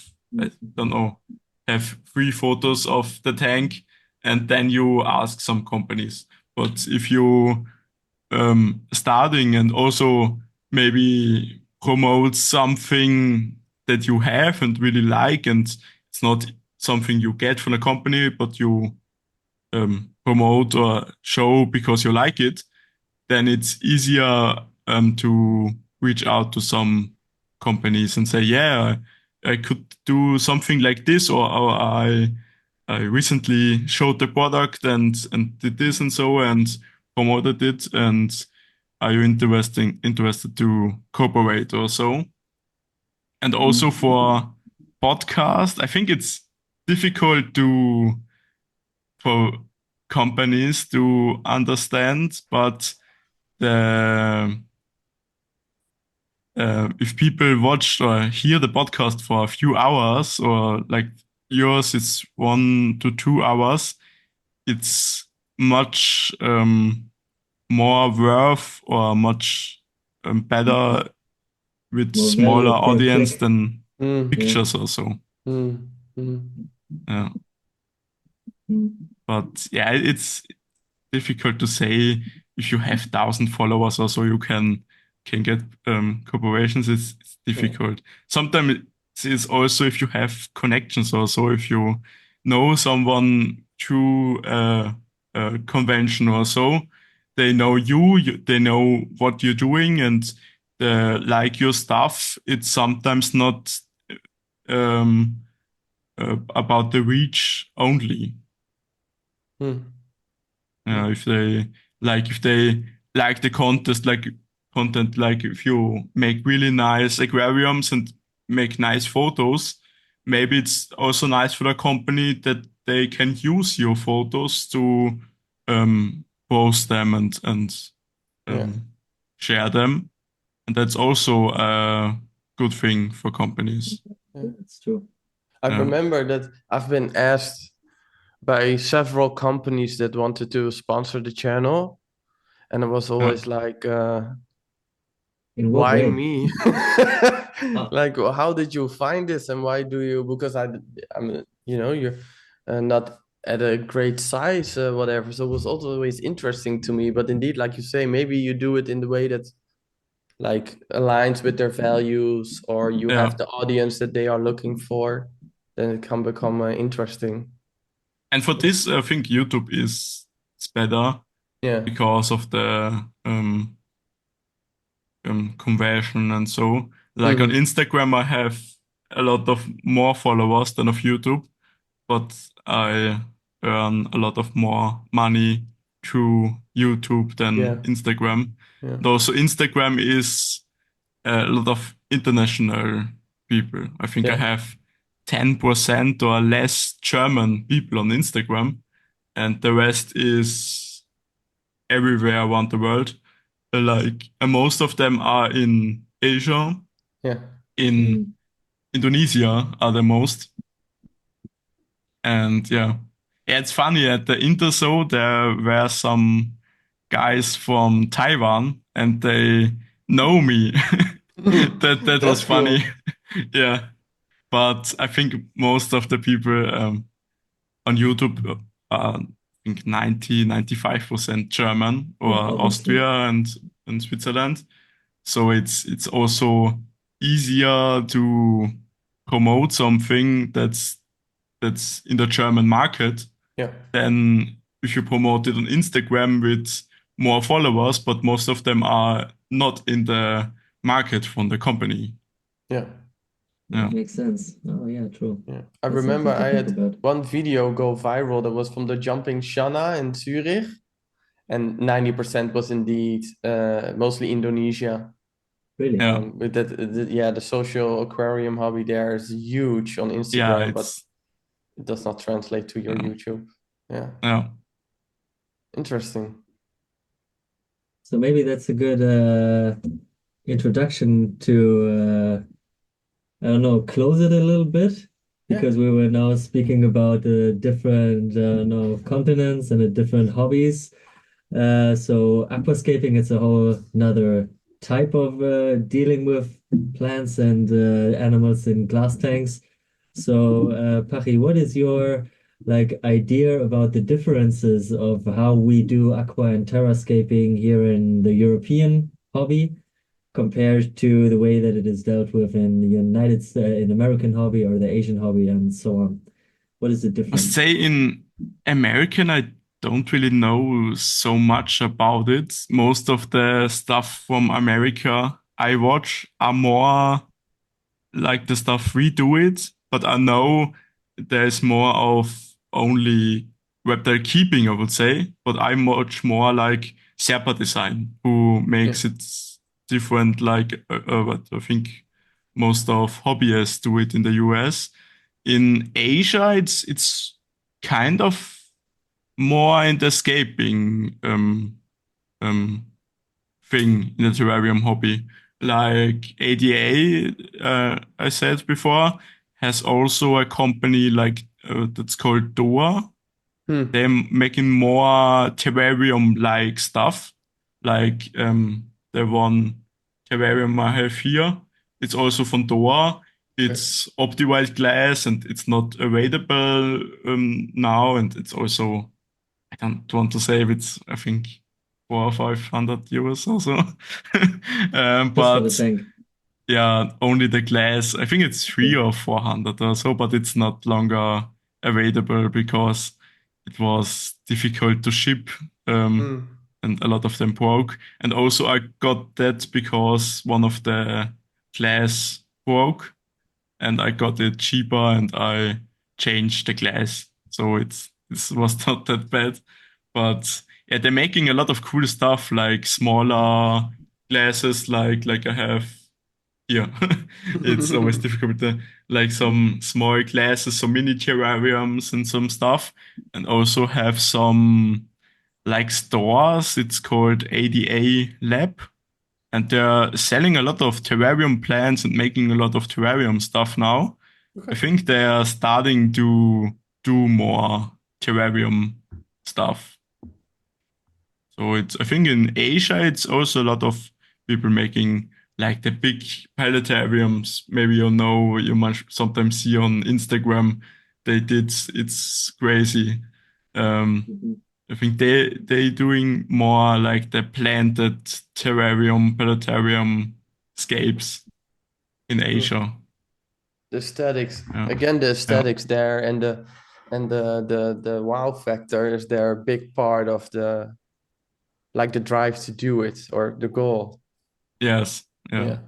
Speaker 2: I don't know, have 3 photos of the tank and then you ask some companies. But if you starting and also maybe promote something that you have and really like, and it's not something you get from a company, but you promote or show because you like it, then it's easier to reach out to some companies and say, yeah, I could do something like this, or I recently showed the product and did this and so and promoted it, and are you interested to cooperate or so? And also for podcast, I think it's difficult to for companies to understand, but the if people watch or hear the podcast for a few hours, or like yours, it's 1 to 2 hours, it's much more worth or much better with
Speaker 3: More
Speaker 2: smaller
Speaker 3: value per
Speaker 2: audience
Speaker 3: click.
Speaker 2: than
Speaker 1: Mm.
Speaker 3: Yeah.
Speaker 2: pictures also.
Speaker 1: Mm. Mm.
Speaker 2: Yeah.
Speaker 3: Mm.
Speaker 2: But yeah, it's difficult to say if you have 1,000 followers or so you can get corporations. It's
Speaker 1: Yeah.
Speaker 2: difficult. Sometimes it's also if you have connections or so, if you know someone through a convention or so, they know they know what you're doing and like your stuff. It's sometimes not um, about the reach only.
Speaker 1: Mm. Mm.
Speaker 2: If they like the contest, like content, like if you make really nice aquariums and make nice photos, maybe it's also nice for the company that they can use your photos to post them and
Speaker 1: Yeah.
Speaker 2: um, share them, and that's also a good thing for companies.
Speaker 1: Yeah.
Speaker 3: That's true.
Speaker 1: I
Speaker 2: Yeah,
Speaker 1: remember that I've been asked by several companies that wanted to sponsor the channel, and it was
Speaker 2: yeah,
Speaker 1: always like,
Speaker 3: In what
Speaker 1: why
Speaker 3: way?
Speaker 1: me?
Speaker 3: Ah,
Speaker 1: Like, how did you find this, and why do you? Because I'm, you're not at a great size, whatever. So it was always interesting to me. But indeed, like you say, maybe you do it in the way that like aligns with their values, or you
Speaker 2: yeah.
Speaker 1: have the audience that they are looking for, then it can become interesting.
Speaker 2: And for this, I think YouTube is better
Speaker 1: Yeah.
Speaker 2: because of the conversion and so. Like on
Speaker 1: Mm-hmm.
Speaker 2: Instagram, I have a lot of more followers than of YouTube, but I earn a lot of more money through YouTube than
Speaker 1: Yeah.
Speaker 2: Instagram.
Speaker 1: Yeah.
Speaker 2: And also Instagram is a lot of international people. I think I
Speaker 1: Yeah.
Speaker 2: have 10% or less German people on Instagram, and the rest is everywhere around the world. Most of them are in Asia,
Speaker 1: Yeah.
Speaker 2: in
Speaker 3: Mm.
Speaker 2: Indonesia are the most. And yeah, it's funny at the Interso there were some guys from Taiwan and they know me. That was
Speaker 1: That's
Speaker 2: funny.
Speaker 1: cool.
Speaker 2: Yeah, but I think most of the people on YouTube are, I think 95% German or
Speaker 3: Wow,
Speaker 2: Austria
Speaker 3: okay.
Speaker 2: and Switzerland. So it's also easier to promote something that's in the German market
Speaker 1: Yeah.
Speaker 2: than if you promote it on Instagram with more followers, but most of them are not in the market from the company.
Speaker 1: Yeah.
Speaker 2: Yeah.
Speaker 3: That makes sense. Oh, yeah, true.
Speaker 1: Yeah. I
Speaker 3: That's
Speaker 1: remember
Speaker 3: something to
Speaker 1: I
Speaker 3: think
Speaker 1: had
Speaker 3: about.
Speaker 1: one video go viral that was from the jumping Shanna in Zurich, and 90% was indeed mostly Indonesia.
Speaker 3: Really.
Speaker 2: Yeah.
Speaker 1: With that, yeah, the social aquarium hobby there is huge on
Speaker 2: Yeah,
Speaker 1: Instagram, but it does not translate to your
Speaker 2: yeah,
Speaker 1: YouTube. Yeah,
Speaker 2: yeah.
Speaker 1: interesting.
Speaker 3: So maybe that's a good introduction to I don't know, close it a little bit
Speaker 1: Yeah,
Speaker 3: because we were now speaking about different no, continents and the different hobbies. So aquascaping is a whole another type of dealing with plants and animals in glass tanks. So, Pachi, what is your like idea about the differences of how we do aqua and terrascaping here in the European hobby compared to the way that it is dealt with in the United States, in American hobby or the Asian hobby and so on? What is the
Speaker 2: I must
Speaker 3: difference?
Speaker 2: say in American, I don't really know so much about it. Most of the stuff from America I watch are more like the stuff we do it, but I know there's more of only reptile keeping, I would say, but I'm much more like Sherpa design, who
Speaker 1: yeah,
Speaker 2: makes it different, like what I think most of hobbyists do it in the US. In Asia, it's kind of more in the escaping um, thing in the terrarium hobby. Like ADA, I said before, has also a company that's called Doa.
Speaker 1: hmm.
Speaker 2: They're making more terrarium-like stuff. Like the one terrarium I have here, it's also from Doa.
Speaker 1: Okay.
Speaker 2: It's opti-white glass and it's not available now. And it's also, I don't want to say if it's, I think, 400 or 500 euros or so.
Speaker 3: Just for the
Speaker 2: But
Speaker 3: tank.
Speaker 2: yeah, only the glass. I think it's three
Speaker 3: Okay.
Speaker 2: or 400 or so, but it's not longer available because it was difficult to ship,
Speaker 1: Hmm.
Speaker 2: and a lot of them broke. And also, I got that because one of the glass broke, and I got it cheaper, and I changed the glass, so this was not that bad. But yeah, they're making a lot of cool stuff, like smaller glasses, like I have here. It's always difficult to like some small glasses, some mini terrariums and some stuff, and also have some like stores. It's called ADA Lab, and they're selling a lot of terrarium plants and making a lot of terrarium stuff now. I
Speaker 1: Okay.
Speaker 2: think they are starting to do more terrarium stuff. So I think in Asia, it's also a lot of people making like the big planetariums. Maybe you know, you might sometimes see on Instagram, it's crazy. Um,
Speaker 3: Mhm.
Speaker 2: I think they doing more like the planted terrarium, planetarium scapes in
Speaker 1: Hmm.
Speaker 2: Asia.
Speaker 1: The aesthetics,
Speaker 2: Yeah,
Speaker 1: again, the
Speaker 2: yeah,
Speaker 1: aesthetics there, and the wow factor is there a big part of the, like, the drive to do it or the goal.
Speaker 2: yes, Yeah.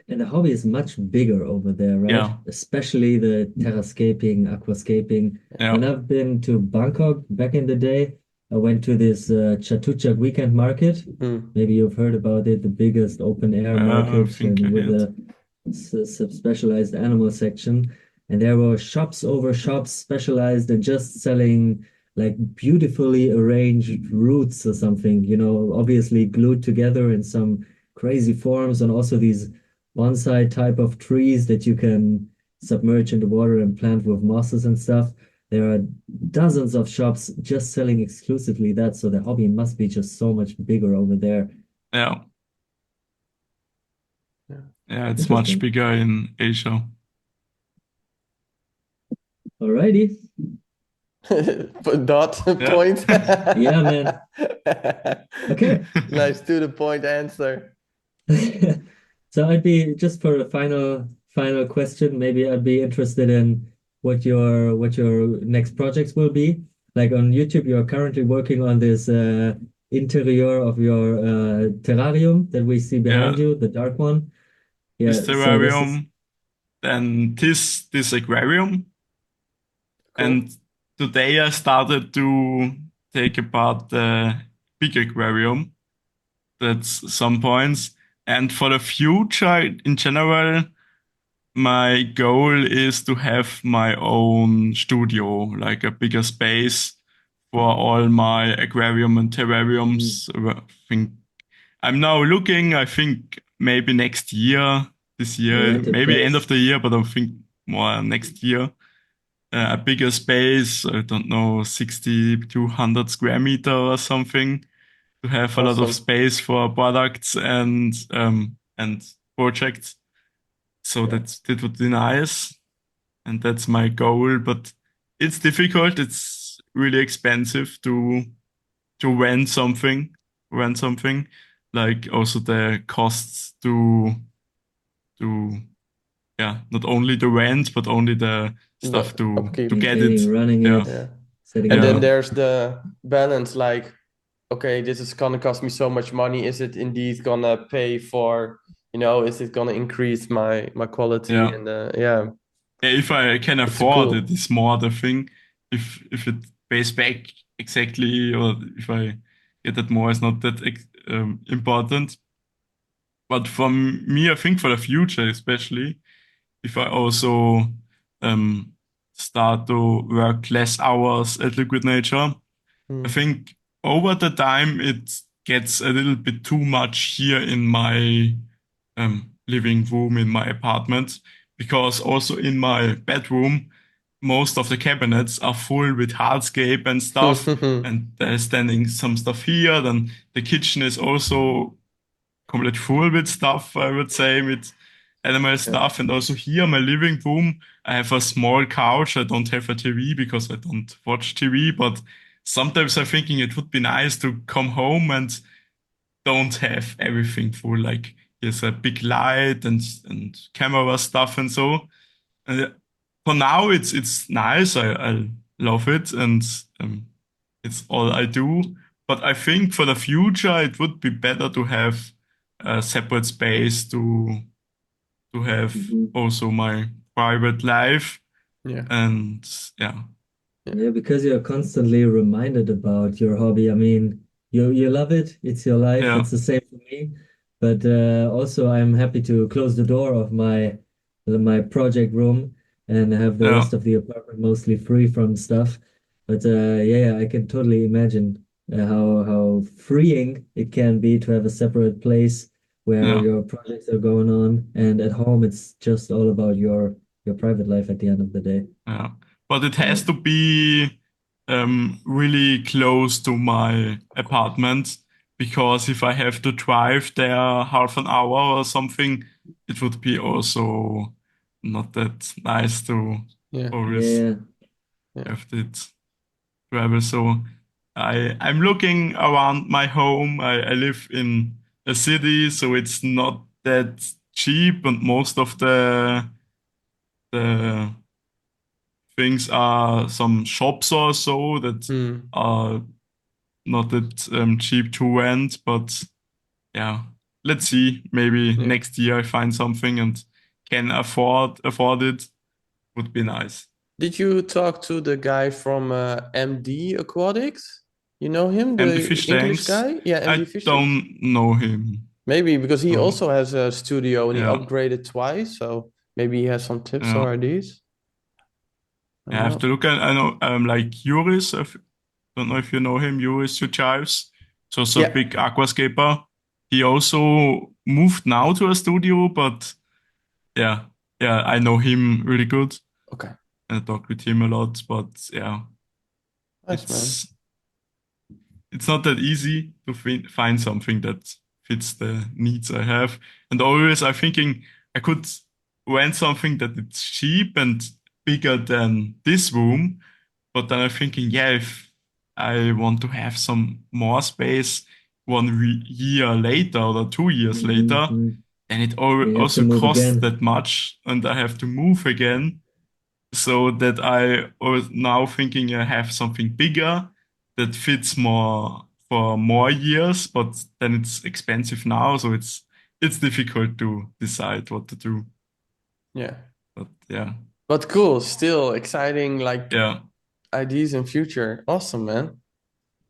Speaker 3: And the hobby is much bigger over there, right?
Speaker 2: Yeah.
Speaker 3: Especially the terrascaping, aquascaping.
Speaker 2: Yeah.
Speaker 3: When I've been to Bangkok back in the day, I went to this Chatuchak weekend market.
Speaker 1: Mm.
Speaker 3: Maybe you've heard about it, the biggest open air
Speaker 2: I
Speaker 3: market
Speaker 2: think I
Speaker 3: and with
Speaker 2: had.
Speaker 3: a specialized animal section. And there were shops over shops specialized in just selling like beautifully arranged roots or something, obviously glued together in some crazy forms, and also these bonsai type of trees that you can submerge in the water and plant with mosses and stuff. There are dozens of shops just selling exclusively that, so the hobby must be just so much bigger over there.
Speaker 2: Yeah.
Speaker 1: Yeah.
Speaker 2: Yeah, it's much
Speaker 3: Interesting.
Speaker 2: bigger in Asia.
Speaker 3: Alrighty.
Speaker 1: Dot
Speaker 2: Yeah.
Speaker 1: point.
Speaker 3: Yeah, man. Okay.
Speaker 1: Nice to the point answer.
Speaker 3: So I'd be just for a final question, maybe I'd be interested in what your next projects will be. Like on YouTube, you're currently working on this interior of your terrarium that we see
Speaker 2: Yeah.
Speaker 3: behind you, the dark one.
Speaker 2: This
Speaker 3: Yeah, so this is
Speaker 2: terrarium, then this aquarium.
Speaker 1: Cool.
Speaker 2: And today I started to take apart the big aquarium. That's some points. And for the future, in general, my goal is to have my own studio, like a bigger space for all my aquarium and terrariums. I think I'm now looking, I think maybe next year, this year,
Speaker 3: rent a
Speaker 2: maybe end
Speaker 3: place.
Speaker 2: of the year, but I think more next year. A bigger space, I don't know, 60 to 100 square meter or something, to have a lot of
Speaker 1: Awesome.
Speaker 2: space for products and projects. So
Speaker 3: Yeah.
Speaker 2: that would be nice, and that's my goal. But it's difficult. It's really expensive to rent something. Like also the costs to yeah, not only the rent but only the stuff
Speaker 1: The
Speaker 2: to
Speaker 1: upkeep.
Speaker 2: get it.
Speaker 3: Maintaining, running
Speaker 2: Yeah,
Speaker 3: it,
Speaker 1: Yeah.
Speaker 3: setting
Speaker 1: And
Speaker 3: it
Speaker 1: then
Speaker 2: yeah,
Speaker 3: up.
Speaker 1: there's the balance, like, okay, this is gonna cost me so much money. Is it indeed gonna pay for, is it gonna increase my quality?
Speaker 2: yeah.
Speaker 1: And yeah,
Speaker 2: Yeah, if I can
Speaker 1: it's
Speaker 2: afford it,
Speaker 1: cool.
Speaker 2: is more the thing. If it pays back exactly, or if I get that more, is not that important. But for me, I think for the future, especially if I also um, start to work less hours at Liquid Nature, I
Speaker 1: Mm.
Speaker 2: think over the time it gets a little bit too much here in my living room in my apartment, because also in my bedroom most of the cabinets are full with hardscape and stuff, and there's standing some stuff here. Then the kitchen is also complete full with stuff, I would say, with animal
Speaker 1: Yeah.
Speaker 2: stuff. And also here, my living room, I have a small couch. I don't have a TV because I don't watch TV, but sometimes I'm thinking it would be nice to come home and don't have everything full. Like here's a big light and camera stuff and so. And for now, it's nice. I love it, and it's all I do. But I think for the future, it would be better to have a separate space to have
Speaker 3: Mhm.
Speaker 2: also my private life.
Speaker 1: Yeah.
Speaker 2: And yeah,
Speaker 1: Yeah.
Speaker 3: Yeah, because you're constantly reminded about your hobby. I mean, you love it. It's your life.
Speaker 2: yeah,
Speaker 3: It's the same for me. But also, I'm happy to close the door of my project room and have the
Speaker 2: yeah,
Speaker 3: rest of the apartment mostly free from stuff. But yeah, I can totally imagine how freeing it can be to have a separate place where
Speaker 2: yeah,
Speaker 3: your projects are going on, and at home, it's just all about your private life at the end of the day.
Speaker 2: yeah. But it
Speaker 3: Yeah.
Speaker 2: has to be really close to my apartment, because if I have to drive there half an hour or something, it would be also not that nice to
Speaker 1: Yeah.
Speaker 2: always
Speaker 3: Yeah.
Speaker 1: Yeah.
Speaker 2: have that travel. So I'm looking around my home. I live in a city, so it's not that cheap, and most of the things are some shops or so that
Speaker 1: Mm.
Speaker 2: are not that cheap to rent. But yeah, let's see. Maybe
Speaker 1: Yeah.
Speaker 2: next year I find something and can afford it. Would be nice.
Speaker 1: Did you talk to the guy from MD Aquatics? You know him,
Speaker 2: MD
Speaker 1: the
Speaker 2: Fish
Speaker 1: English
Speaker 2: Tanks.
Speaker 1: guy? Yeah, MD
Speaker 2: I
Speaker 1: Fish Tanks.
Speaker 2: don't know him.
Speaker 1: Maybe because he
Speaker 2: So
Speaker 1: also has a studio and he
Speaker 2: yeah,
Speaker 1: upgraded twice, so maybe he has some tips
Speaker 2: yeah.
Speaker 1: or ideas. I
Speaker 2: I
Speaker 1: don't
Speaker 2: have to
Speaker 1: know.
Speaker 2: look at. I know like Juris. I don't know if you know him. Juris Chives. So a
Speaker 1: Yeah.
Speaker 2: big aquascaper. He also moved now to a studio, but yeah, yeah. I know him really good.
Speaker 1: Okay.
Speaker 2: I talk with him a lot, but yeah,
Speaker 1: Nice, man.
Speaker 2: it's it's not that easy to find something that fits the needs I have. And always I'm thinking I could rent something that it's cheap and bigger than this room. But then I'm thinking, yeah, if I want to have some more space 1 year later or 2 years later,
Speaker 3: Mhm.
Speaker 2: then it
Speaker 3: You have to
Speaker 2: also
Speaker 3: move
Speaker 2: costs
Speaker 3: again.
Speaker 2: that much and I have to move again. So that I was now thinking I have something bigger that fits more for more years, but then it's expensive now, so it's difficult to decide what to do.
Speaker 1: Yeah.
Speaker 2: But yeah,
Speaker 1: But cool, still exciting like
Speaker 2: yeah,
Speaker 1: ideas in future. Awesome, man.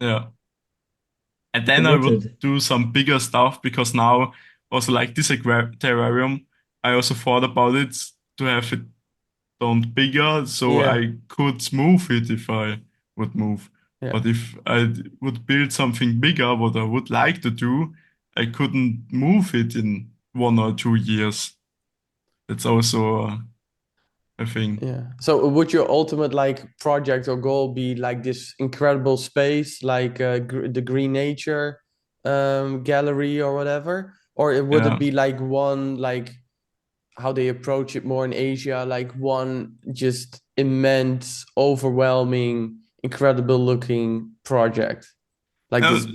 Speaker 2: yeah. And then I would
Speaker 3: Committed.
Speaker 2: do some bigger stuff because now also like this terrarium, I also thought about it to have it done bigger so
Speaker 1: Yeah.
Speaker 2: I could move it if I would move.
Speaker 1: Yeah.
Speaker 2: But if I would build something bigger, what I would like to do, I couldn't move it in 1 or 2 years. That's also a thing.
Speaker 1: Yeah. So would your ultimate like project or goal be like this incredible space, like the Green Nature gallery or whatever? Or would it
Speaker 2: Yeah.
Speaker 1: be like one like how they approach it more in Asia, like one just immense, overwhelming, incredible looking project, like
Speaker 2: Uh,
Speaker 1: this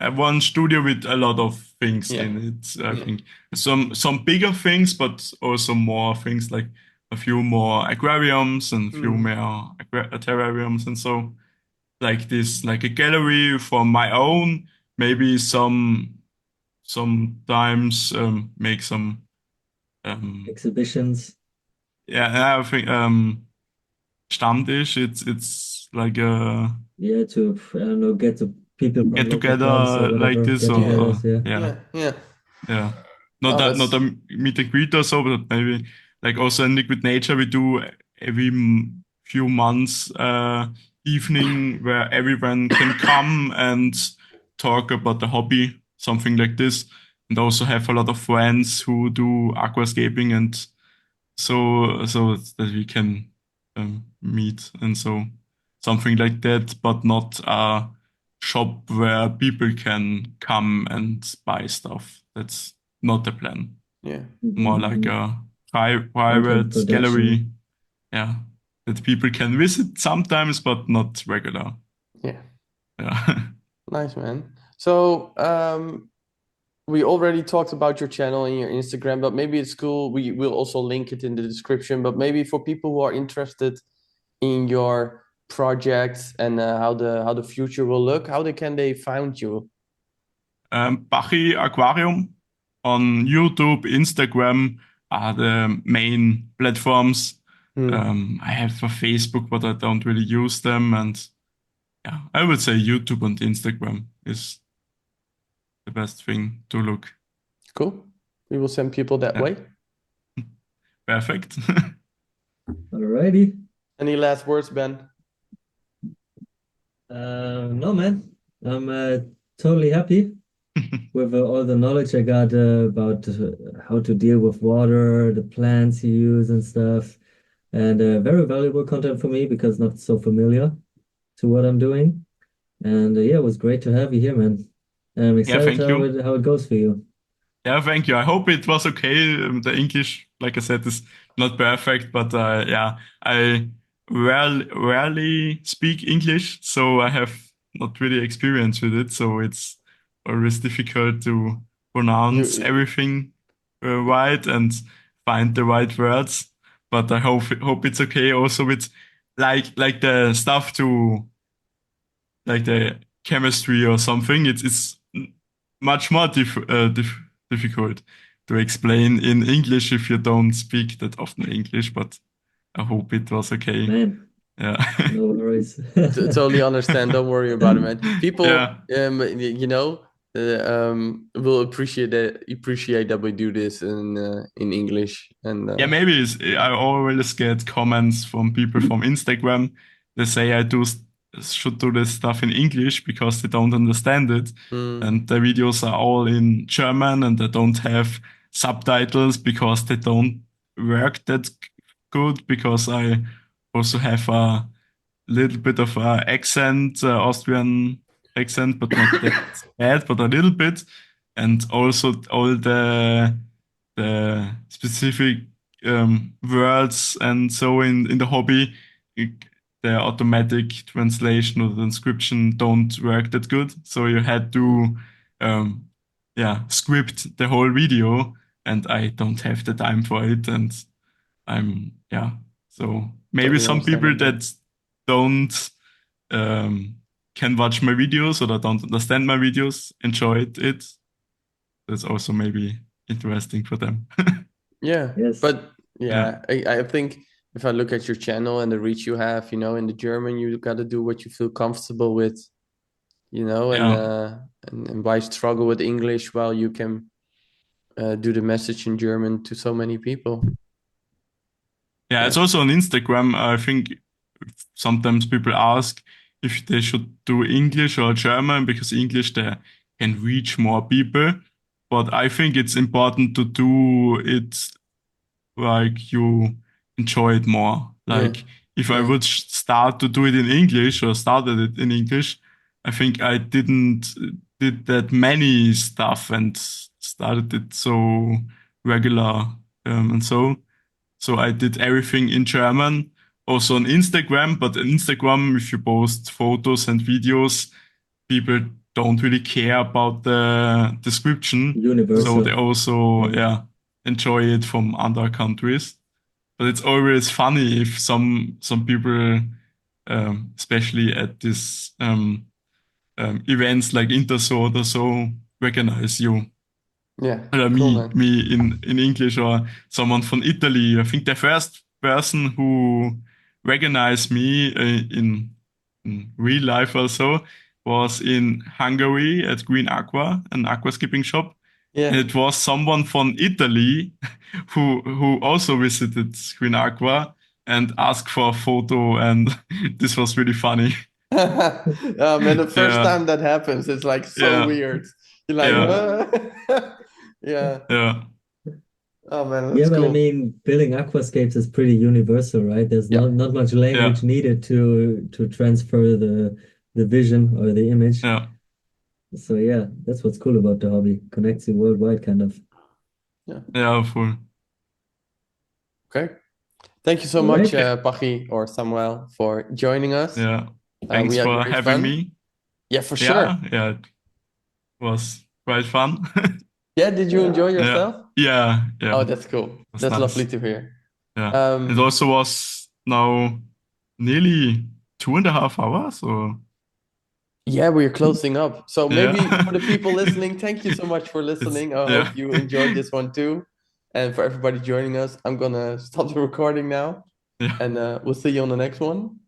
Speaker 2: uh,
Speaker 1: big,
Speaker 2: one studio with a lot of things
Speaker 1: yeah,
Speaker 2: in it. I
Speaker 1: yeah,
Speaker 2: think some bigger things, but also more things like a few more aquariums and a few
Speaker 1: mm,
Speaker 2: more terrariums and so like this, like a gallery for my own. Maybe sometimes make some um
Speaker 3: Exhibitions.
Speaker 2: yeah I think Stammtisch. It's like a
Speaker 3: Yeah, to, I don't know, get the people from
Speaker 2: get
Speaker 3: local clubs or
Speaker 2: together like
Speaker 3: whatever,
Speaker 2: this
Speaker 3: get
Speaker 2: or
Speaker 3: togethers, yeah.
Speaker 2: yeah.
Speaker 1: yeah, yeah.
Speaker 2: Yeah.
Speaker 1: Oh,
Speaker 2: Not
Speaker 1: that's
Speaker 2: a meet and greet or so, but maybe like also in Liquid Nature, we do every few months evening where everyone can come and talk about the hobby, something like this. And also have a lot of friends who do aquascaping and so that we can meet and so something like that, but not a shop where people can come and buy stuff. That's not the plan.
Speaker 1: yeah,
Speaker 2: More like
Speaker 3: Mhm.
Speaker 2: a
Speaker 3: Content
Speaker 2: private gallery,
Speaker 3: production.
Speaker 2: yeah, that people can visit sometimes, but not regular.
Speaker 1: yeah.
Speaker 2: Yeah.
Speaker 1: Nice, man. So, we already talked about your channel and your Instagram, but maybe it's cool. We will also link it in the description. But maybe for people who are interested in your project and how the future will look, can they find you?
Speaker 2: Pachi Aquarium on YouTube, Instagram are the main platforms.
Speaker 1: Hmm.
Speaker 2: I have a Facebook, but I don't really use them. And yeah, I would say YouTube and Instagram is the best thing to look.
Speaker 1: Cool. We will send people that
Speaker 2: Yeah,
Speaker 1: way.
Speaker 2: perfect.
Speaker 3: Alrighty.
Speaker 1: Any last words, Ben?
Speaker 3: No, man. I'm totally happy with all the knowledge I got about how to deal with water, the plants you use and stuff, and very valuable content for me because not so familiar to what I'm doing. And yeah, it was great to have you here, man. I'm
Speaker 2: Yeah,
Speaker 3: excited
Speaker 2: thank you.
Speaker 3: how it goes for you.
Speaker 2: Yeah, thank you. I hope it was okay. The English, like I said, is not perfect, but yeah, I rarely speak English, so I have not really experience with it. So it's always difficult to pronounce
Speaker 1: You,
Speaker 2: everything right and find the right words. But I hope it's okay also with like the stuff to like the chemistry or something. It's much more difficult to explain in English if you don't speak that often English, but I hope it was okay.
Speaker 3: Man,
Speaker 2: Yeah.
Speaker 3: no worries.
Speaker 1: Totally understand. Don't worry about it, man. People,
Speaker 2: Yeah.
Speaker 1: will appreciate that we do this in English. And
Speaker 2: Yeah, maybe I always get comments from people from Instagram. They say should do this stuff in English because they don't understand it. And the videos are all in German and they don't have subtitles because they don't work that good, because I also have a little bit of a accent, Austrian accent, but not that bad, but a little bit. And also all the specific words and so in the hobby, the automatic translation or the transcription don't work that good. So you had to, um, script the whole video, and I don't have the time for it. And so maybe
Speaker 1: Totally
Speaker 2: some people
Speaker 1: understandable.
Speaker 2: that don't can watch my videos or that don't understand my videos enjoy it. That's also maybe interesting for them.
Speaker 1: Yeah,
Speaker 3: Yes.
Speaker 1: but I think if I look at your channel and the reach you have, in the German, you got to do what you feel comfortable with,
Speaker 2: Yeah.
Speaker 1: and why struggle with English while you can do the message in German to so many people.
Speaker 2: Yeah, it's also on Instagram. I think sometimes people ask if they should do English or German, because English they can reach more people. But I think it's important to do it like you enjoy it more. Like if I would start to do it in English or started it in English, I think I didn't did that many stuff and started it so regular, and so I did everything in German, also on Instagram. But on Instagram, if you post photos and videos, people don't really care about the description.
Speaker 3: Universal.
Speaker 2: So they also, enjoy it from other countries. But it's always funny if some people, especially at this events like Intersort or so, recognize you.
Speaker 1: Yeah, cool,
Speaker 2: Me,
Speaker 1: man.
Speaker 2: me in English, or someone from Italy. I think the first person who recognized me in real life also was in Hungary at Green Aqua, an aquascaping shop.
Speaker 1: Yeah.
Speaker 2: It was someone from Italy who also visited Green Aqua and asked for a photo, and this was really funny.
Speaker 1: Oh man, the first
Speaker 2: Yeah,
Speaker 1: time that happens, it's like so
Speaker 2: yeah,
Speaker 1: weird. You're like,
Speaker 2: yeah,
Speaker 1: yeah.
Speaker 2: yeah,
Speaker 1: Oh man,
Speaker 3: Yeah,
Speaker 1: that's
Speaker 3: but I
Speaker 1: cool.
Speaker 3: mean, building aquascapes is pretty universal, right? There's
Speaker 1: Yeah.
Speaker 3: not much language
Speaker 2: yeah,
Speaker 3: needed to transfer the vision or the image.
Speaker 2: yeah,
Speaker 3: So yeah, that's what's cool about the hobby. Connects you worldwide, kind of.
Speaker 1: Yeah.
Speaker 2: yeah, full.
Speaker 1: Okay. Thank you so
Speaker 3: All
Speaker 1: much,
Speaker 3: right.
Speaker 1: Pachi or Samuel, for joining us.
Speaker 2: Yeah.
Speaker 1: We
Speaker 2: Thanks
Speaker 1: had
Speaker 2: for
Speaker 1: great
Speaker 2: having
Speaker 1: fun.
Speaker 2: me.
Speaker 1: Yeah, for sure.
Speaker 2: Yeah, it was quite fun.
Speaker 1: Yeah, did you enjoy
Speaker 2: Yeah,
Speaker 1: yourself?
Speaker 2: yeah,
Speaker 1: Oh,
Speaker 2: it
Speaker 1: that's cool.
Speaker 2: was
Speaker 1: That's lovely
Speaker 2: nice.
Speaker 1: to hear.
Speaker 2: Yeah. It also was now nearly 2.5 hours, or
Speaker 1: Yeah, we're closing up. So maybe
Speaker 2: yeah.
Speaker 1: for the people listening, thank you so much for
Speaker 2: It's
Speaker 1: listening. I
Speaker 2: yeah.
Speaker 1: hope you enjoyed this one too. And for everybody joining us, I'm gonna stop the recording now,
Speaker 2: Yeah.
Speaker 1: and we'll see you on the next one.